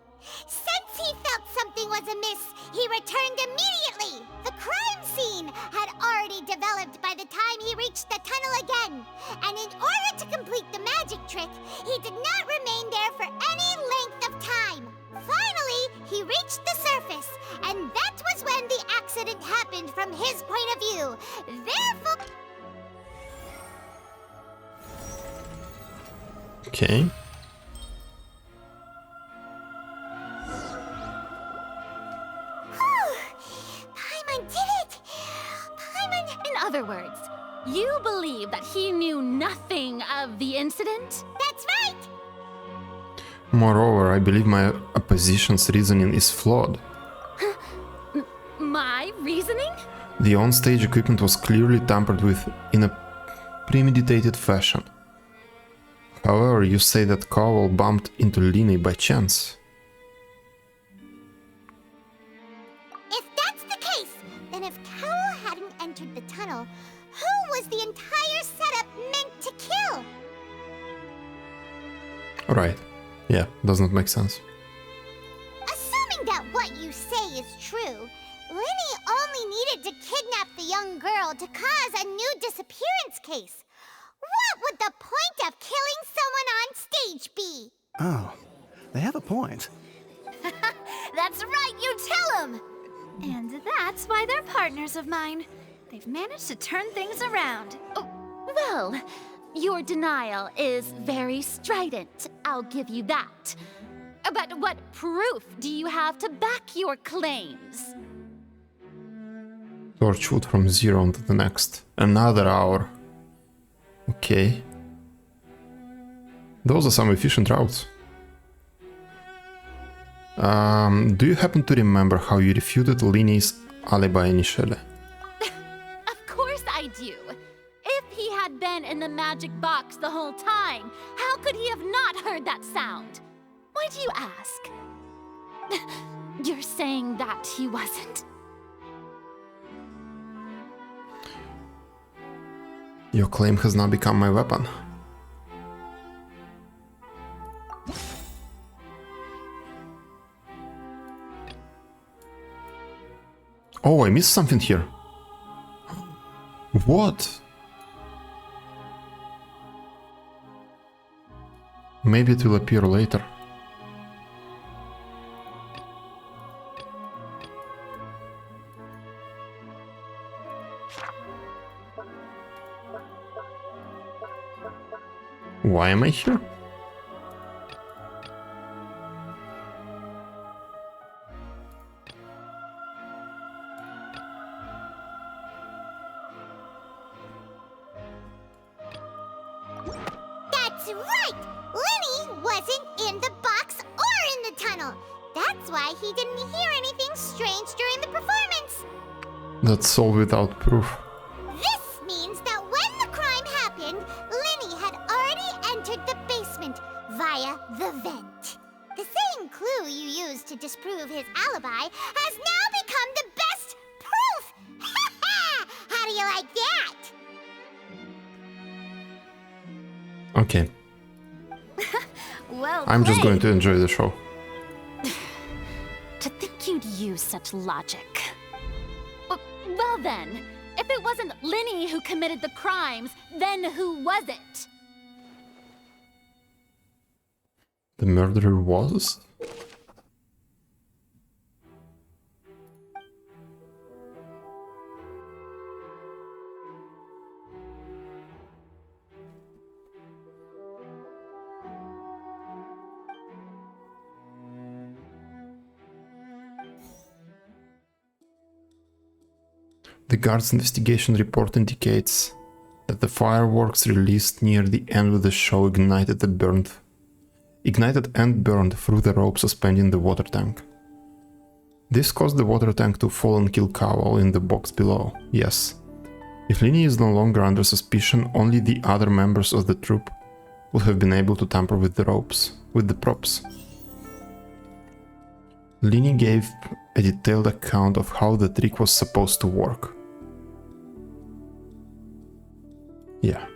Since he felt something was amiss, he returned immediately. The crime scene had already developed by the time he reached the tunnel again. And in order to complete the magic trick, he did not remain there for any length of time. Finally, he reached the surface, and that was when the accident happened from his point of view. Therefore... Okay. Paimon did it! Paimon... In other words, you believe that he knew nothing of the incident? That's right! Moreover, I believe my opposition's reasoning is flawed. My reasoning? The on-stage equipment was clearly tampered with in a premeditated fashion. However, you say that Cowell bumped into Lenny by chance. If that's the case, tunnel, who was the entire setup meant to kill? Right. Yeah, does not make sense. Assuming that what you say is true, Linny only needed to kidnap the young girl to cause a new disappearance case. What would the point of killing someone on stage be? Oh, they have a point. That's right, you tell them! And that's why they're partners of mine. They've managed to turn things around. Oh, well, your denial is very strident, I'll give you that. But what proof do you have to back your claims? Torchwood from 0 to the next. Another hour. Okay. Those are some efficient routes. Do you happen to remember how you refuted Linny's alibi initially? Of course I do. If he had been in the magic box the whole time, how could he have not heard that sound? Why do you ask? You're saying that he wasn't. Your claim has now become my weapon. Oh, I missed something here. What? Maybe it will appear later. Why am I here? That's right! Linny wasn't in the box or in the tunnel. That's why he didn't hear anything strange during the performance. That's all without proof. This means that when the crime happened, Linny had already entered the basement via the vent. The same clue you used to disprove his alibi has now become the best proof! How do you like that? Okay. Well I'm just played. going to enjoy the show. To think you'd use such logic. Well then, if it wasn't Linny who committed the crimes, then who was it? The murderer was? The guard's investigation report indicates that the fireworks released near the end of the show ignited and burned through the rope suspending the water tank. This caused the water tank to fall and kill Cowell in the box below, yes. If Linny is no longer under suspicion, only the other members of the troupe would have been able to tamper with the props. Linny gave a detailed account of how the trick was supposed to work. Yeah.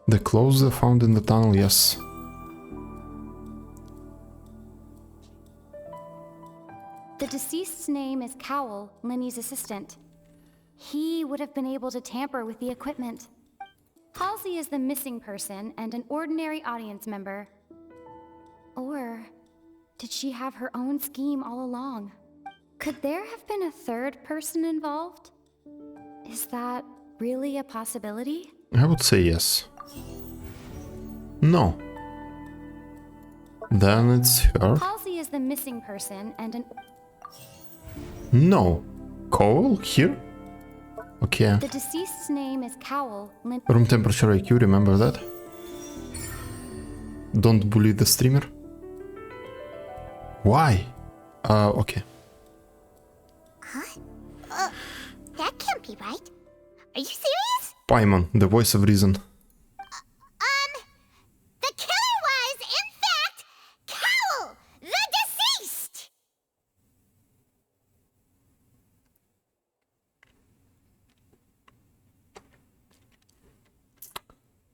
The clothes are found in the tunnel, yes. The deceased's name is Cowell, Linny's assistant. He would have been able to tamper with the equipment. Halsey is the missing person and an ordinary audience member. Or did she have her own scheme all along? Could there have been a third person involved? Is that really a possibility? I would say yes. No. Then it's her. Halsey is the missing person and an... No. Cowell? Here? Okay. The deceased's name is Cowell. Room temperature IQ, remember that? Don't bully the streamer. Why? Okay. Huh? That can't be right. Are you serious? Paimon, the voice of reason. The killer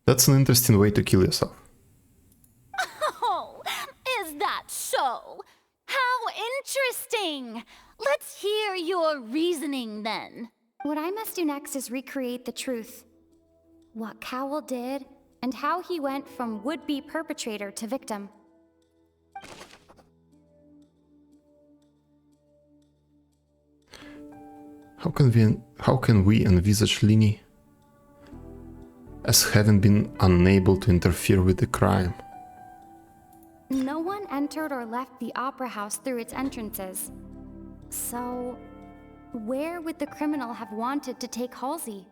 That's an interesting way to kill yourself. Oh, is that so? How interesting! Let's hear your reasoning then. What I must do next is recreate the truth. What Cowell did, and how he went from would-be perpetrator to victim. How can we envisage Lini as having been unable to interfere with the crime? No one entered or left the opera house through its entrances. So, where would the criminal have wanted to take Halsey?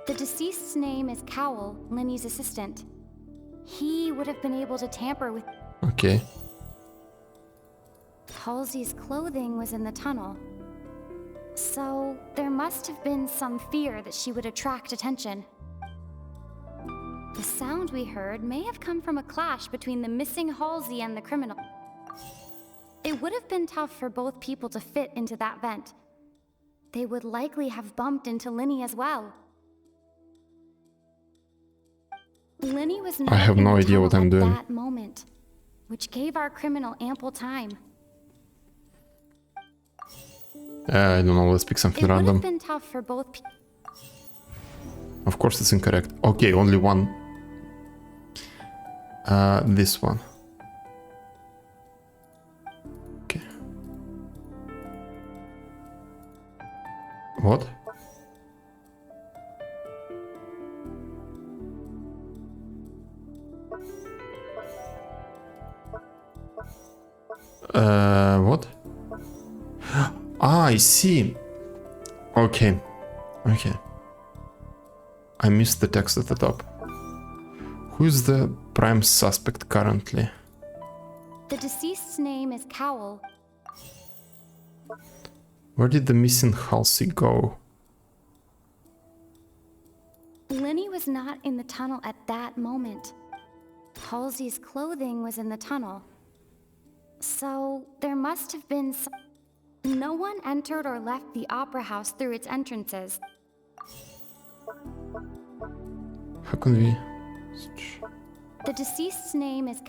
The deceased's name is Cowell, Linny's assistant. He would have been able to tamper with... Okay. Halsey's clothing was in the tunnel. So, there must have been some fear that she would attract attention. The sound we heard may have come from a clash between the missing Halsey and the criminal. It would have been tough for both people to fit into that vent. They would likely have bumped into Linny as well. Linny was not I have in no the idea what tunnel I'm at doing. that moment, which gave our criminal ample time. I don't know, let's pick something It would random. have been tough for both people. Of course it's incorrect. Okay, only one. This one. Okay. What? What? Ah, I see. Okay. Okay. I missed the text at the top. Who is the prime suspect currently? The deceased's name is Cowell. Where did the missing Halsey go? Linny was not in the tunnel at that moment. Halsey's clothing was in the tunnel. So, there must have been some... No one entered or left the opera house through its entrances. How can we... The deceased's name is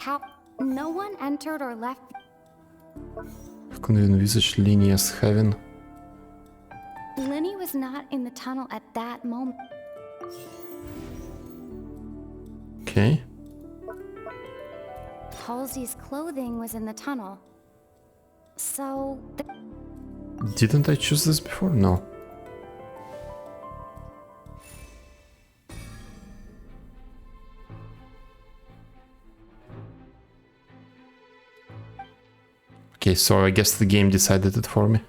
No one entered or left... How can we envisage Lini as having... Linny was not in the tunnel at that moment. Okay. Halsey's clothing was in the tunnel. So... Didn't I choose this before? No. Okay, so I guess the game decided it for me.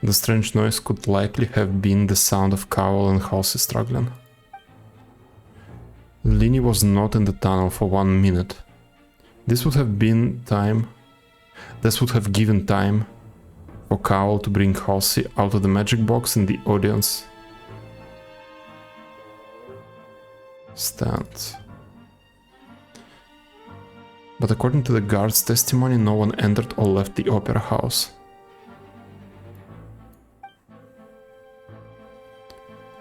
The strange noise could likely have been the sound of Cowell and Halsey struggling. Linny was not in the tunnel for 1 minute. This would have been time... This would have given time for Cowell to bring Halsey out of the magic box in the audience stand. But according to the guard's testimony, no one entered or left the opera house.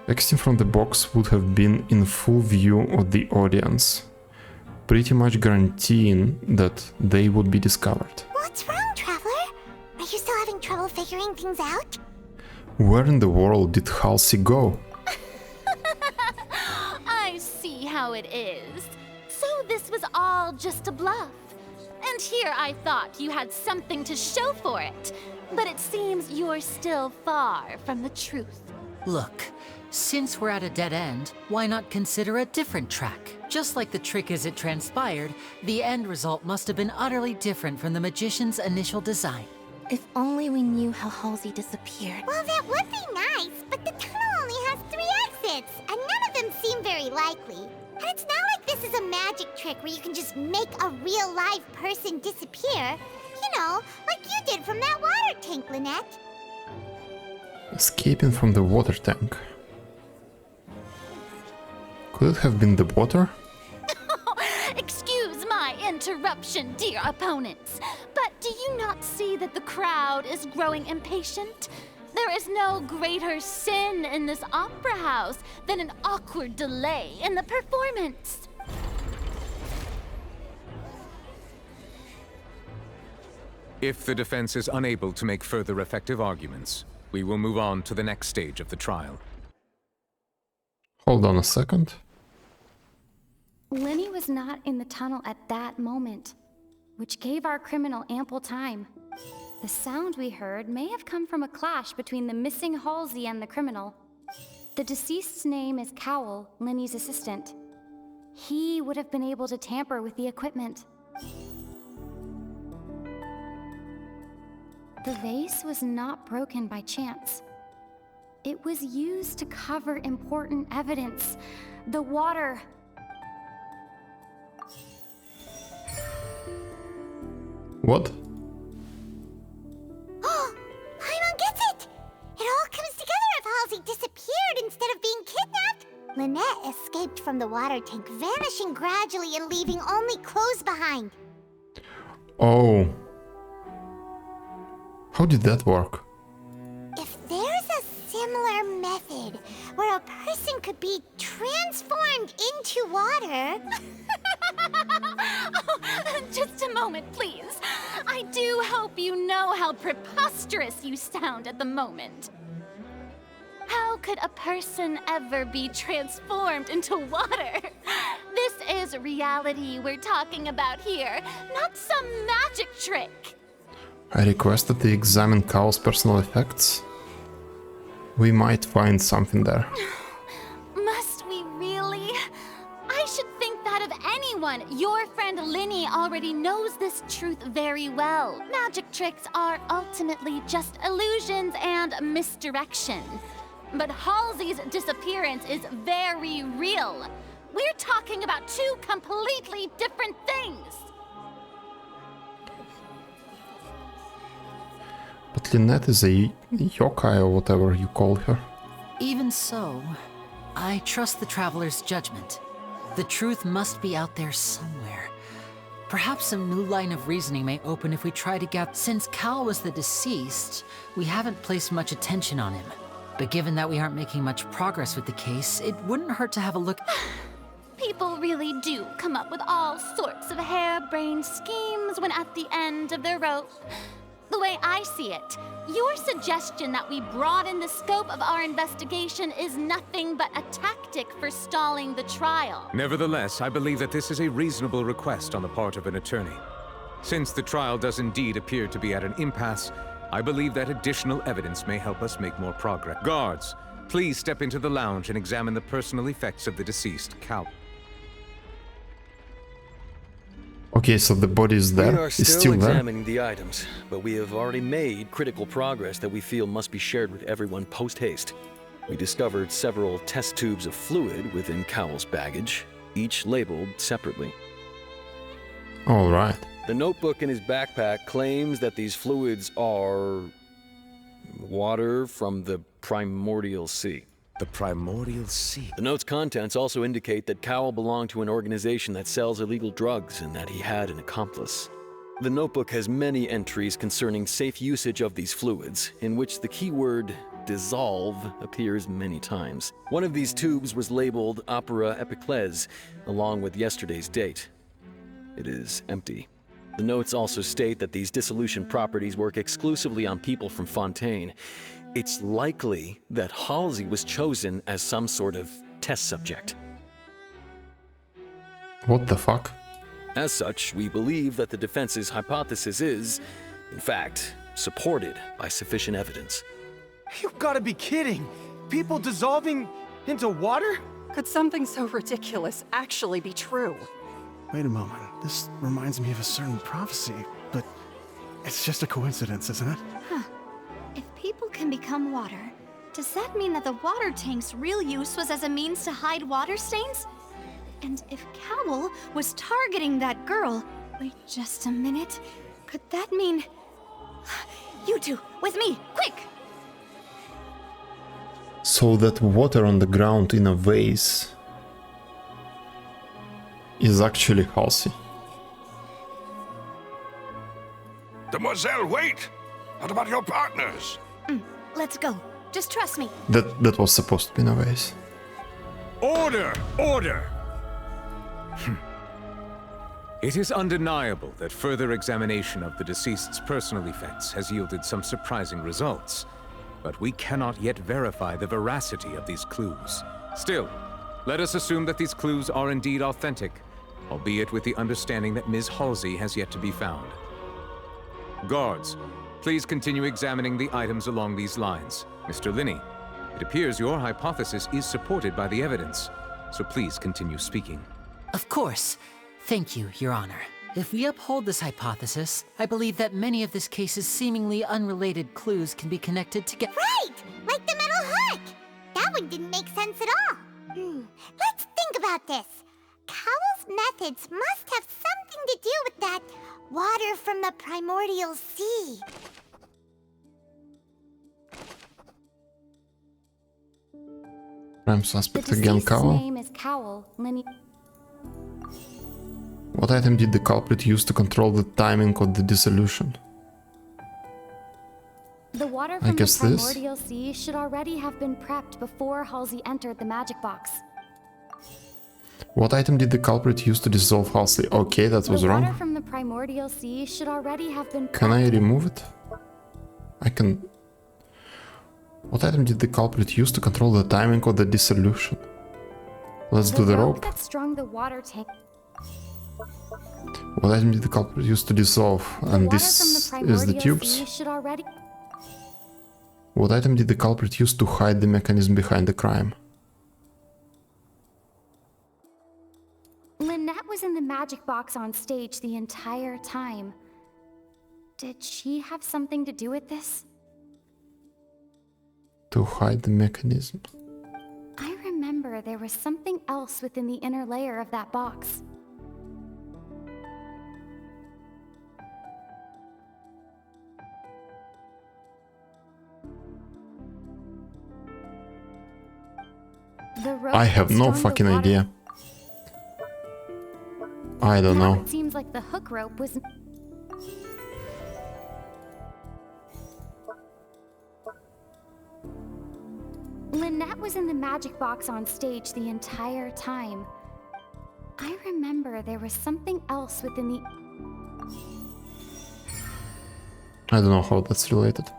Exiting from the box would have been in full view of the audience, pretty much guaranteeing that they would be discovered. What's wrong, Traveler? Are you still having trouble figuring things out? Where in the world did Halsey go? I see how it is. So this was all just a bluff. And here I thought you had something to show for it. But it seems you're still far from the truth. Look, since we're at a dead end, why not consider a different track? Just like the trick as it transpired, the end result must have been utterly different from the magician's initial design. If only we knew how Halsey disappeared. Well, that would be nice, but the tunnel only has 3 exits, and none of them seem very likely. And it's not like this is a magic trick where you can just make a real live person disappear. You know, like you did from that water tank, Lynette. Escaping from the water tank. Could it have been the water? Excuse my interruption, dear opponents, but Do you not see that the crowd is growing impatient? There is no greater sin in this opera house than an awkward delay in the performance. If the defense is unable to make further effective arguments, we will move on to the next stage of the trial. Hold on a second. Lenny was not in the tunnel at that moment, which gave our criminal ample time. The sound we heard may have come from a clash between the missing Halsey and the criminal. The deceased's name is Cowell, Lenny's assistant. He would have been able to tamper with the equipment. The vase was not broken by chance. It was used to cover important evidence. The water. What? Oh, Paimon gets it! It all comes together if Halsey disappeared instead of being kidnapped. Lynette escaped from the water tank, vanishing gradually and leaving only clothes behind. Oh. How did that work? If there's a similar method where a person could be transformed into water... Oh, just a moment, please. I do hope you know how preposterous you sound at the moment. How could a person ever be transformed into water? This is reality we're talking about here, not some magic trick. I requested to examine Cowell's personal effects. We might find something there. Must we really? I should think that of anyone. Your friend Linny already knows this truth very well. Magic tricks are ultimately just illusions and misdirection. But Halsey's disappearance is very real. We're talking about two completely different things. But Lynette is a yokai or whatever you call her. Even so, I trust the Traveler's judgment. The truth must be out there somewhere. Perhaps some new line of reasoning may open if we try to get... Since Cal was the deceased, we haven't placed much attention on him. But given that we aren't making much progress with the case, it wouldn't hurt to have a look... People really do come up with all sorts of harebrained schemes when at the end of their rope. The way I see it, your suggestion that we broaden the scope of our investigation is nothing but a tactic for stalling the trial. Nevertheless, I believe that this is a reasonable request on the part of an attorney. Since the trial does indeed appear to be at an impasse, I believe that additional evidence may help us make more progress. Guards, please step into the lounge and examine the personal effects of the deceased Cal. Okay, so the body is there. We are It's still there. examining the items, but we have already made critical progress that we feel must be shared with everyone post-haste. We discovered several test tubes of fluid within Cowell's baggage, each labeled separately. All right. The notebook in his backpack claims that these fluids are... water from the Primordial Sea. The Primordial Sea? The note's contents also indicate that Cowell belonged to an organization that sells illegal drugs and that he had an accomplice. The notebook has many entries concerning safe usage of these fluids, in which the keyword dissolve appears many times. One of these tubes was labeled Opera Epiclese, along with yesterday's date. It is empty. The notes also state that these dissolution properties work exclusively on people from Fontaine. It's likely that Halsey was chosen as some sort of test subject. What the fuck? As such, we believe that the defense's hypothesis is, in fact, supported by sufficient evidence. You've got to be kidding! People dissolving into water? Could something so ridiculous actually be true? Wait a moment. This reminds me of a certain prophecy, but it's just a coincidence, isn't it? Huh. If people can become water, does that mean that the water tank's real use was as a means to hide water stains? And if Cowell was targeting that girl... Wait just a minute. Could that mean... You two, with me, quick! So that water on the ground in a vase is actually Halsey. The Mademoiselle, wait! What about your partners? Let's go. Just trust me. That was supposed to be in a ways. Order! Order! It is undeniable that further examination of the deceased's personal effects has yielded some surprising results, but we cannot yet verify the veracity of these clues. Still, let us assume that these clues are indeed authentic, albeit with the understanding that Ms. Halsey has yet to be found. Guards, please continue examining the items along these lines. Mr. Linney, it appears your hypothesis is supported by the evidence, so please continue speaking. Of course. Thank you, Your Honor. If we uphold this hypothesis, I believe that many of this case's seemingly unrelated clues can be connected together. Right! Like the metal hook! That one didn't make sense at all. Let's think about this. Cowell's methods must have something to do with that water from the primordial sea. Prime suspect The again, deceased's Cowell. name is Cowell. What item did the culprit use to control the timing of the dissolution? The water I from the guess this. primordial sea should already have been prepped before Halsey entered the magic box. What item did the culprit use to dissolve Halsey? Okay, that was The water wrong. from the primordial sea should already have been Can I remove it? I can... What item did the culprit use to control the timing of the dissolution? Let's do the rope. that strung the water tank. What item did the culprit use to dissolve? And this is the tubes. Should already... What item did the culprit use to hide the mechanism behind the crime? Lynette was in the magic box on stage the entire time. Did she have something to do with this? To hide the mechanism. I remember there was something else within the inner layer of that box. I have no fucking idea. I don't know. It seems like the hook rope was... Lynette was in the magic box on stage the entire time. I remember there was something else within the... I don't know how that's related.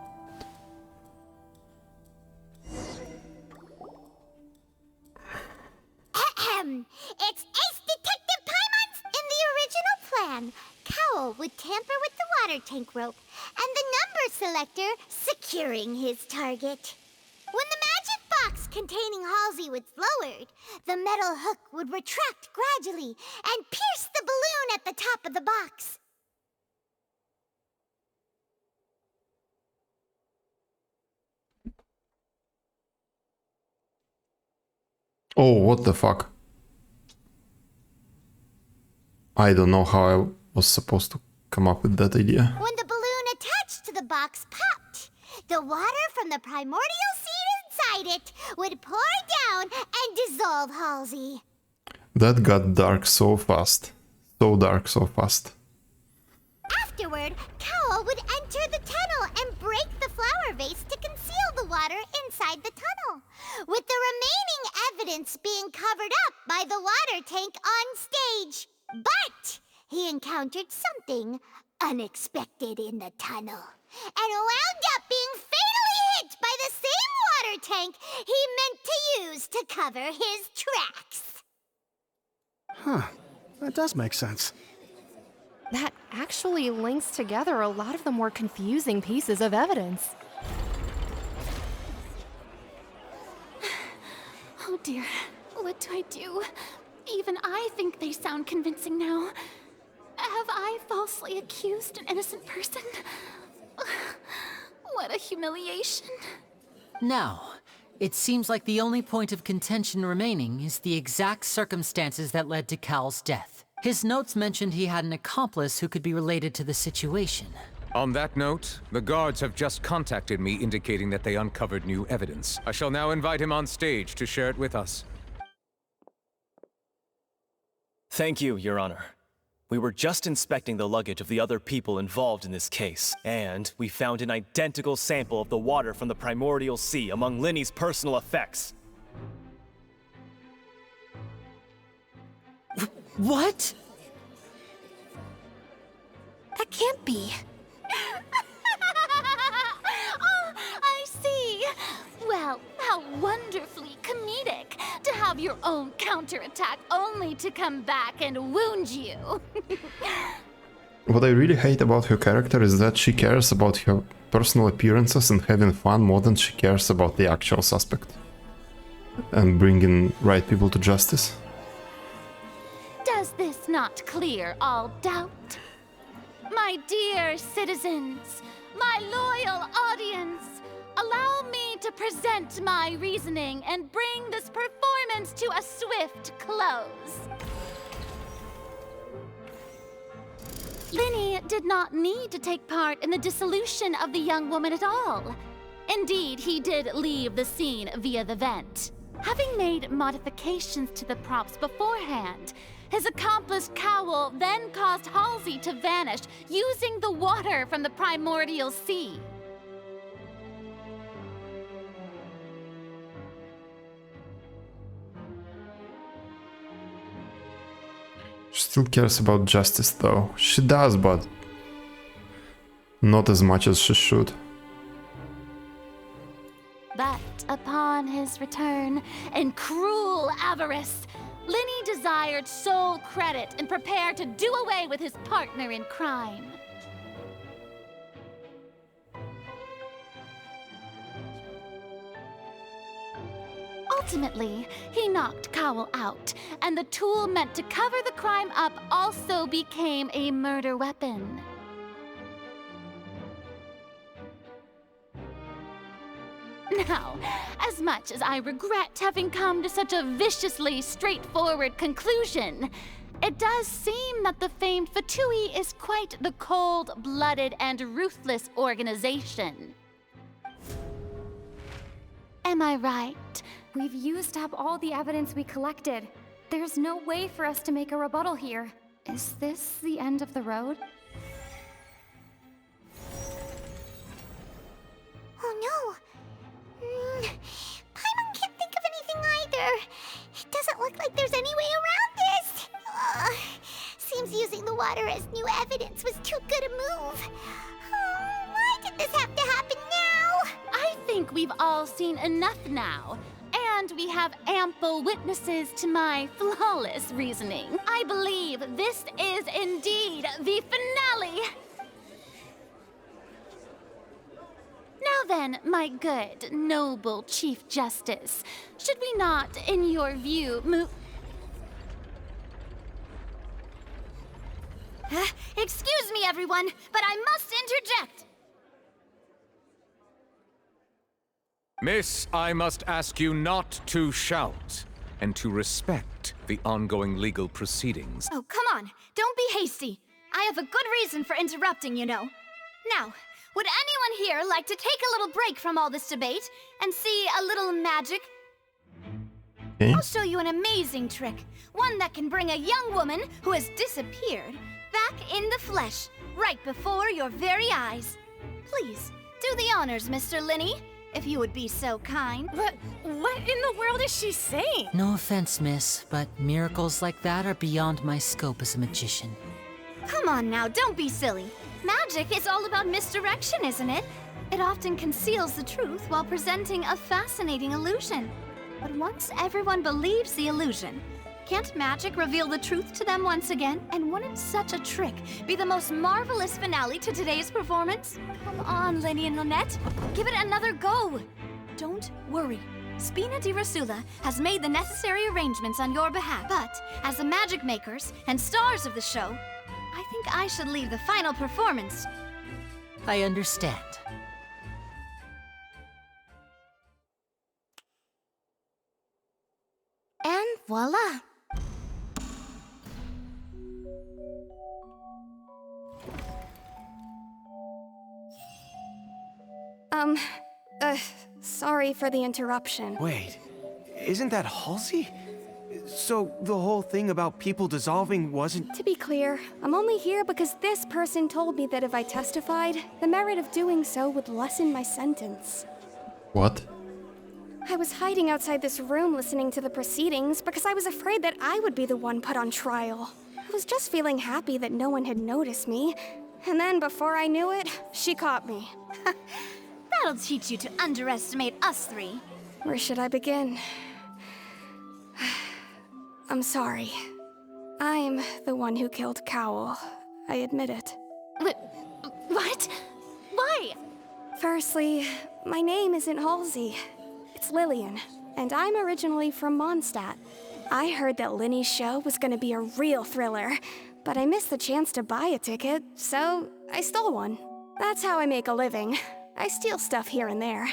It's Ace Detective Paimons! In the original plan, Cowell would tamper with the water tank rope and the number selector securing his target. When the magic box containing Halsey was lowered, the metal hook would retract gradually and pierce the balloon at the top of the box. Oh, what the fuck? I don't know how I was supposed to come up with that idea. When the balloon attached to the box popped, the water from the primordial seed inside it would pour down and dissolve Halsey. That got dark so fast. So dark so fast. Afterward, Cowell would enter the tunnel and break the flower vase to conceal the water inside the tunnel, with the remaining evidence being covered up by the water tank on stage. But he encountered something unexpected in the tunnel and wound up being fatally hit by the same water tank he meant to use to cover his tracks. Huh. That does make sense. That actually links together a lot of the more confusing pieces of evidence. Oh dear, what do I do? Even I think they sound convincing now. Have I falsely accused an innocent person? What a humiliation. Now, it seems like the only point of contention remaining is the exact circumstances that led to Cal's death. His notes mentioned he had an accomplice who could be related to the situation. On that note, the guards have just contacted me indicating that they uncovered new evidence. I shall now invite him on stage to share it with us. Thank you, Your Honor. We were just inspecting the luggage of the other people involved in this case, and we found an identical sample of the water from the primordial sea among Linny's personal effects. What? That can't be. Oh, I see. Well, how wonderfully comedic to have your own counterattack only to come back and wound you. What I really hate about her character is that she cares about her personal appearances and having fun more than she cares about the actual suspect. And bringing right people to justice. Does this not clear all doubt? My dear citizens, my loyal audience, allow me to present my reasoning and bring this performance to a swift close. Linny did not need to take part in the dissolution of the young woman at all. Indeed, he did leave the scene via the vent. Having made modifications to the props beforehand, his accomplice Cowl then caused Halsey to vanish using the water from the primordial sea. She still cares about justice though. She does, but not as much as she should. But upon his return, in cruel avarice, Linny desired sole credit and prepared to do away with his partner in crime. Ultimately, he knocked Cowl out, and the tool meant to cover the crime up also became a murder weapon. Now, as much as I regret having come to such a viciously straightforward conclusion, it does seem that the famed Fatui is quite the cold-blooded and ruthless organization. Am I right? We've used up all the evidence we collected. There's no way for us to make a rebuttal here. Is this the end of the road? Oh no! Paimon can't think of anything either. It doesn't look like there's any way around this. Seems using the water as new evidence was too good a move. Why did this have to happen now? I think we've all seen enough now. And we have ample witnesses to my flawless reasoning. I believe this is indeed the finale. Now then, my good, noble Chief Justice, should we not, in your view, move... Excuse me, everyone, but I must interject. Miss, I must ask you not to shout, and to respect the ongoing legal proceedings. Oh, come on. Don't be hasty. I have a good reason for interrupting, you know. Now, would anyone here like to take a little break from all this debate and see a little magic? Okay. I'll show you an amazing trick. One that can bring a young woman who has disappeared back in the flesh, right before your very eyes. Please, do the honors, Mr. Linny, if you would be so kind. But what in the world is she saying? No offense, miss, but miracles like that are beyond my scope as a magician. Come on now, don't be silly. Magic is all about misdirection, isn't it? It often conceals the truth while presenting a fascinating illusion. But once everyone believes the illusion, can't magic reveal the truth to them once again? And wouldn't such a trick be the most marvelous finale to today's performance? Come on, Lenny and Lynette. Give it another go. Don't worry. Spina di Rosula has made the necessary arrangements on your behalf. But as the magic makers and stars of the show, I think I should leave the final performance. I understand. And voila! Sorry for the interruption. Wait, isn't that Halsey? So the whole thing about people dissolving wasn't... To be clear, I'm only here because this person told me that if I testified, the merit of doing so would lessen my sentence. What? I was hiding outside this room listening to the proceedings because I was afraid that I would be the one put on trial. I was just feeling happy that no one had noticed me. And then before I knew it, she caught me. That'll teach you to underestimate us three. Where should I begin? I'm sorry. I'm the one who killed Cowl. I admit it. What? Why? Firstly, my name isn't Halsey. It's Lillian, and I'm originally from Mondstadt. I heard that Linny's show was gonna be a real thriller, but I missed the chance to buy a ticket, so I stole one. That's how I make a living. I steal stuff here and there.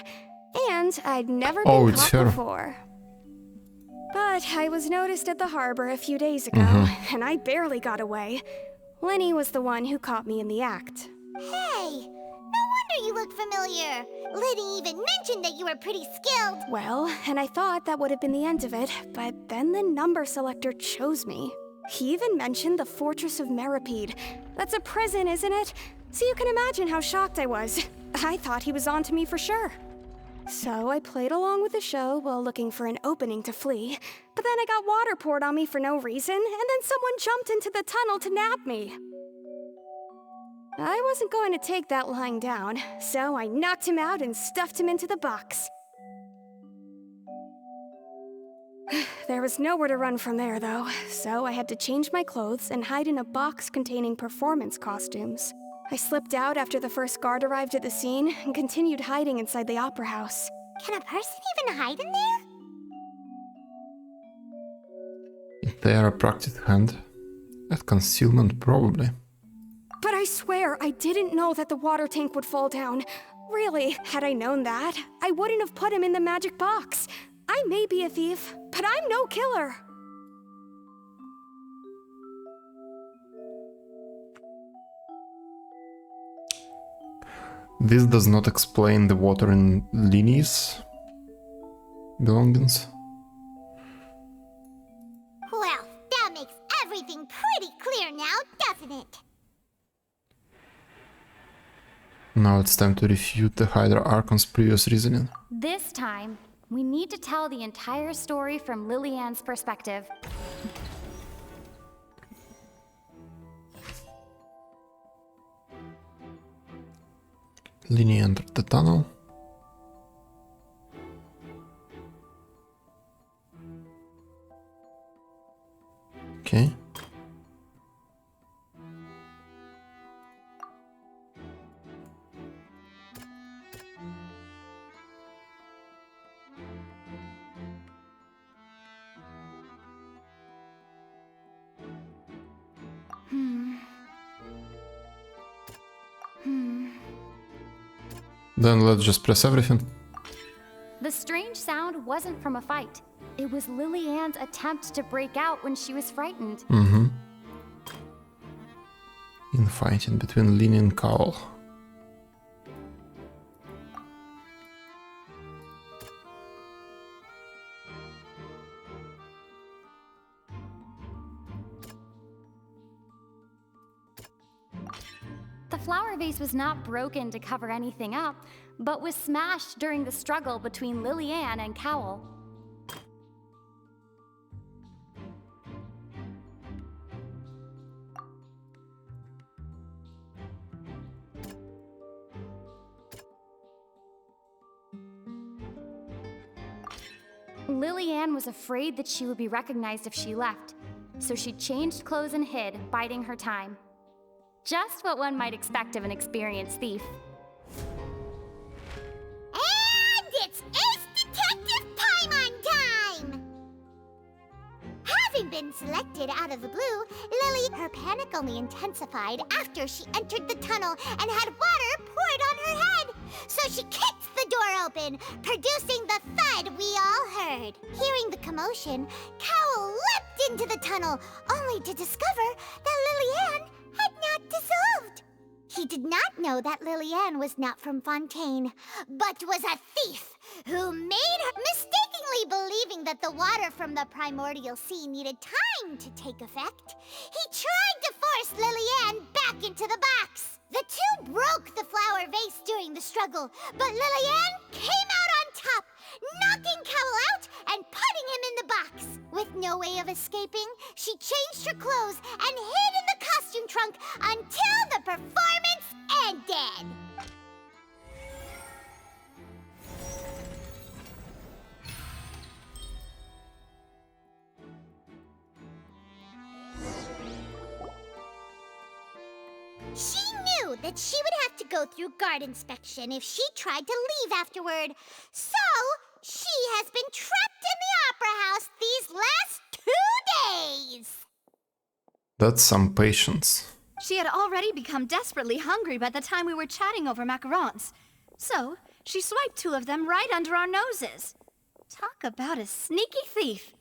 And I'd never been caught before. But I was noticed at the harbor a few days ago, and I barely got away. Linny was the one who caught me in the act. Hey! No wonder you look familiar! Liddy even mentioned that you were pretty skilled! Well, and I thought that would have been the end of it, but then the number selector chose me. He even mentioned the Fortress of Meripede. That's a prison, isn't it? So you can imagine how shocked I was. I thought he was onto me for sure. So I played along with the show while looking for an opening to flee, but then I got water poured on me for no reason, and then someone jumped into the tunnel to nab me. I wasn't going to take that lying down, so I knocked him out and stuffed him into the box. There was nowhere to run from there, though, so I had to change my clothes and hide in a box containing performance costumes. I slipped out after the first guard arrived at the scene and continued hiding inside the opera house. Can a person even hide in there? If they are a practiced hand at concealment, probably. But I swear, I didn't know that the water tank would fall down. Really, had I known that, I wouldn't have put him in the magic box. I may be a thief, but I'm no killer. This does not explain the water in Linny's belongings. Well, that makes everything pretty clear now, doesn't it? Now it's time to refute the Hydra Archon's previous reasoning. This time, we need to tell the entire story from Lillian's perspective. Linny entered the tunnel. Okay. Then let's just press everything. The strange sound wasn't from a fight. It was Lillian's attempt to break out when she was frightened. Infighting between Linny and Cowl. The flower vase was not broken to cover anything up, but was smashed during the struggle between Lillian and Cowl. Lillian was afraid that she would be recognized if she left, so she changed clothes and hid, biding her time. Just what one might expect of an experienced thief. And it's Ace Detective Paimon time! Having been selected out of the blue, Lily, her panic only intensified after she entered the tunnel and had water poured on her head. So she kicked the door open, producing the thud we all heard. Hearing the commotion, Cowl leapt into the tunnel, only to discover that Lillian had not dissolved. He did not know that Lillian was not from Fontaine, but was a thief who made her mistakenly believing that the water from the primordial sea needed time to take effect, he tried to force Lillian back into the box. The two broke the flower vase during the struggle, but Lillian came out on top, knocking Cowell out and putting him in the box. With no way of escaping, she changed her clothes and hid in the costume trunk until the performance ended. She knew that she would have to go through guard inspection if she tried to leave afterward. So, she has been trapped in the Opera House these last 2 days. That's some patience. She had already become desperately hungry by the time we were chatting over macarons. So, she swiped 2 of them right under our noses. Talk about a sneaky thief.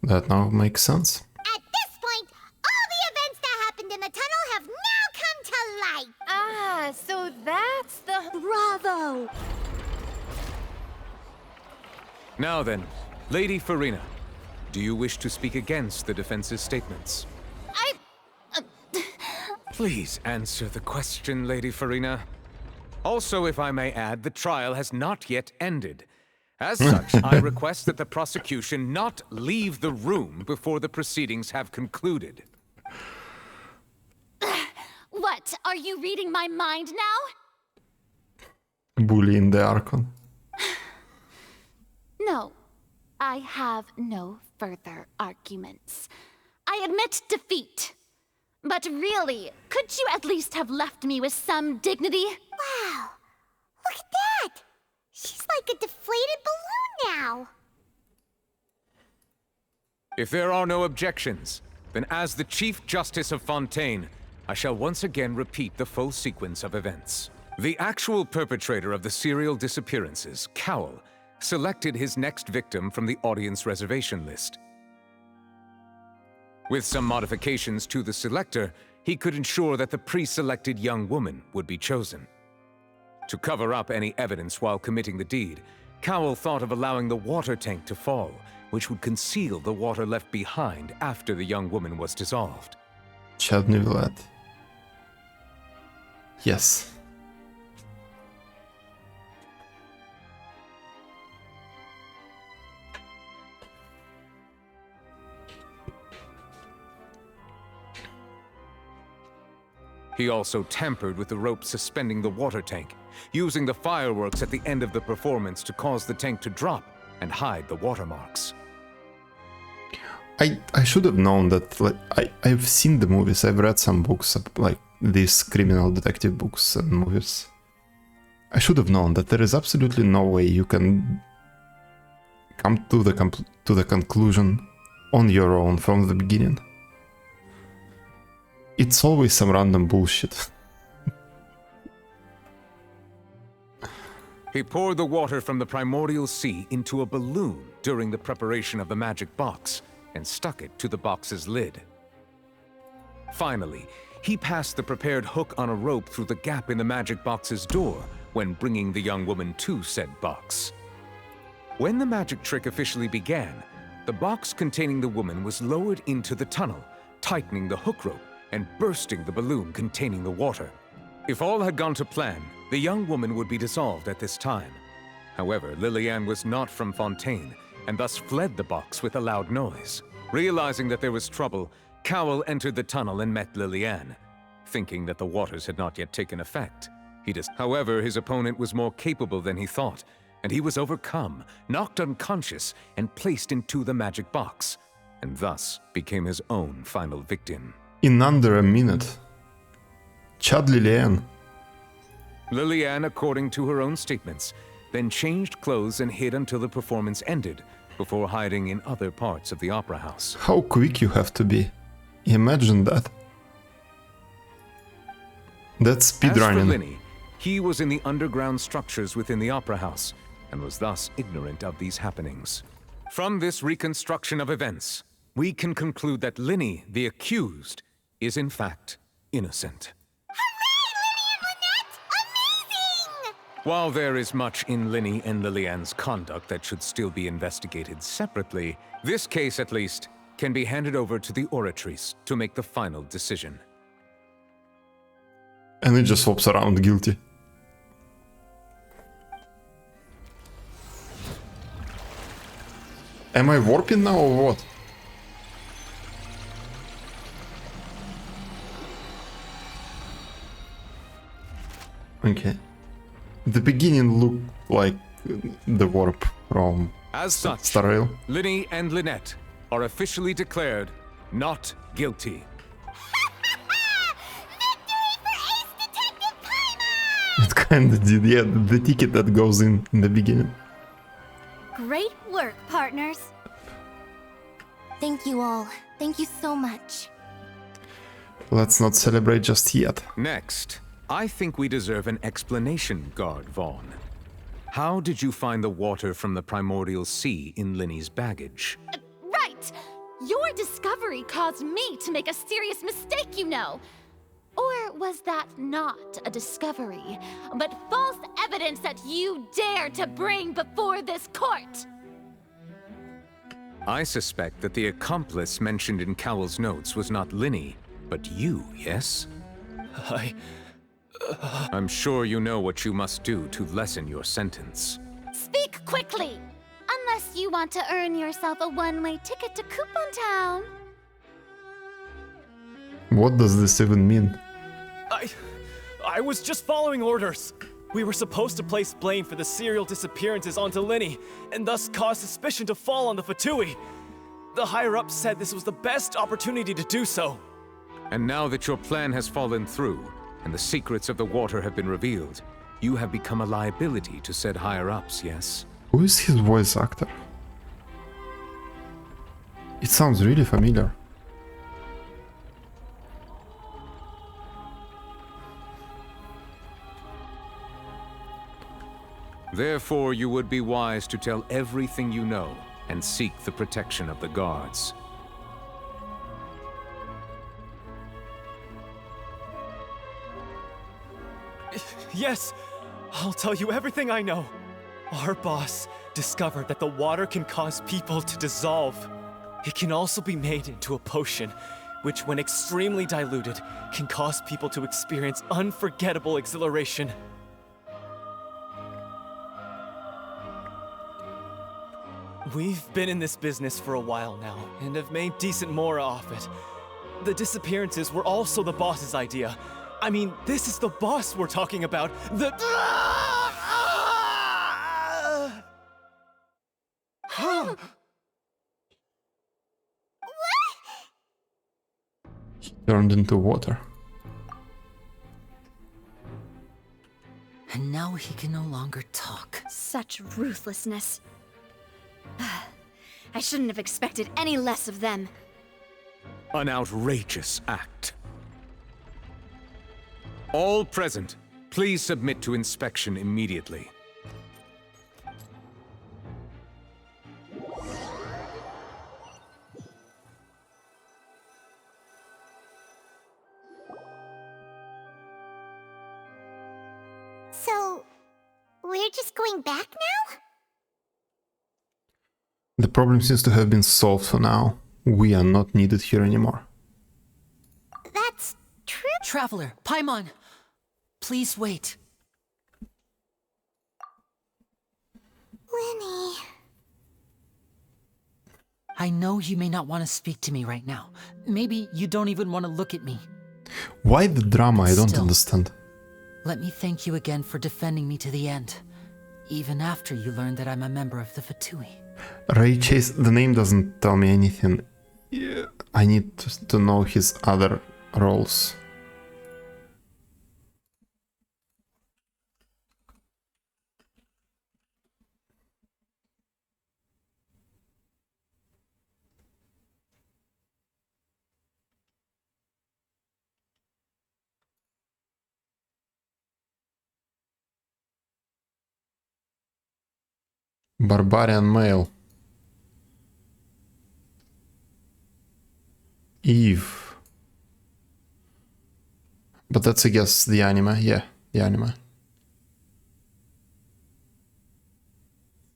That now makes sense. At this point, all the events that happened in the tunnel have now come to light. Ah, so that's the... Bravo! Now then, Lady Farina, do you wish to speak against the defense's statements? Please answer the question, Lady Farina. Also, if I may add, the trial has not yet ended. As such, I request that the prosecution not leave the room before the proceedings have concluded. What? Are you reading my mind now? Bullying the Archon. No, I have no further arguments. I admit defeat. But really, could you at least have left me with some dignity? Wow, look at that! She's like a deflated balloon now. If there are no objections, then as the Chief Justice of Fontaine, I shall once again repeat the full sequence of events. The actual perpetrator of the serial disappearances, Cowell, selected his next victim from the audience reservation list. With some modifications to the selector, he could ensure that the pre-selected young woman would be chosen. To cover up any evidence while committing the deed, Cowell thought of allowing the water tank to fall, which would conceal the water left behind after the young woman was dissolved. Chad Nivelet. Yes. He also tampered with the rope suspending the water tank, using the fireworks at the end of the performance to cause the tank to drop and hide the watermarks. I should have known that. Like, I've seen the movies, I've read some books, like these criminal detective books and movies. I should have known that there is absolutely no way you can come to the conclusion on your own from the beginning. It's always some random bullshit. He poured the water from the primordial sea into a balloon during the preparation of the magic box and stuck it to the box's lid. Finally, he passed the prepared hook on a rope through the gap in the magic box's door when bringing the young woman to said box. When the magic trick officially began, the box containing the woman was lowered into the tunnel, tightening the hook rope and bursting the balloon containing the water. If all had gone to plan, the young woman would be dissolved at this time. However, Lillian was not from Fontaine, and thus fled the box with a loud noise. Realizing that there was trouble, Cowell entered the tunnel and met Lillian. Thinking that the waters had not yet taken effect, However, his opponent was more capable than he thought, and he was overcome, knocked unconscious, and placed into the magic box, and thus became his own final victim. In under a minute. Chad Lillian. Lillian, according to her own statements, then changed clothes and hid until the performance ended, before hiding in other parts of the opera house. How quick you have to be. Imagine that. That's speedrunning. As for Linny, he was in the underground structures within the opera house, and was thus ignorant of these happenings. From this reconstruction of events, we can conclude that Linny, the accused, is in fact innocent. Hooray, Linny and Lynette! Amazing! While there is much in Linny and Lillian's conduct that should still be investigated separately, this case at least can be handed over to the Oratrice to make the final decision. And it just swaps around guilty. Am I warping now or what? Okay. The beginning looked like the warp from As such, Star Rail. Linny and Lynette are officially declared not guilty. It kinda did, yeah, the ticket that goes in the beginning. Great work, partners. Thank you all. Thank you so much. Let's not celebrate just yet. Next, I think we deserve an explanation, Guard Vaughn. How did you find the water from the primordial sea in Linny's baggage? Right! Your discovery caused me to make a serious mistake, you know. Or was that not a discovery, but false evidence that you dared to bring before this court? I suspect that the accomplice mentioned in Cowell's notes was not Linny, but you, yes? I'm sure you know what you must do to lessen your sentence. Speak quickly! Unless you want to earn yourself a one-way ticket to Coupon Town. What does this even mean? I was just following orders. We were supposed to place blame for the serial disappearances onto Linny, and thus cause suspicion to fall on the Fatui. The higher-ups said this was the best opportunity to do so. And now that your plan has fallen through, and the secrets of the water have been revealed, you have become a liability to said higher-ups, yes? Who is his voice actor? It sounds really familiar. Therefore, you would be wise to tell everything you know and seek the protection of the guards. Yes, I'll tell you everything I know. Our boss discovered that the water can cause people to dissolve. It can also be made into a potion, which when extremely diluted, can cause people to experience unforgettable exhilaration. We've been in this business for a while now, and have made decent more off it. The disappearances were also the boss's idea. I mean, this is the boss we're talking about. The... Turned into water. And now he can no longer talk. Such ruthlessness. I shouldn't have expected any less of them. An outrageous act. All present, please submit to inspection immediately. So, we're just going back now? The problem seems to have been solved for now. We are not needed here anymore. That's true. Traveler, Paimon, please wait. Linny. I know you may not want to speak to me right now. Maybe you don't even want to look at me. Why the drama? I don't Still, understand. Let me thank you again for defending me to the end, even after you learned that I'm a member of the Fatui. Ray Chase, the name doesn't tell me anything. Yeah, I need to know his other roles. Barbarian male. Eve. But that's, I guess, the anime. Yeah, the anime.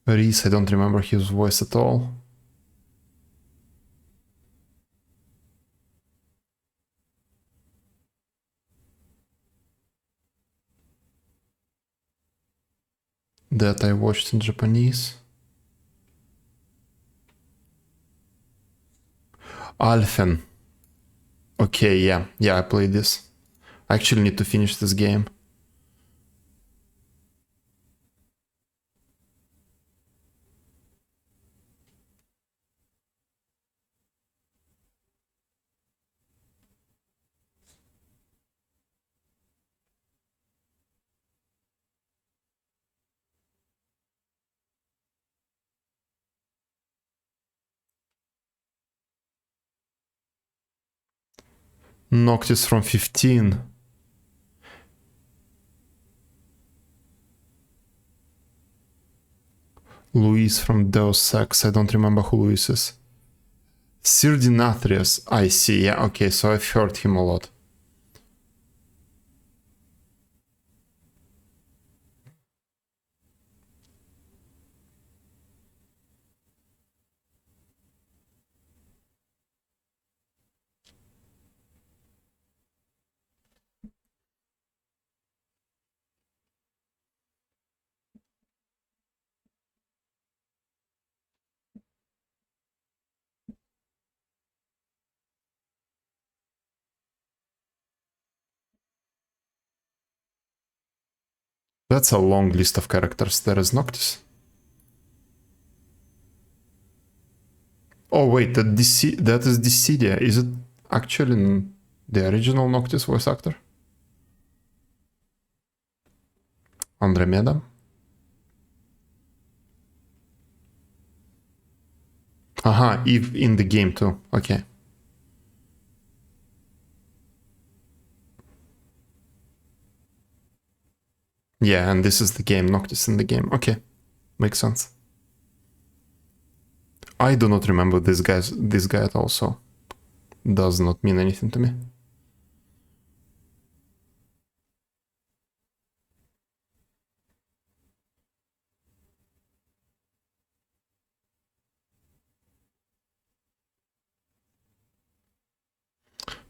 Reese, I don't remember his voice at all. That I watched in Japanese. Alphen. Okay, yeah, I played this. I actually need to finish this game. Noctis from 15. Luis from Deus Ex. I don't remember who Luis is. Sirdinathrius. I see. Yeah, okay, so I've heard him a lot. That's a long list of characters. There is Noctis. Oh wait, that is Dissidia. Is it actually the original Noctis voice actor? Andromeda? Aha, Eve in the game too. Okay. Yeah, and this is the game, Noctis in the game. Okay, makes sense. I do not remember this guy at all, so does not mean anything to me.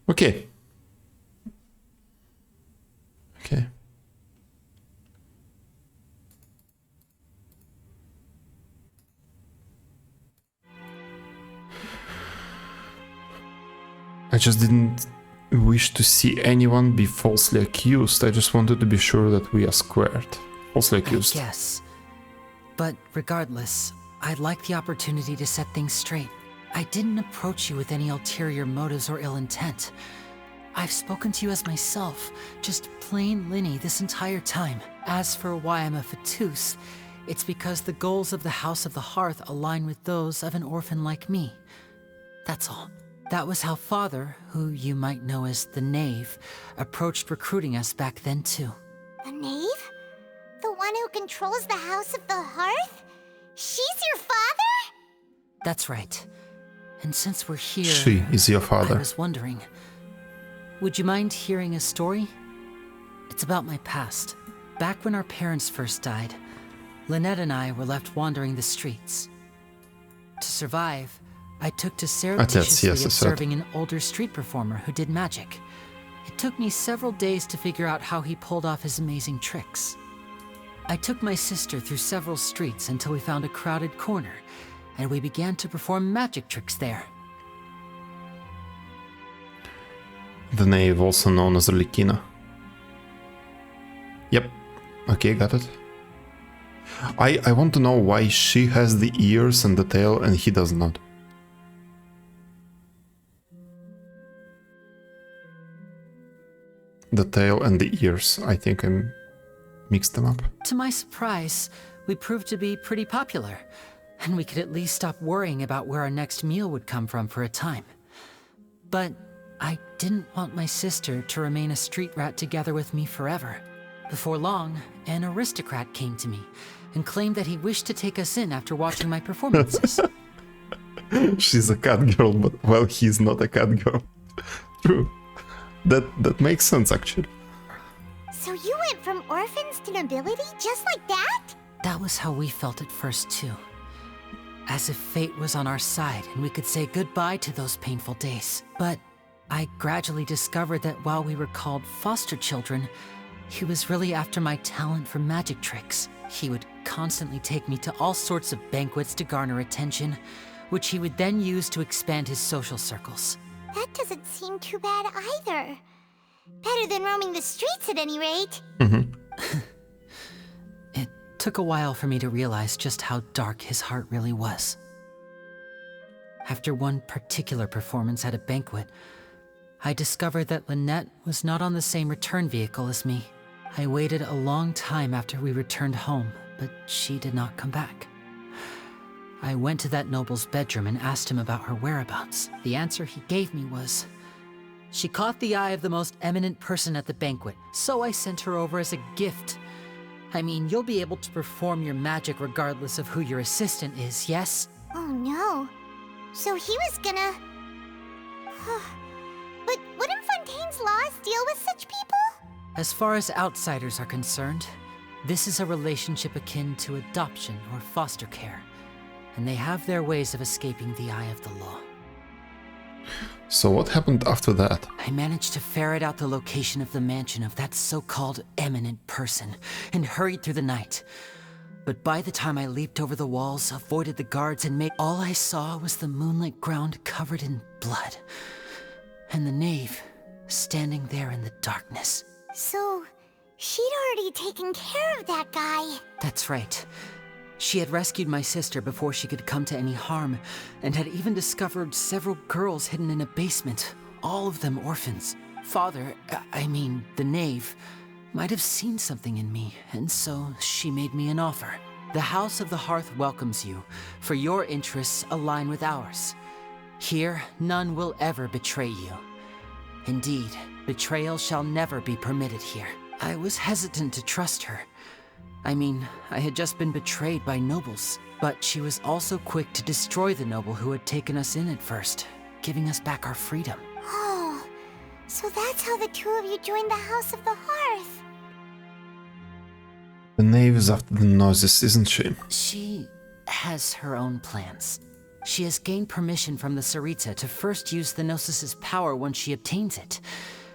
Okay. Okay. I just didn't wish to see anyone be falsely accused. I just wanted to be sure that we are squared. Falsely accused. Yes. But regardless, I'd like the opportunity to set things straight. I didn't approach you with any ulterior motives or ill intent. I've spoken to you as myself, just plain Linny this entire time. As for why I'm a Fatus, it's because the goals of the House of the Hearth align with those of an orphan like me. That's all. That was how Father, who you might know as the Knave, approached recruiting us back then too. The Knave? The one who controls the House of the Hearth? She's your father? That's right. And since we're here, She is your father. I was wondering, would you mind hearing a story? It's about my past. Back when our parents first died, Lynette and I were left wandering the streets. To survive, I took to surreptitiously observing an older street performer who did magic. It took me several days to figure out how he pulled off his amazing tricks. I took my sister through several streets until we found a crowded corner, and we began to perform magic tricks there. The Knave, also known as Arlecchina. Yep. Okay, got it. I want to know why she has the ears and the tail and he does not. The tail and the ears. I think I mixed them up. To my surprise, we proved to be pretty popular, and we could at least stop worrying about where our next meal would come from for a time. But I didn't want my sister to remain a street rat together with me forever. Before long, an aristocrat came to me and claimed that he wished to take us in after watching my performances. She's a cat girl, but well, he's not a cat girl. True. That makes sense, actually. So you went from orphans to nobility just like that? That was how we felt at first, too. As if fate was on our side and we could say goodbye to those painful days. But I gradually discovered that while we were called foster children, he was really after my talent for magic tricks. He would constantly take me to all sorts of banquets to garner attention, which he would then use to expand his social circles. That doesn't seem too bad either. Better than roaming the streets at any rate. It took a while for me to realize just how dark his heart really was. After one particular performance at a banquet, I discovered that Lynette was not on the same return vehicle as me. I waited a long time after we returned home, but she did not come back. I went to that noble's bedroom and asked him about her whereabouts. The answer he gave me was, she caught the eye of the most eminent person at the banquet, so I sent her over as a gift. I mean, you'll be able to perform your magic regardless of who your assistant is, yes? Oh no. So he was gonna... But wouldn't Fontaine's laws deal with such people? As far as outsiders are concerned, this is a relationship akin to adoption or foster care, and they have their ways of escaping the eye of the law. So what happened after that? I managed to ferret out the location of the mansion of that so-called eminent person and hurried through the night. But by the time I leaped over the walls, avoided the guards, and all I saw was the moonlit ground covered in blood. And the knave, standing there in the darkness. So, she'd already taken care of that guy. That's right. She had rescued my sister before she could come to any harm, and had even discovered several girls hidden in a basement, all of them orphans. Father, the knave, might have seen something in me, and so she made me an offer. The House of the Hearth welcomes you, for your interests align with ours. Here, none will ever betray you. Indeed, betrayal shall never be permitted here. I was hesitant to trust her. I had just been betrayed by nobles, but she was also quick to destroy the noble who had taken us in at first, giving us back our freedom. Oh, so that's how the two of you joined the House of the Hearth. The knave is after the Gnosis, isn't she? She has her own plans. She has gained permission from the Tsaritsa to first use the Gnosis's power once she obtains it.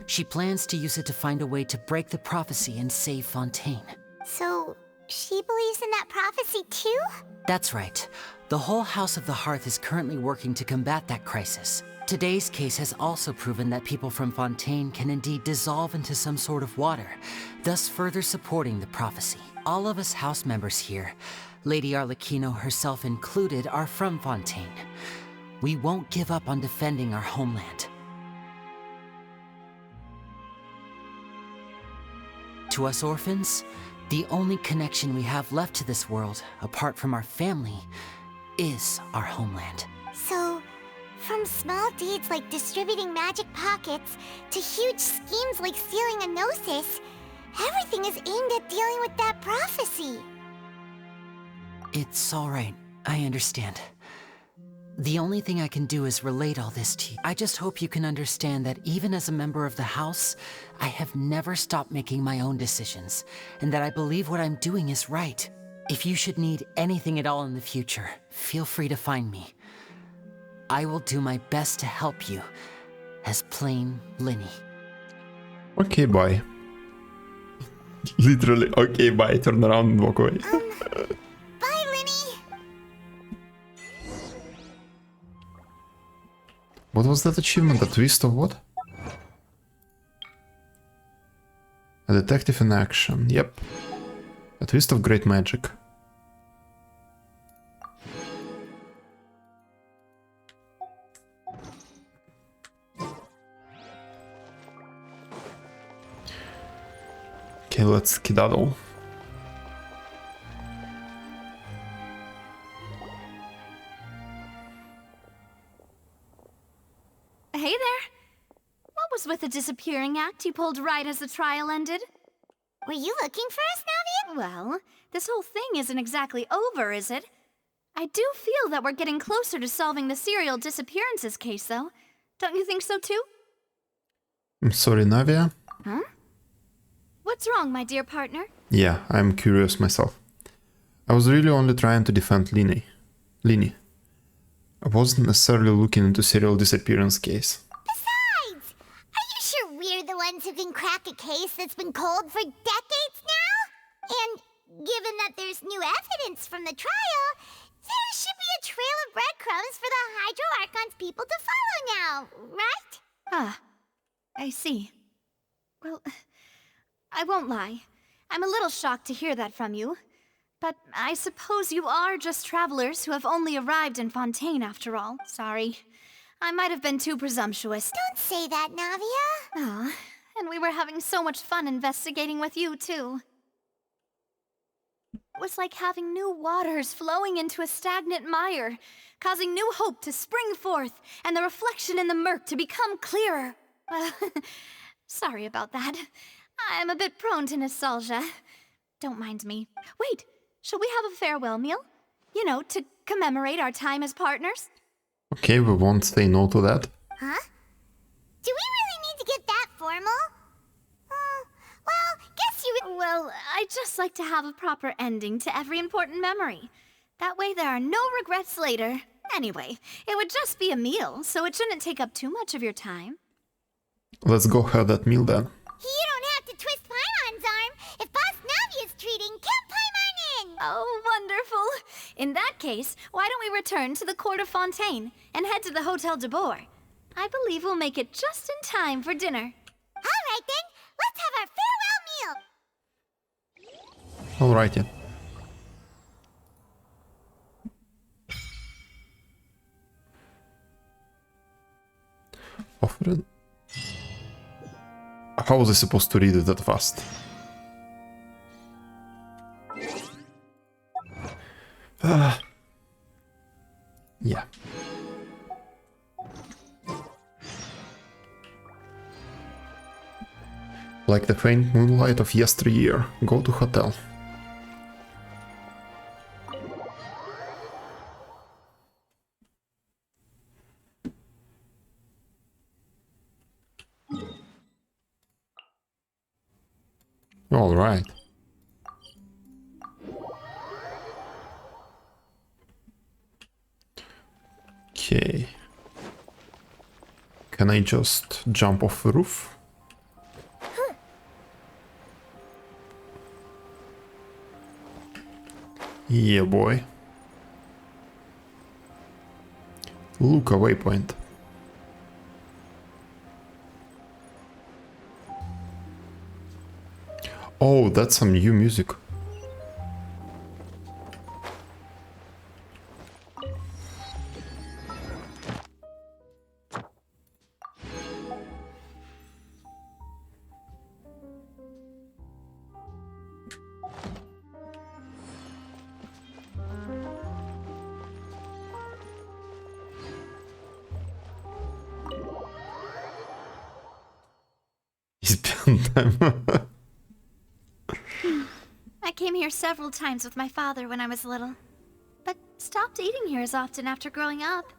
She plans to use it to find a way to break the prophecy and save Fontaine. So, she believes in that prophecy too? That's right. The whole House of the Hearth is currently working to combat that crisis. Today's case has also proven that people from Fontaine can indeed dissolve into some sort of water, thus further supporting the prophecy. All of us house members here, Lady Arlecchino herself included, are from Fontaine. We won't give up on defending our homeland. To us orphans, the only connection we have left to this world, apart from our family, is our homeland. So, from small deeds like distributing magic pockets to huge schemes like stealing a Gnosis, everything is aimed at dealing with that prophecy. It's all right. I understand. The only thing I can do is relate all this to you. I just hope you can understand that even as a member of the House, I have never stopped making my own decisions, and that I believe what I'm doing is right. If you should need anything at all in the future, feel free to find me. I will do my best to help you, as plain Linny. Okay, bye. Literally, okay, bye. Turn around and walk away. Bye, Linny! What was that achievement? A twist of what? A detective in action. Yep. A twist of great magic. Okay, let's skedaddle. Hey there. What was with the disappearing act you pulled right as the trial ended? Were you looking for us, Navian? Well, this whole thing isn't exactly over, is it? I do feel that we're getting closer to solving the serial disappearances case, though. Don't you think so, too? I'm sorry, Navia. Huh? What's wrong, my dear partner? Yeah, I'm curious myself. I was really only trying to defend Lini. I wasn't necessarily looking into serial disappearance case. Besides, are you sure we're the ones who can crack a case that's been cold for decades now? And given that there's new evidence from the trial, there should be a trail of breadcrumbs for the Hydro Archon's people to follow now, right? Ah, I see. Well, I won't lie. I'm a little shocked to hear that from you. But I suppose you are just travelers who have only arrived in Fontaine after all. Sorry. I might have been too presumptuous. Don't say that, Navia. Ah, and we were having so much fun investigating with you, too. It was like having new waters flowing into a stagnant mire, causing new hope to spring forth, and the reflection in the murk to become clearer. Well, sorry about that. I'm a bit prone to nostalgia. Don't mind me. Wait, shall we have a farewell meal? You know, to commemorate our time as partners? Okay, we won't say no to that. Huh? Do we really need to get that formal? Well, guess you would... Well, I'd just like to have a proper ending to every important memory. That way there are no regrets later. Anyway, it would just be a meal, so it shouldn't take up too much of your time. Let's go have that meal then. You don't have to twist Paimon's arm. If Boss Navia's treating, count Paimon in! Oh, wonderful. In that case, why don't we return to the court of Fontaine and head to the Hotel de Boer? I believe we'll make it just in time for dinner. All right then, let's have our farewell meal. Alrighty. Offered. How was I supposed to read it that fast? Yeah. Like the faint moonlight of yesteryear, go to hotel. All right. Okay. Can I just jump off the roof? Yeah, boy. Look, a waypoint. Oh, that's some new music. It's been time. I came here several times with my father when I was little, but stopped eating here as often after growing up.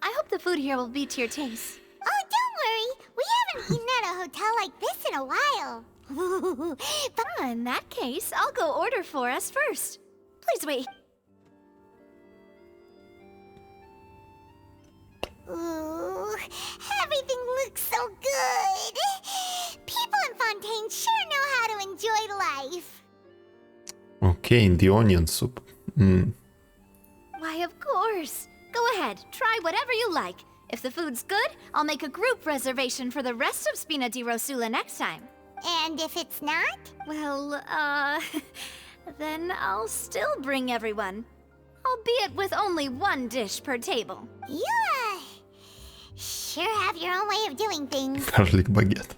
I hope the food here will be to your taste. Oh, don't worry. We haven't eaten at a hotel like this in a while. In that case, I'll go order for us first. Please wait. Ooh, everything looks so good. People in Fontaine sure know how to enjoy life. Okay, in the onion soup. Why, of course. Go ahead, try whatever you like. If the food's good, I'll make a group reservation for the rest of Spina di Rosula next time. And if it's not? Well, then I'll still bring everyone. Albeit with only one dish per table. You, sure have your own way of doing things. Garlic baguette.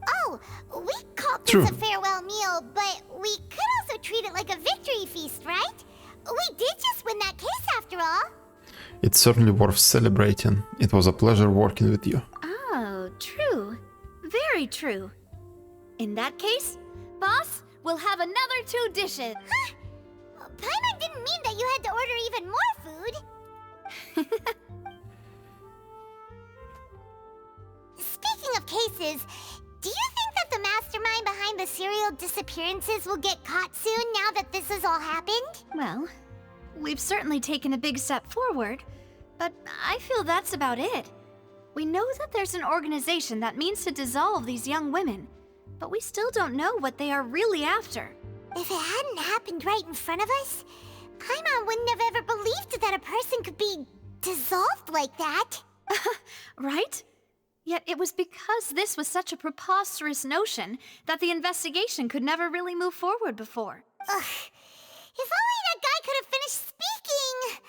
Oh, we called this a farewell meal, but we could also treat it like a victory feast, right? We did just win that case after all. It's certainly worth celebrating. It was a pleasure working with you. Oh, true. Very true. In that case, boss, we'll have another 2 dishes. Huh? Paimon didn't mean that you had to order even more food. Speaking of cases, do you think that the mastermind behind the serial disappearances will get caught soon now that this has all happened? Well, we've certainly taken a big step forward, but I feel that's about it. We know that there's an organization that means to dissolve these young women, but we still don't know what they are really after. If it hadn't happened right in front of us, Paimon wouldn't have ever believed that a person could be dissolved like that. Right? Yet it was because this was such a preposterous notion that the investigation could never really move forward before. Ugh. If only that guy could have finished speaking!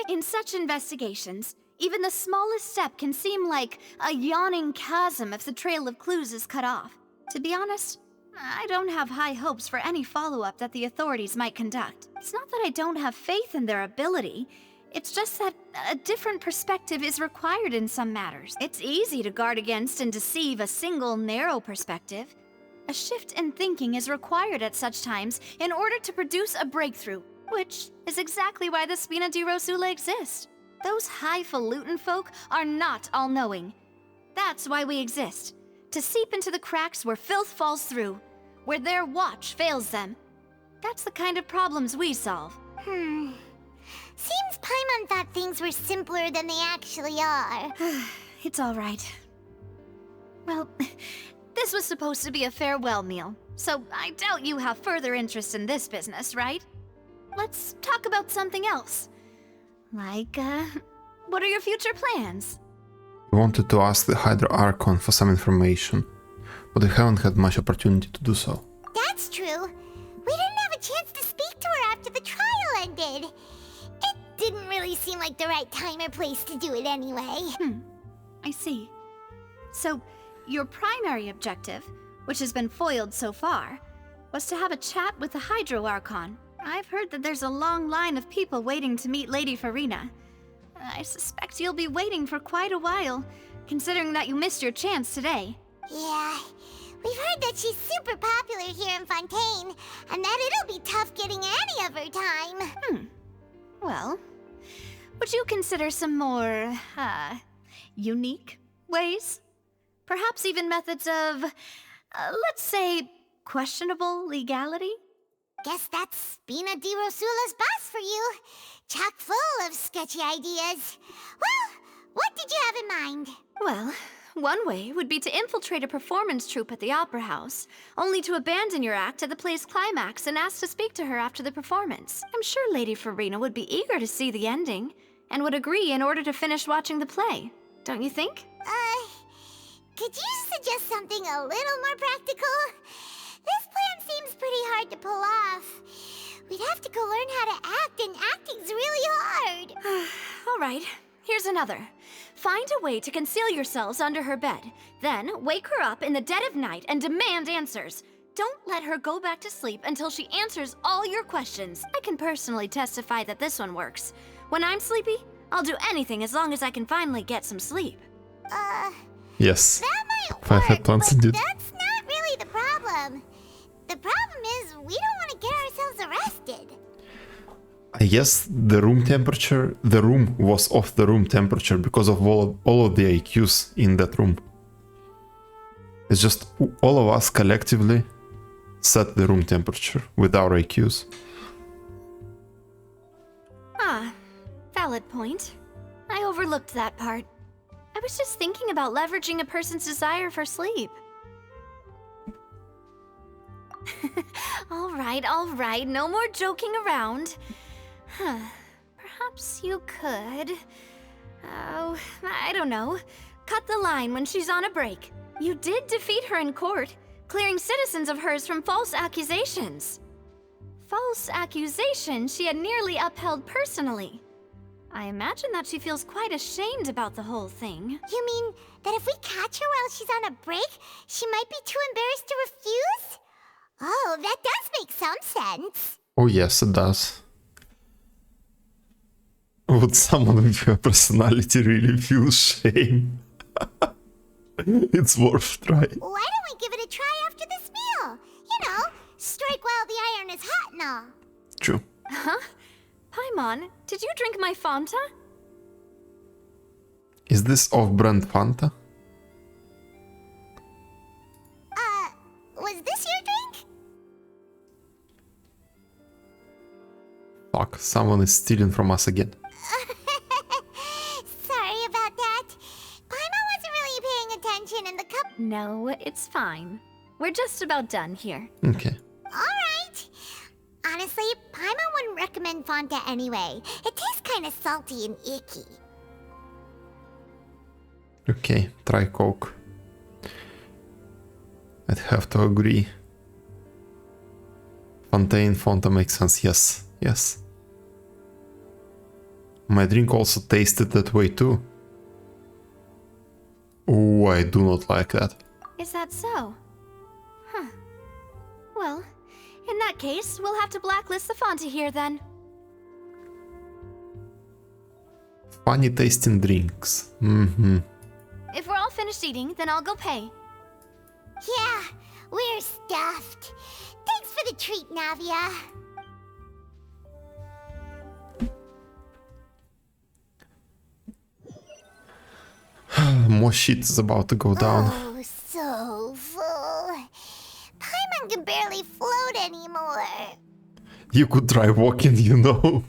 In such investigations, even the smallest step can seem like a yawning chasm if the trail of clues is cut off. To be honest, I don't have high hopes for any follow-up that the authorities might conduct. It's not that I don't have faith in their ability. It's just that a different perspective is required in some matters. It's easy to guard against and deceive a single narrow perspective. A shift in thinking is required at such times in order to produce a breakthrough, which is exactly why the Spina di Rosula exists. Those highfalutin folk are not all-knowing. That's why we exist. To seep into the cracks where filth falls through, where their watch fails them. That's the kind of problems we solve. Seems Paimon thought things were simpler than they actually are. It's all right. Well, this was supposed to be a farewell meal, so I doubt you have further interest in this business, right? Let's talk about something else. Like, what are your future plans? We wanted to ask the Hydra Archon for some information, but we haven't had much opportunity to do so. That's true. We didn't have a chance to speak to her after the trial ended. It didn't really seem like the right time or place to do it anyway. I see. So, your primary objective, which has been foiled so far, was to have a chat with the Hydro Archon. I've heard that there's a long line of people waiting to meet Lady Farina. I suspect you'll be waiting for quite a while, considering that you missed your chance today. Yeah, we've heard that she's super popular here in Fontaine, and that it'll be tough getting any of her time. Well, would you consider some more, unique ways? Perhaps even methods of, let's say, questionable legality? Guess that's Spina di Rosula's boss for you. Chock full of sketchy ideas. Well, what did you have in mind? Well, one way would be to infiltrate a performance troupe at the Opera House, only to abandon your act at the play's climax and ask to speak to her after the performance. I'm sure Lady Farina would be eager to see the ending, and would agree in order to finish watching the play. Don't you think? Could you suggest something a little more practical? This plan seems pretty hard to pull off. We'd have to go learn how to act, and acting's really hard. All right, here's another. Find a way to conceal yourselves under her bed. Then wake her up in the dead of night and demand answers. Don't let her go back to sleep until she answers all your questions. I can personally testify that this one works. When I'm sleepy, I'll do anything as long as I can finally get some sleep. Yes. That might Five work, plans but indeed. that's not really the problem. The problem is we don't want to get ourselves arrested. I guess the room was off the room temperature because of all of the IQs in that room. It's just all of us collectively set the room temperature with our IQs. Valid point. I overlooked that part. I was just thinking about leveraging a person's desire for sleep. All right, no more joking around. Perhaps you could... Oh, I don't know. Cut the line when she's on a break. You did defeat her in court, clearing citizens of hers from false accusations. False accusations she had nearly upheld personally. I imagine that she feels quite ashamed about the whole thing. You mean that if we catch her while she's on a break, she might be too embarrassed to refuse? Oh, that does make some sense. Oh yes, it does. Would someone with your personality really feel shame? It's worth trying. Why don't we give it a try after this meal? You know, strike while the iron is hot and all. True. Huh? Paimon, did you drink my Fanta? Is this off-brand Fanta? Was this your drink? Fuck, someone is stealing from us again. Sorry about that. Paimon wasn't really paying attention and the cup... No, it's fine. We're just about done here. Okay. Alright. Honestly, Paimon wouldn't recommend Fonta anyway. It tastes kind of salty and icky. Okay, try Coke. I'd have to agree. Fontaine, Fonta makes sense, yes, yes. My drink also tasted that way too. Oh, I do not like that. Is that so? Huh. Well, in that case, we'll have to blacklist the Fonta here then. Funny tasting drinks. Mm-hmm. If we're all finished eating, then I'll go pay. Yeah, we're stuffed. Thanks for the treat, Navia. More shit is about to go down. Oh, so full. Paimon can barely float anymore. You could try walking, you know.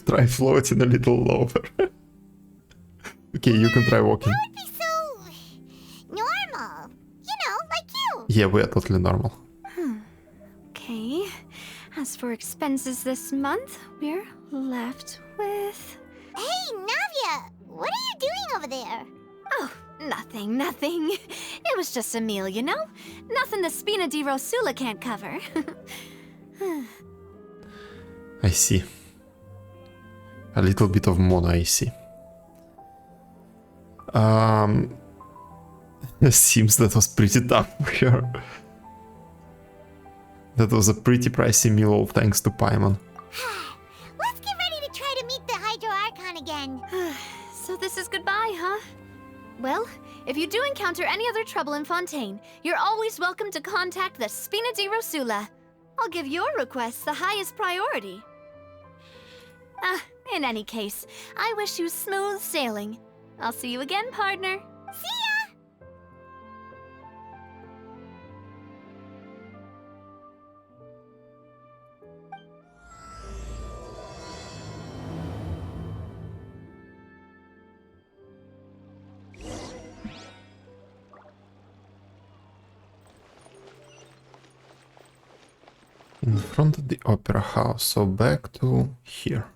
Try floating a little lower. Okay, you can try walking. That would be so... normal. You know, like you. Yeah, we are totally normal. Okay. As for expenses this month, we're left with... Hey, Navia! What are you doing over there? Oh, nothing, nothing. It was just a meal, you know? Nothing the Spina di Rosula can't cover. I see. A little bit of Mona, I see. Seems that was pretty tough for her. That was a pretty pricey meal, thanks to Paimon. Let's get ready to try to meet the Hydro Archon again. So this is goodbye, huh? Well, if you do encounter any other trouble in Fontaine, you're always welcome to contact the Spina di Rosula. I'll give your requests the highest priority. In any case, I wish you smooth sailing. I'll see you again, partner. See ya! In front of the opera house, so back to here.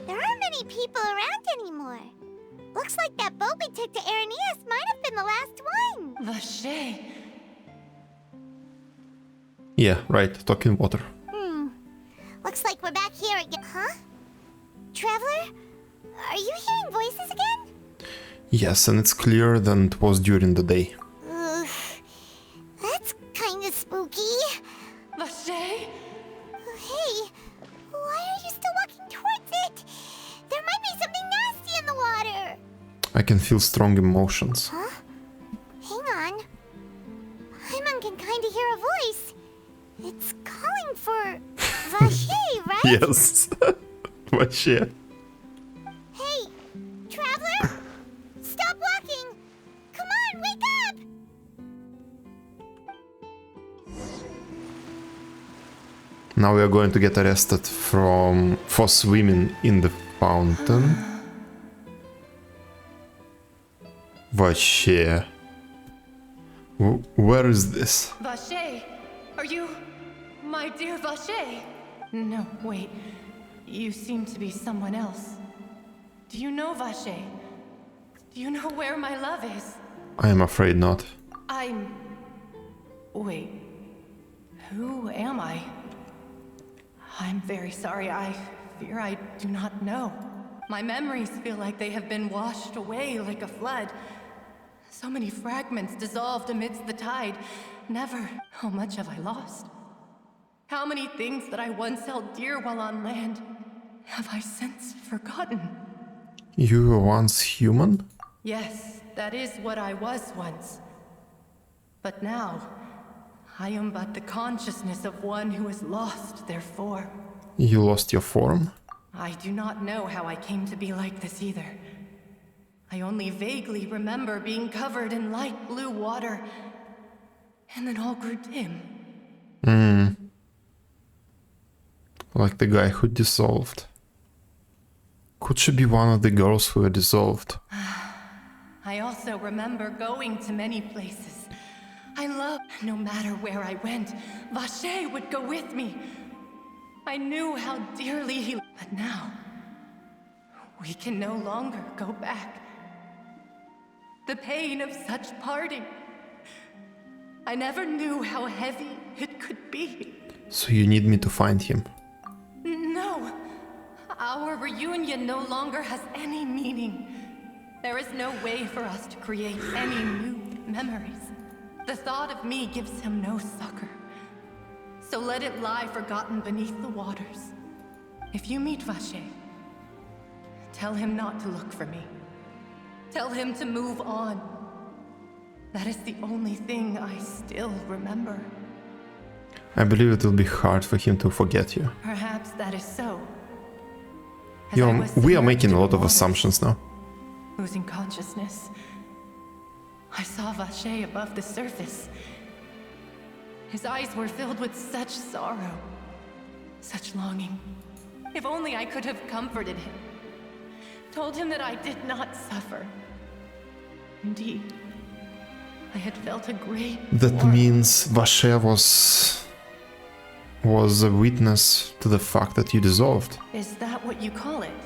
There aren't many people around anymore. Looks like that boat we took to Araneas might have been the last one. Vache. Yeah, right, talking water. Looks like we're back here again. Huh? Traveler? Are you hearing voices again? Yes, and it's clearer than it was during the day. That's kinda spooky. Vache? Hey, why are you still walking towards it? There might be something nasty in the water. I can feel strong emotions. Huh? Hang on. Paimon can kinda hear a voice. It's calling for Vache, right? Yes. Vache. Hey, Traveler! Stop walking! Come on, wake up! Now we are going to get arrested for swimming in the fountain. Vache. Where is this? Vache, are you my dear Vache? No, wait. You seem to be someone else. Do you know Vache? Do you know where my love is? I am afraid not. Wait. Who am I? I'm very sorry. I fear I do not know. My memories feel like they have been washed away like a flood. So many fragments dissolved amidst the tide. Never. How much have I lost? How many things that I once held dear while on land have I since forgotten? You were once human? Yes, that is what I was once. But now, I am but the consciousness of one who has lost their form. You lost your form? I do not know how I came to be like this either. I only vaguely remember being covered in light blue water, and then all grew dim. Like the guy who dissolved. Could she be one of the girls who were dissolved? I also remember going to many places. I loved, no matter where I went, Vache would go with me. I knew how dearly he... But now, we can no longer go back. The pain of such parting. I never knew how heavy it could be. So you need me to find him. No. Our reunion no longer has any meaning. There is no way for us to create any new memories. The thought of me gives him no succor. So let it lie forgotten beneath the waters. If you meet Vache, tell him not to look for me. Tell him to move on. That is the only thing I still remember. I believe it will be hard for him to forget you. Perhaps that is so. We are making a lot of assumptions now. Losing consciousness, I saw Vache above the surface. His eyes were filled with such sorrow, such longing. If only I could have comforted him, told him that I did not suffer. Indeed, I had felt a great That means Vache was a witness to the fact that you dissolved. Is that what you call it?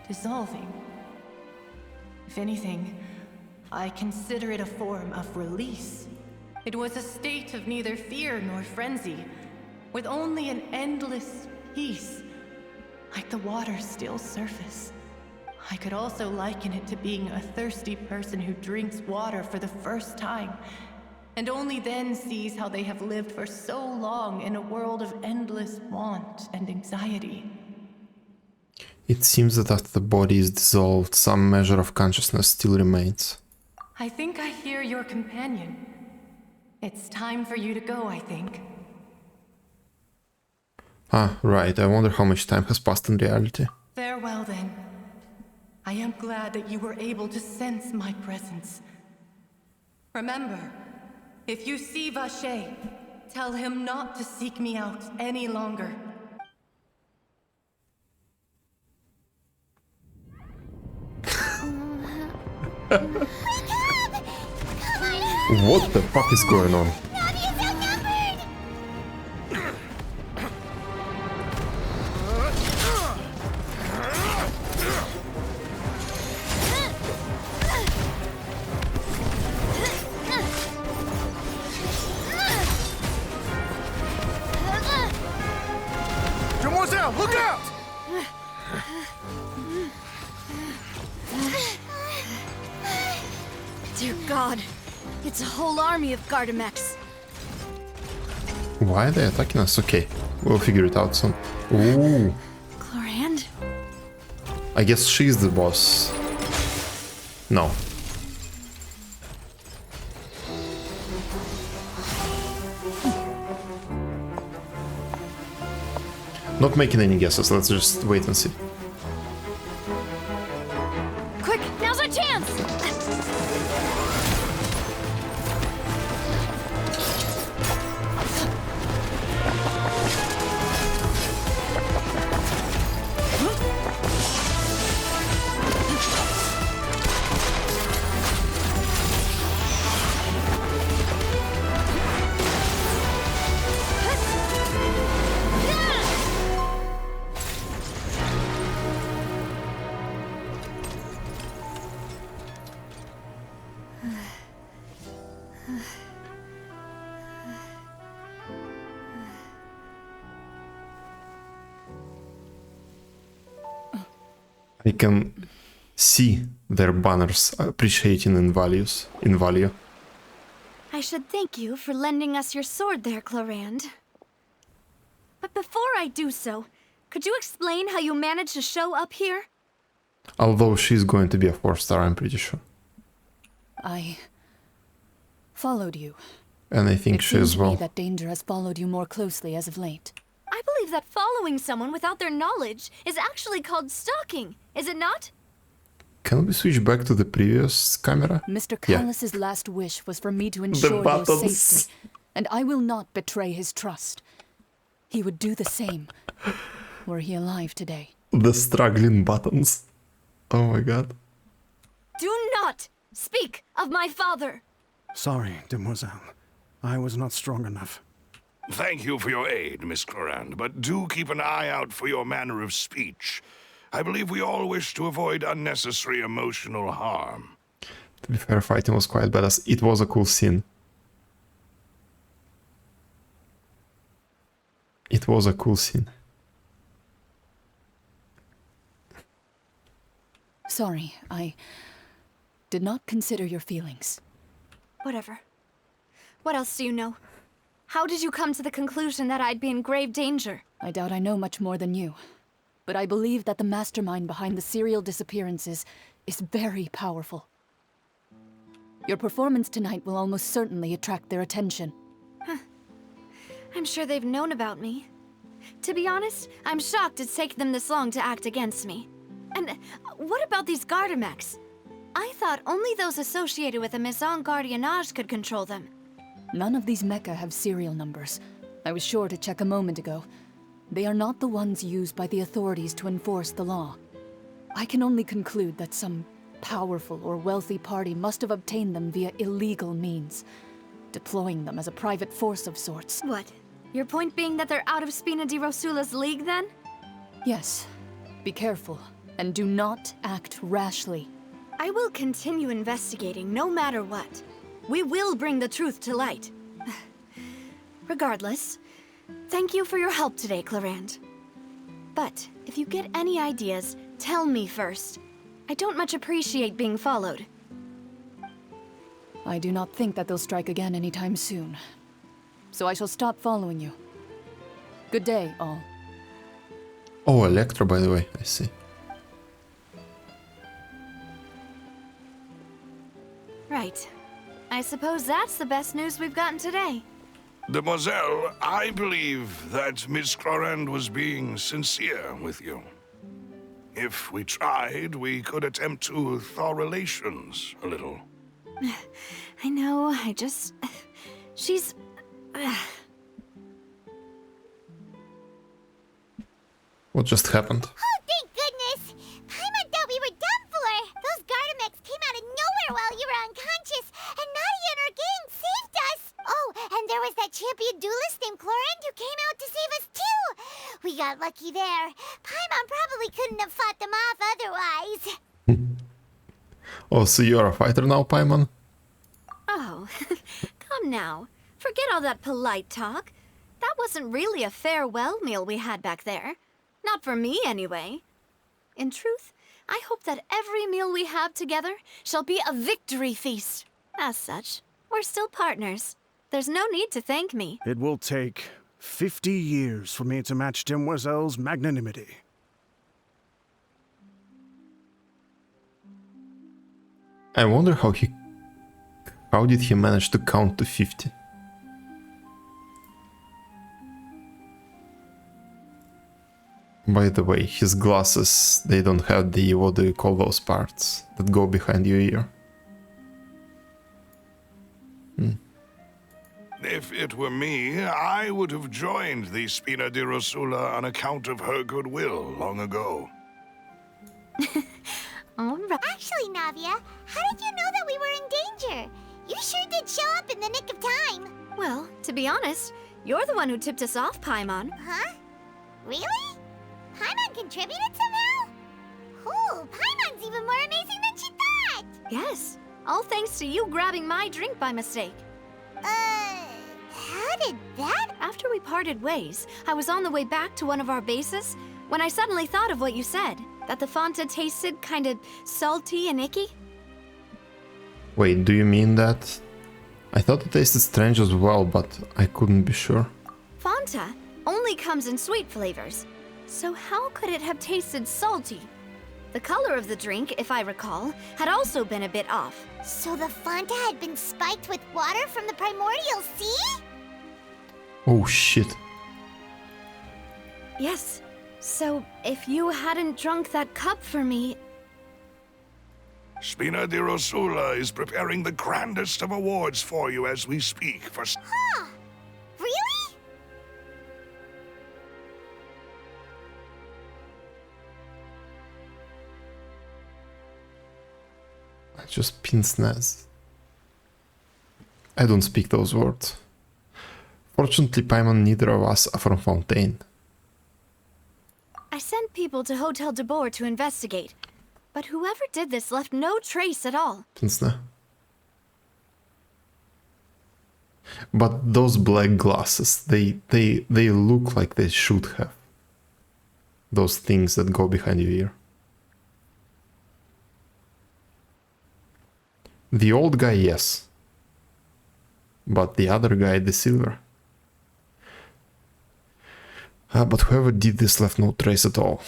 Dissolving? If anything, I consider it a form of release. It was a state of neither fear nor frenzy, with only an endless peace, like the water's still surface. I could also liken it to being a thirsty person who drinks water for the first time, and only then sees how they have lived for so long in a world of endless want and anxiety. It seems that after the body is dissolved, some measure of consciousness still remains. I think I hear your companion. It's time for you to go, I think. Ah, right. I wonder how much time has passed in reality. Farewell, then. I am glad that you were able to sense my presence. Remember, if you see Vache, tell him not to seek me out any longer. What the fuck is going on? Demoiselle, look out! Dear God, it's a whole army of Gardamex. Why are they attacking us? Okay, we'll figure it out soon. Ooh. Chlorand? I guess she's the boss. No. Not making any guesses, let's just wait and see. Quick, now's our chance! I can see their banners appreciating in value. I should thank you for lending us your sword there, Chlorand. But before I do so, could you explain how you managed to show up here? Although she's going to be a 4-star, I'm pretty sure. I followed you. And I think it she as seems to me well. that danger has followed you more closely as of late. I believe that following someone without their knowledge is actually called stalking, is it not? Can we switch back to the previous camera? Mr. Yeah. Callus's last wish was for me to ensure your buttons. safety, and I will not betray his trust. He would do the same, were he alive today. The struggling buttons. Oh my god. Do not speak of my father! Sorry, demoiselle. I was not strong enough. Thank you for your aid, Miss Clorand, but do keep an eye out for your manner of speech. I believe we all wish to avoid unnecessary emotional harm. To be fair, fighting was quite badass. It was a cool scene. It was a cool scene. Sorry, I did not consider your feelings. Whatever. What else do you know? How did you come to the conclusion that I'd be in grave danger? I doubt I know much more than you. But I believe that the mastermind behind the serial disappearances is very powerful. Your performance tonight will almost certainly attract their attention. I'm sure they've known about me. To be honest, I'm shocked it's taken them this long to act against me. And what about these Gardamex? I thought only those associated with a Maison Gardiennage could control them. None of these mecha have serial numbers. I was sure to check a moment ago. They are not the ones used by the authorities to enforce the law. I can only conclude that some powerful or wealthy party must have obtained them via illegal means, deploying them as a private force of sorts. What? Your point being that they're out of Spina di Rosula's league, then? Yes. Be careful, and do not act rashly. I will continue investigating no matter what. We will bring the truth to light. Regardless, thank you for your help today, Clorand. But if you get any ideas, tell me first. I don't much appreciate being followed. I do not think that they'll strike again anytime soon. So I shall stop following you. Good day, all. Oh, Electro, by the way, I see. Right. I suppose that's the best news we've gotten today. Demoiselle, I believe that Miss Clorand was being sincere with you. If we tried, we could attempt to thaw relations a little. I know, she's... What just happened? Oh, thank goodness! Paimon thought we were done for! Those Gardamex came out of nowhere while you were unconscious, and Nadia and her gang saved us! Oh, and there was that champion duelist named Clorand who came out to save us too! We got lucky there. Paimon probably couldn't have fought them off otherwise. Oh, so you're a fighter now, Paimon? Oh, come now. Forget all that polite talk. That wasn't really a farewell meal we had back there. Not for me, anyway. In truth, I hope that every meal we have together shall be a victory feast. As such, we're still partners. There's no need to thank me. It will take 50 years for me to match Demoiselle's magnanimity. I wonder how did he manage to count to 50? By the way, his glasses, they don't have the, what do you call those parts that go behind your ear? If it were me, I would have joined the Spina di Rosula on account of her goodwill long ago. Actually, Navia, how did you know that we were in danger? You sure did show up in the nick of time. Well, to be honest, you're the one who tipped us off, Paimon. Huh? Really? Paimon contributed somehow? Ooh, Paimon's even more amazing than she thought! Yes, all thanks to you grabbing my drink by mistake. How did that? After we parted ways, I was on the way back to one of our bases when I suddenly thought of what you said, that the Fonta tasted kind of salty and icky. Wait, do you mean that? I thought it tasted strange as well, but I couldn't be sure. Fonta only comes in sweet flavors, so how could it have tasted salty? The color of the drink, if I recall, had also been a bit off. So the Fanta had been spiked with water from the primordial sea? Oh shit. Yes. So, if you hadn't drunk that cup for me... Spina di Rosula is preparing the grandest of awards for you as we speak for... Huh. Really? I just pince nez. I don't speak those words. Fortunately, Paimon, neither of us are from Fontaine. I sent people to Hotel de Boer to investigate, but whoever did this left no trace at all. Pince nez. But those black glasses, they look like they should have. Those things that go behind your ear. The old guy, yes. But the other guy, the silver. But whoever did this left no trace at all.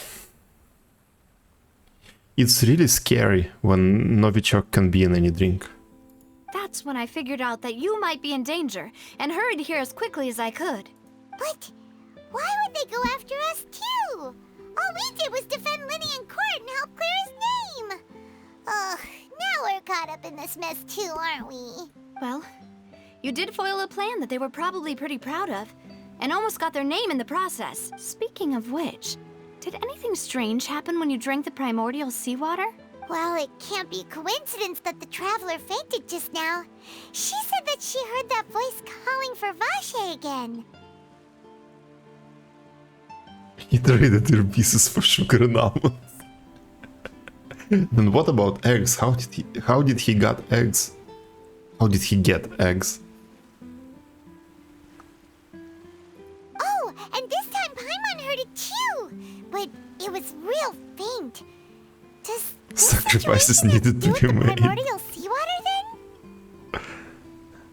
It's really scary when Novichok can be in any drink. That's when I figured out that you might be in danger, and hurried here as quickly as I could. But why would they go after us too? All we did was defend Linny in court and help clear his name. Ugh, now we're caught up in this mess too, aren't we? Well, you did foil a plan that they were probably pretty proud of, and almost got their name in the process. Speaking of which, did anything strange happen when you drank the primordial seawater? Well, it can't be a coincidence that the traveler fainted just now. She said that she heard that voice calling for Vache again. He traded your pieces for sugar and almonds. Then what about eggs? How did he get eggs? How did he get eggs? Oh, and this time Paimon heard it too, but it was real faint. Does Sacrifices needed to be made. primordial seawater then?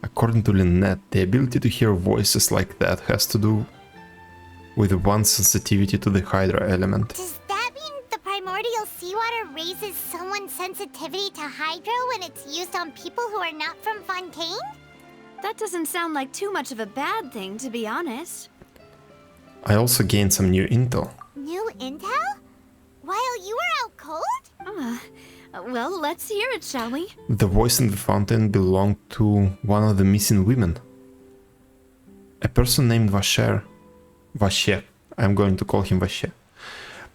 According to Lynette, the ability to hear voices like that has to do with one's sensitivity to the Hydra element. Does that mean the primordial seawater raises someone's sensitivity to Hydra when it's used on people who are not from Fontaine? That doesn't sound like too much of a bad thing, to be honest. I also gained some new intel. New intel? While you were out cold? Well, let's hear it, shall we? The voice in the fountain belonged to one of the missing women. A person named Vache, I'm going to call him Vache,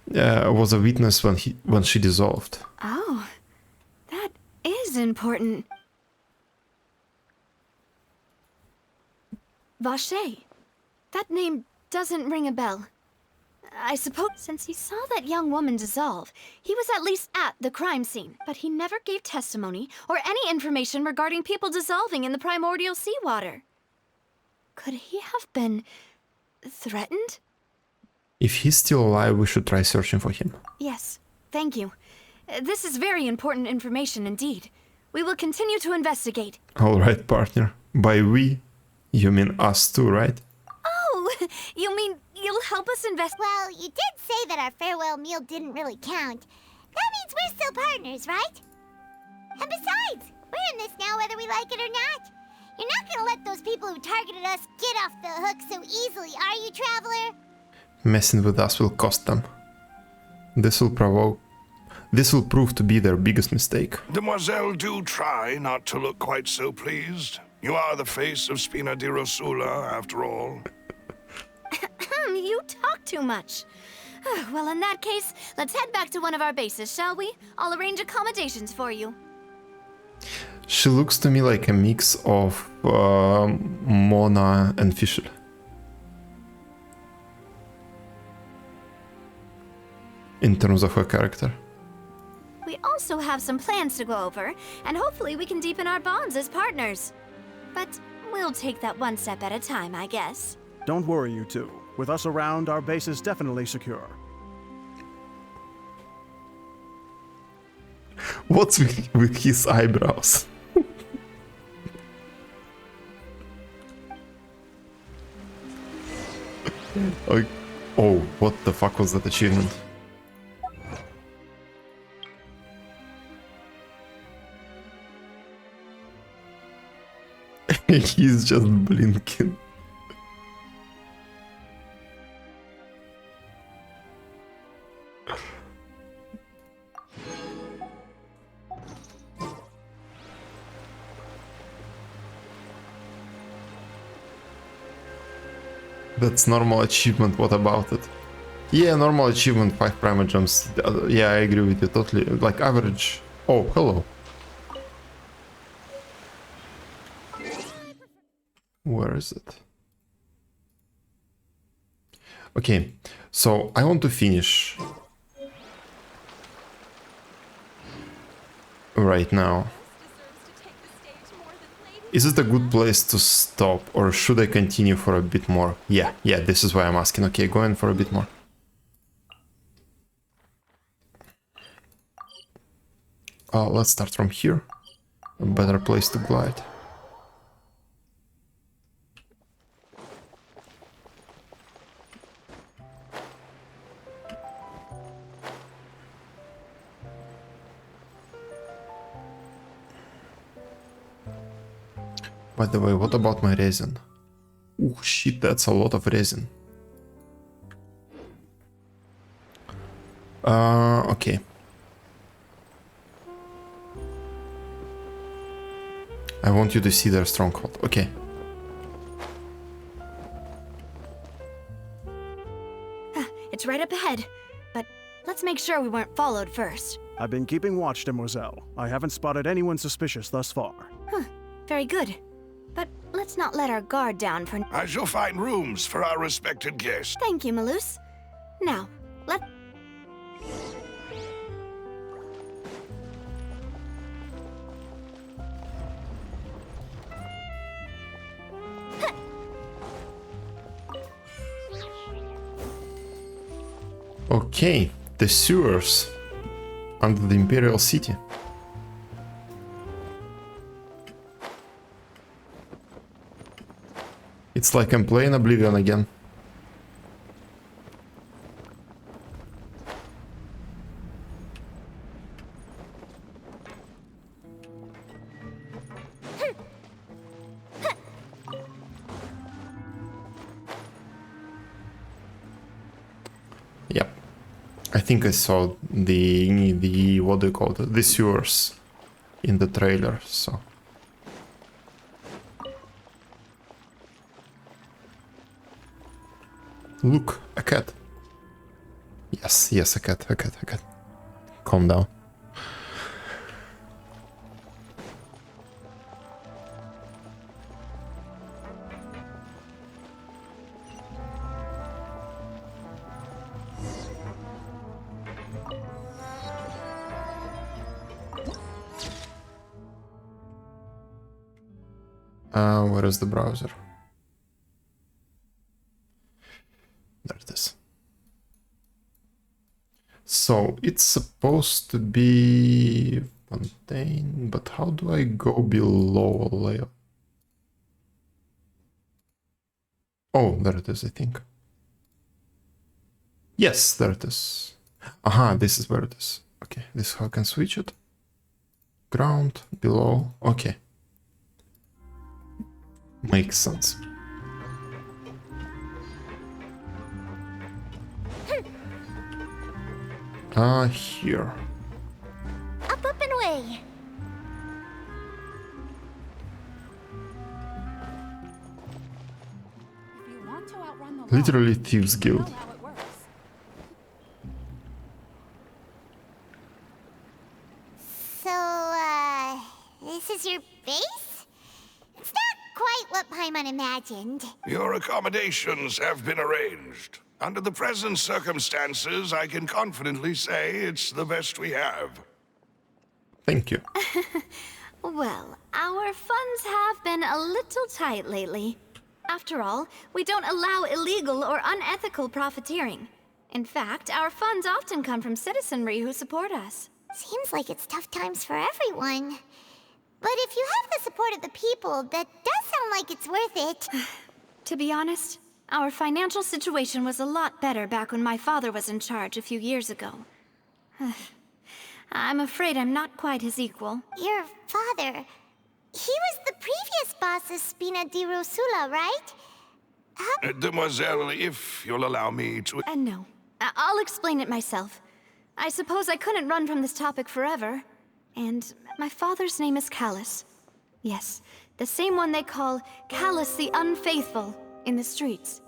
was a witness when she dissolved. Oh, that is important. Vache. That name doesn't ring a bell. I suppose since he saw that young woman dissolve, he was at least at the crime scene. But he never gave testimony or any information regarding people dissolving in the primordial seawater. Could he have been threatened? If he's still alive, we should try searching for him. Yes, thank you. This is very important information indeed. We will continue to investigate. Alright, partner. By we, you mean us too, right? Oh, you mean you'll help us invest? Well, you did say that our farewell meal didn't really count. That means we're still partners, right? And besides, we're in this now whether we like it or not. You're not gonna let those people who targeted us get off the hook so easily, are you, Traveler? Messing with us will cost them. This will prove to be their biggest mistake. Demoiselle, do try not to look quite so pleased. You are the face of Spina di Rosula, after all. You talk too much. Well, in that case, let's head back to one of our bases, shall we? I'll arrange accommodations for you. She looks to me like a mix of Mona and Fischl. In terms of her character. We also have some plans to go over, and hopefully we can deepen our bonds as partners. But we'll take that one step at a time, I guess. Don't worry, you two. With us around, our base is definitely secure. What's with his eyebrows? Oh, what the fuck was that achievement? He's just blinking. That's normal achievement, what about it? Yeah, normal achievement, 5 primogems. Yeah, I agree with you totally. Like average. Oh, hello. Where is it? Okay, so I want to finish right now. Is it a good place to stop, or should I continue for a bit more? Yeah, this is why I'm asking. Okay, go in for a bit more. Let's start from here. A better place to glide. By the way, what about my resin? Oh shit, that's a lot of resin. Okay. I want you to see their stronghold. Okay. It's right up ahead, but let's make sure we weren't followed first. I've been keeping watch, demoiselle. I haven't spotted anyone suspicious thus far. Huh, very good. But let's not let our guard down for... I shall find rooms for our respected guest. Thank you, Malus. Now, let... Okay, the sewers under the Imperial City. It's like I'm playing Oblivion again. Yep. I think I saw the what do you call it? The sewers in the trailer, so. Look, a cat. Yes, a cat. Calm down. Where is the browser? There it is. So it's supposed to be Fontaine, but how do I go below a layer? Oh, there it is, I think. Yes, there it is. Aha, this is where it is. Okay, this is how I can switch it. Ground, below, okay. Makes sense. Here. Up and away. Literally Thieves Guild. So, this is your base? It's not quite what Paimon imagined. Your accommodations have been arranged. Under the present circumstances, I can confidently say it's the best we have. Thank you. Well, our funds have been a little tight lately. After all, we don't allow illegal or unethical profiteering. In fact, our funds often come from citizenry who support us. Seems like it's tough times for everyone. But if you have the support of the people, that does sound like it's worth it. To be honest, our financial situation was a lot better back when my father was in charge a few years ago. I'm afraid I'm not quite his equal. Your father... He was the previous boss of Spina di Rosula, right? Demoiselle, if you'll allow me to... No. I'll explain it myself. I suppose I couldn't run from this topic forever. And my father's name is Callus. Yes, the same one they call Callus the Unfaithful in the streets.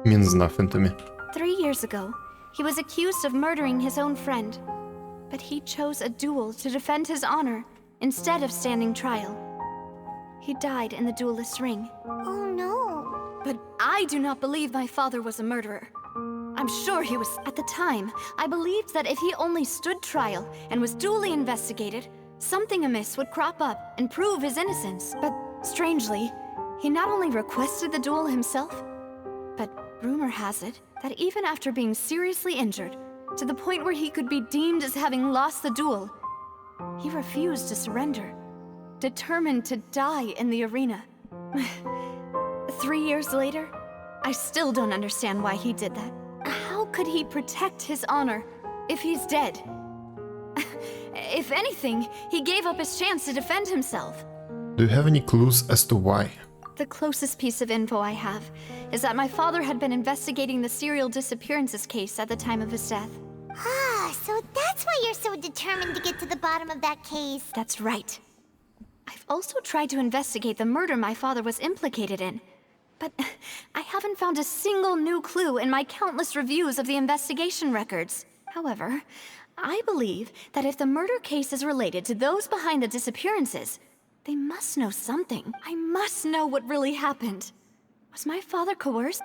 Means nothing to me. 3 years ago, he was accused of murdering his own friend. But he chose a duel to defend his honor instead of standing trial. He died in the duelist's ring. Oh no. But I do not believe my father was a murderer. I'm sure he was. At the time, I believed that if he only stood trial and was duly investigated, something amiss would crop up and prove his innocence. But strangely, he not only requested the duel himself, but rumor has it that even after being seriously injured, to the point where he could be deemed as having lost the duel, he refused to surrender, determined to die in the arena. 3 years later, I still don't understand why he did that. How could he protect his honor if he's dead? If anything, he gave up his chance to defend himself. Do you have any clues as to why? The closest piece of info I have is that my father had been investigating the serial disappearances case at the time of his death. Ah, so that's why you're so determined to get to the bottom of that case. That's right. I've also tried to investigate the murder my father was implicated in, but I haven't found a single new clue in my countless reviews of the investigation records. However, I believe that if the murder case is related to those behind the disappearances, they must know something. I must know what really happened. Was my father coerced?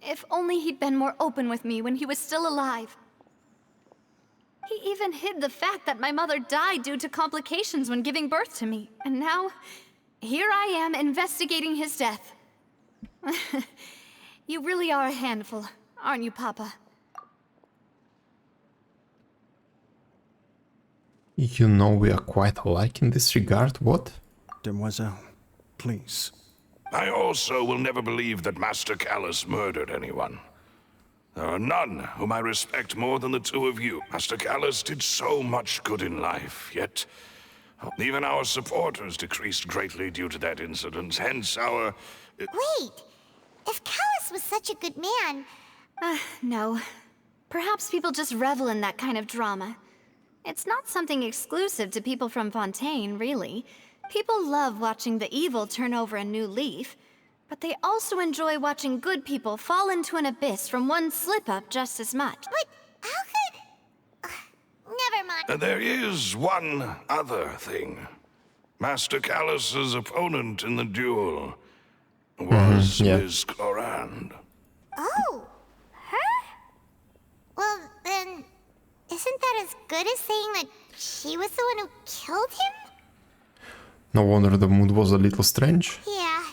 If only he'd been more open with me when he was still alive. He even hid the fact that my mother died due to complications when giving birth to me. And now, here I am investigating his death. You really are a handful, aren't you, Papa? You know we are quite alike in this regard, what? Demoiselle, please. I also will never believe that Master Callus murdered anyone. There are none whom I respect more than the two of you. Master Callus did so much good in life, yet even our supporters decreased greatly due to that incident, hence our... Wait! If Callus was such a good man... No. Perhaps people just revel in that kind of drama. It's not something exclusive to people from Fontaine, really. People love watching the evil turn over a new leaf, but they also enjoy watching good people fall into an abyss from one slip-up just as much. But how could... never mind. There is one other thing. Master Callus's opponent in the duel was Ms. Clorand. Oh, her? Well, then, isn't that as good as saying that she was the one who killed him? No wonder the mood was a little strange. Yeah,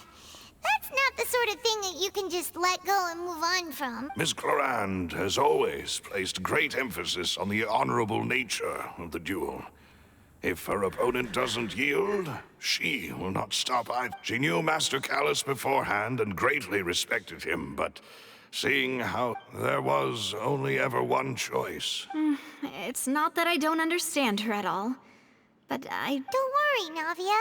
that's not the sort of thing that you can just let go and move on from. Ms. Clorand has always placed great emphasis on the honorable nature of the duel. If her opponent doesn't yield, she will not stop either. She knew Master Callus beforehand and greatly respected him, but seeing how there was only ever one choice. It's not that I don't understand her at all, but I... Don't worry, Navia.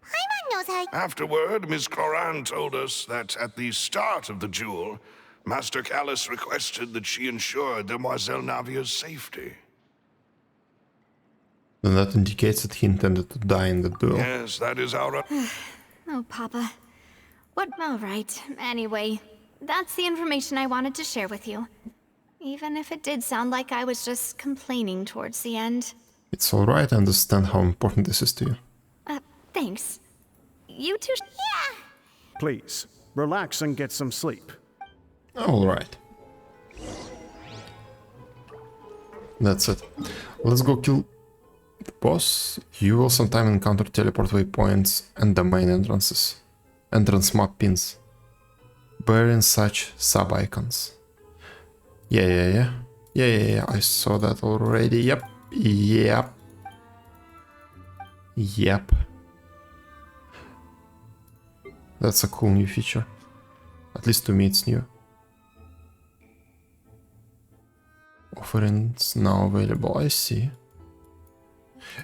Paimon knows how... Afterward, Ms. Clorand told us that at the start of the duel, Master Callus requested that she ensure Demoiselle Navia's safety. Then that indicates that he intended to die in the duel. Yes, that is our... Oh, Papa. What? All right. Anyway, that's the information I wanted to share with you. Even if it did sound like I was just complaining towards the end. It's alright, I understand how important this is to you. Thanks. You two... Yeah! Please, relax and get some sleep. Alright. That's it. Let's go kill the boss. You will sometime encounter teleport waypoints and the main entrances. Entrance map pins. Bearing such sub-icons. Yeah, I saw that already. Yep. That's a cool new feature. At least to me it's new. Offerings now available, I see.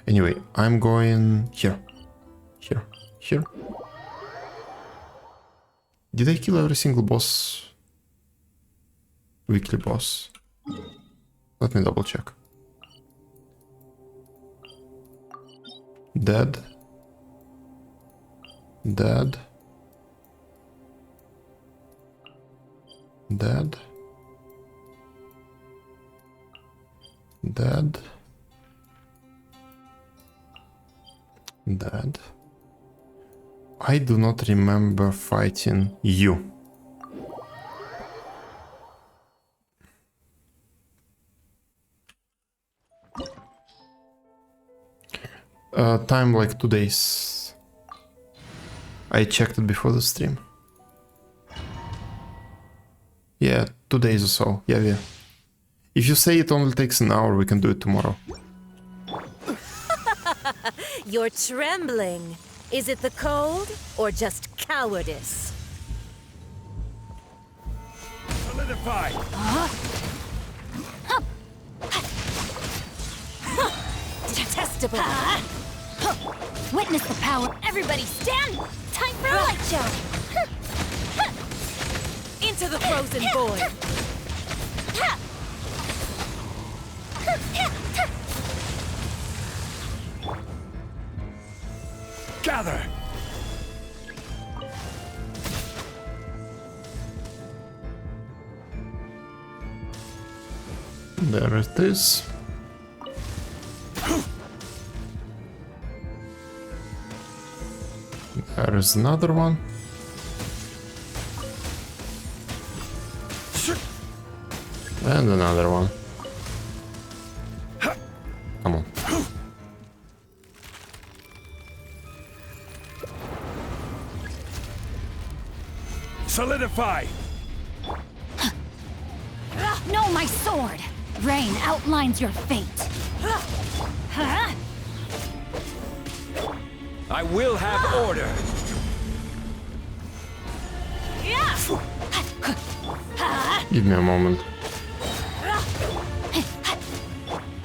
Anyway, I'm going here. Here. Here. Did I kill every single boss? Weekly boss? Let me double check. Dead. Dead. Dead. Dead. Dead. I do not remember fighting you. Time like 2 days. I checked it before the stream. Yeah, 2 days or so. Yeah. If you say it only takes an hour, we can do it tomorrow. You're trembling. Is it the cold or just cowardice? Solidify! Detestable! Witness the power! Everybody stand! Time for a light show! Into the frozen void! Gather! There it is. There is another one. And another one. Come on. Solidify! No, my sword! Rain outlines your fate. I will have order! Give me a moment.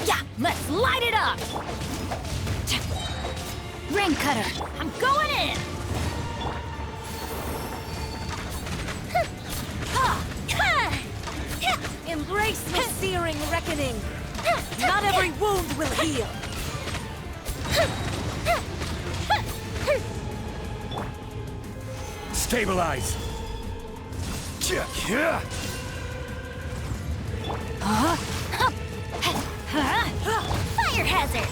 Yeah, let's light it up! Rain cutter, I'm going in! Embrace the searing reckoning. Not every wound will heal. Stabilize! Fire hazard!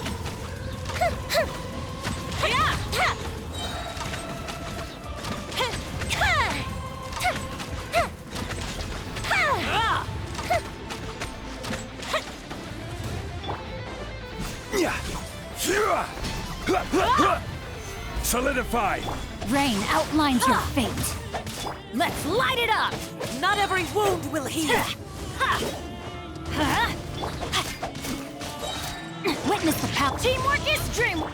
Solidify! Rain outlines your fate. Let's light it up! Not every wound will heal. Witness the power. Teamwork is dreamwork.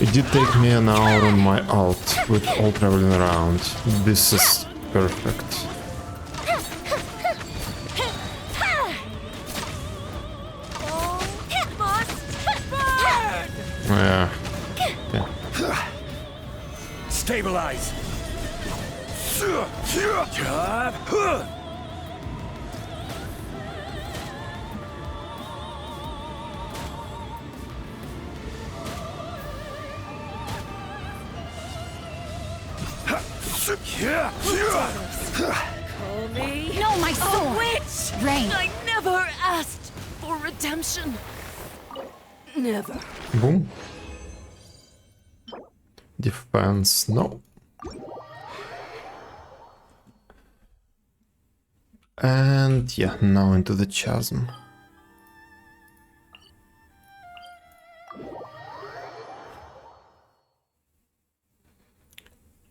It did take me an hour on my alt with all traveling around. This is perfect. Yeah. Stabilize! Call me. No, my sword. A witch. Rain. I never asked for redemption. Never. Boom. Defense, no. And yeah, now into the chasm.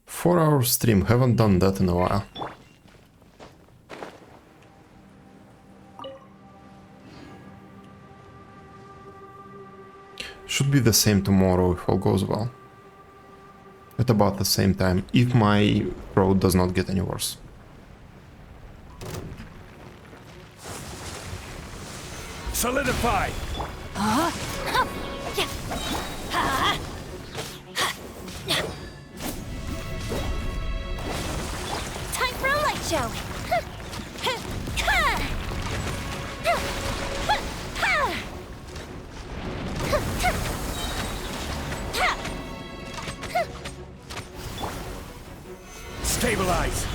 Four-hour stream, haven't done that in a while. Should be the same tomorrow if all goes well. At about the same time, if my road does not get any worse. Solidify! Time for a light show. Stabilize!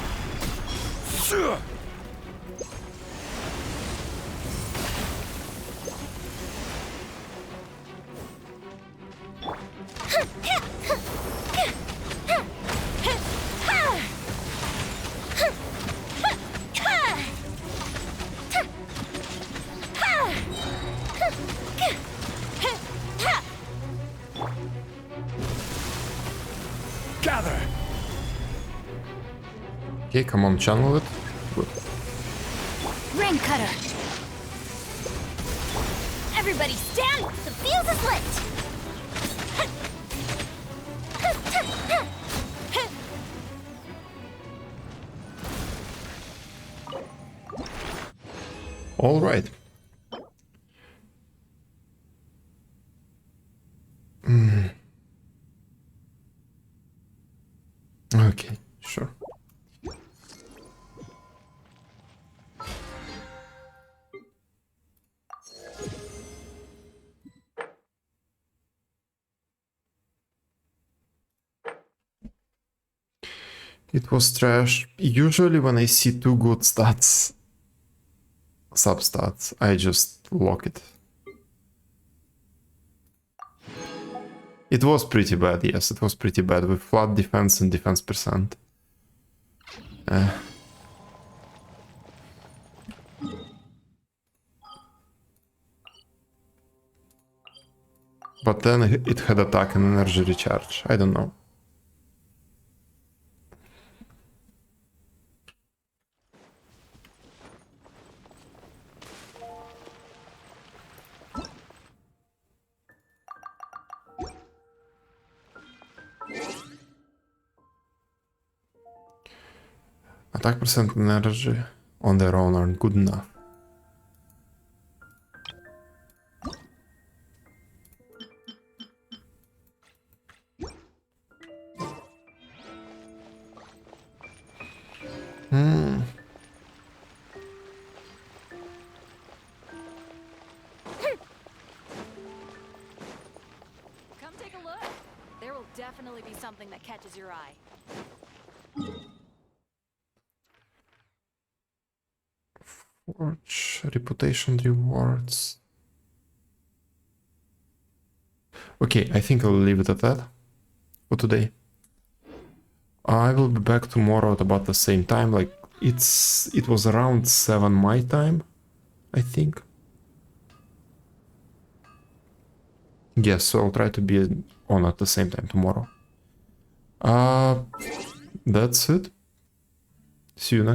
Gather! Okay, come on, channel it. Good. Rain cutter. Everybody stand! The fuse is lit! All right. Okay, sure. It was trash. Usually when I see two good stats, substats, I just lock it. It was pretty bad, yes, it was pretty bad with flood defense and defense percent. But then it had attack and energy recharge, I don't know. Attack percent and energy on their own aren't good enough. Come take a look. There will definitely be something that catches your eye. Forge, reputation rewards. Okay, I think I'll leave it at that for today. I will be back tomorrow at about the same time, like it was around 7 my time, I think. Yes, so I'll try to be on at the same time tomorrow. That's it. See you next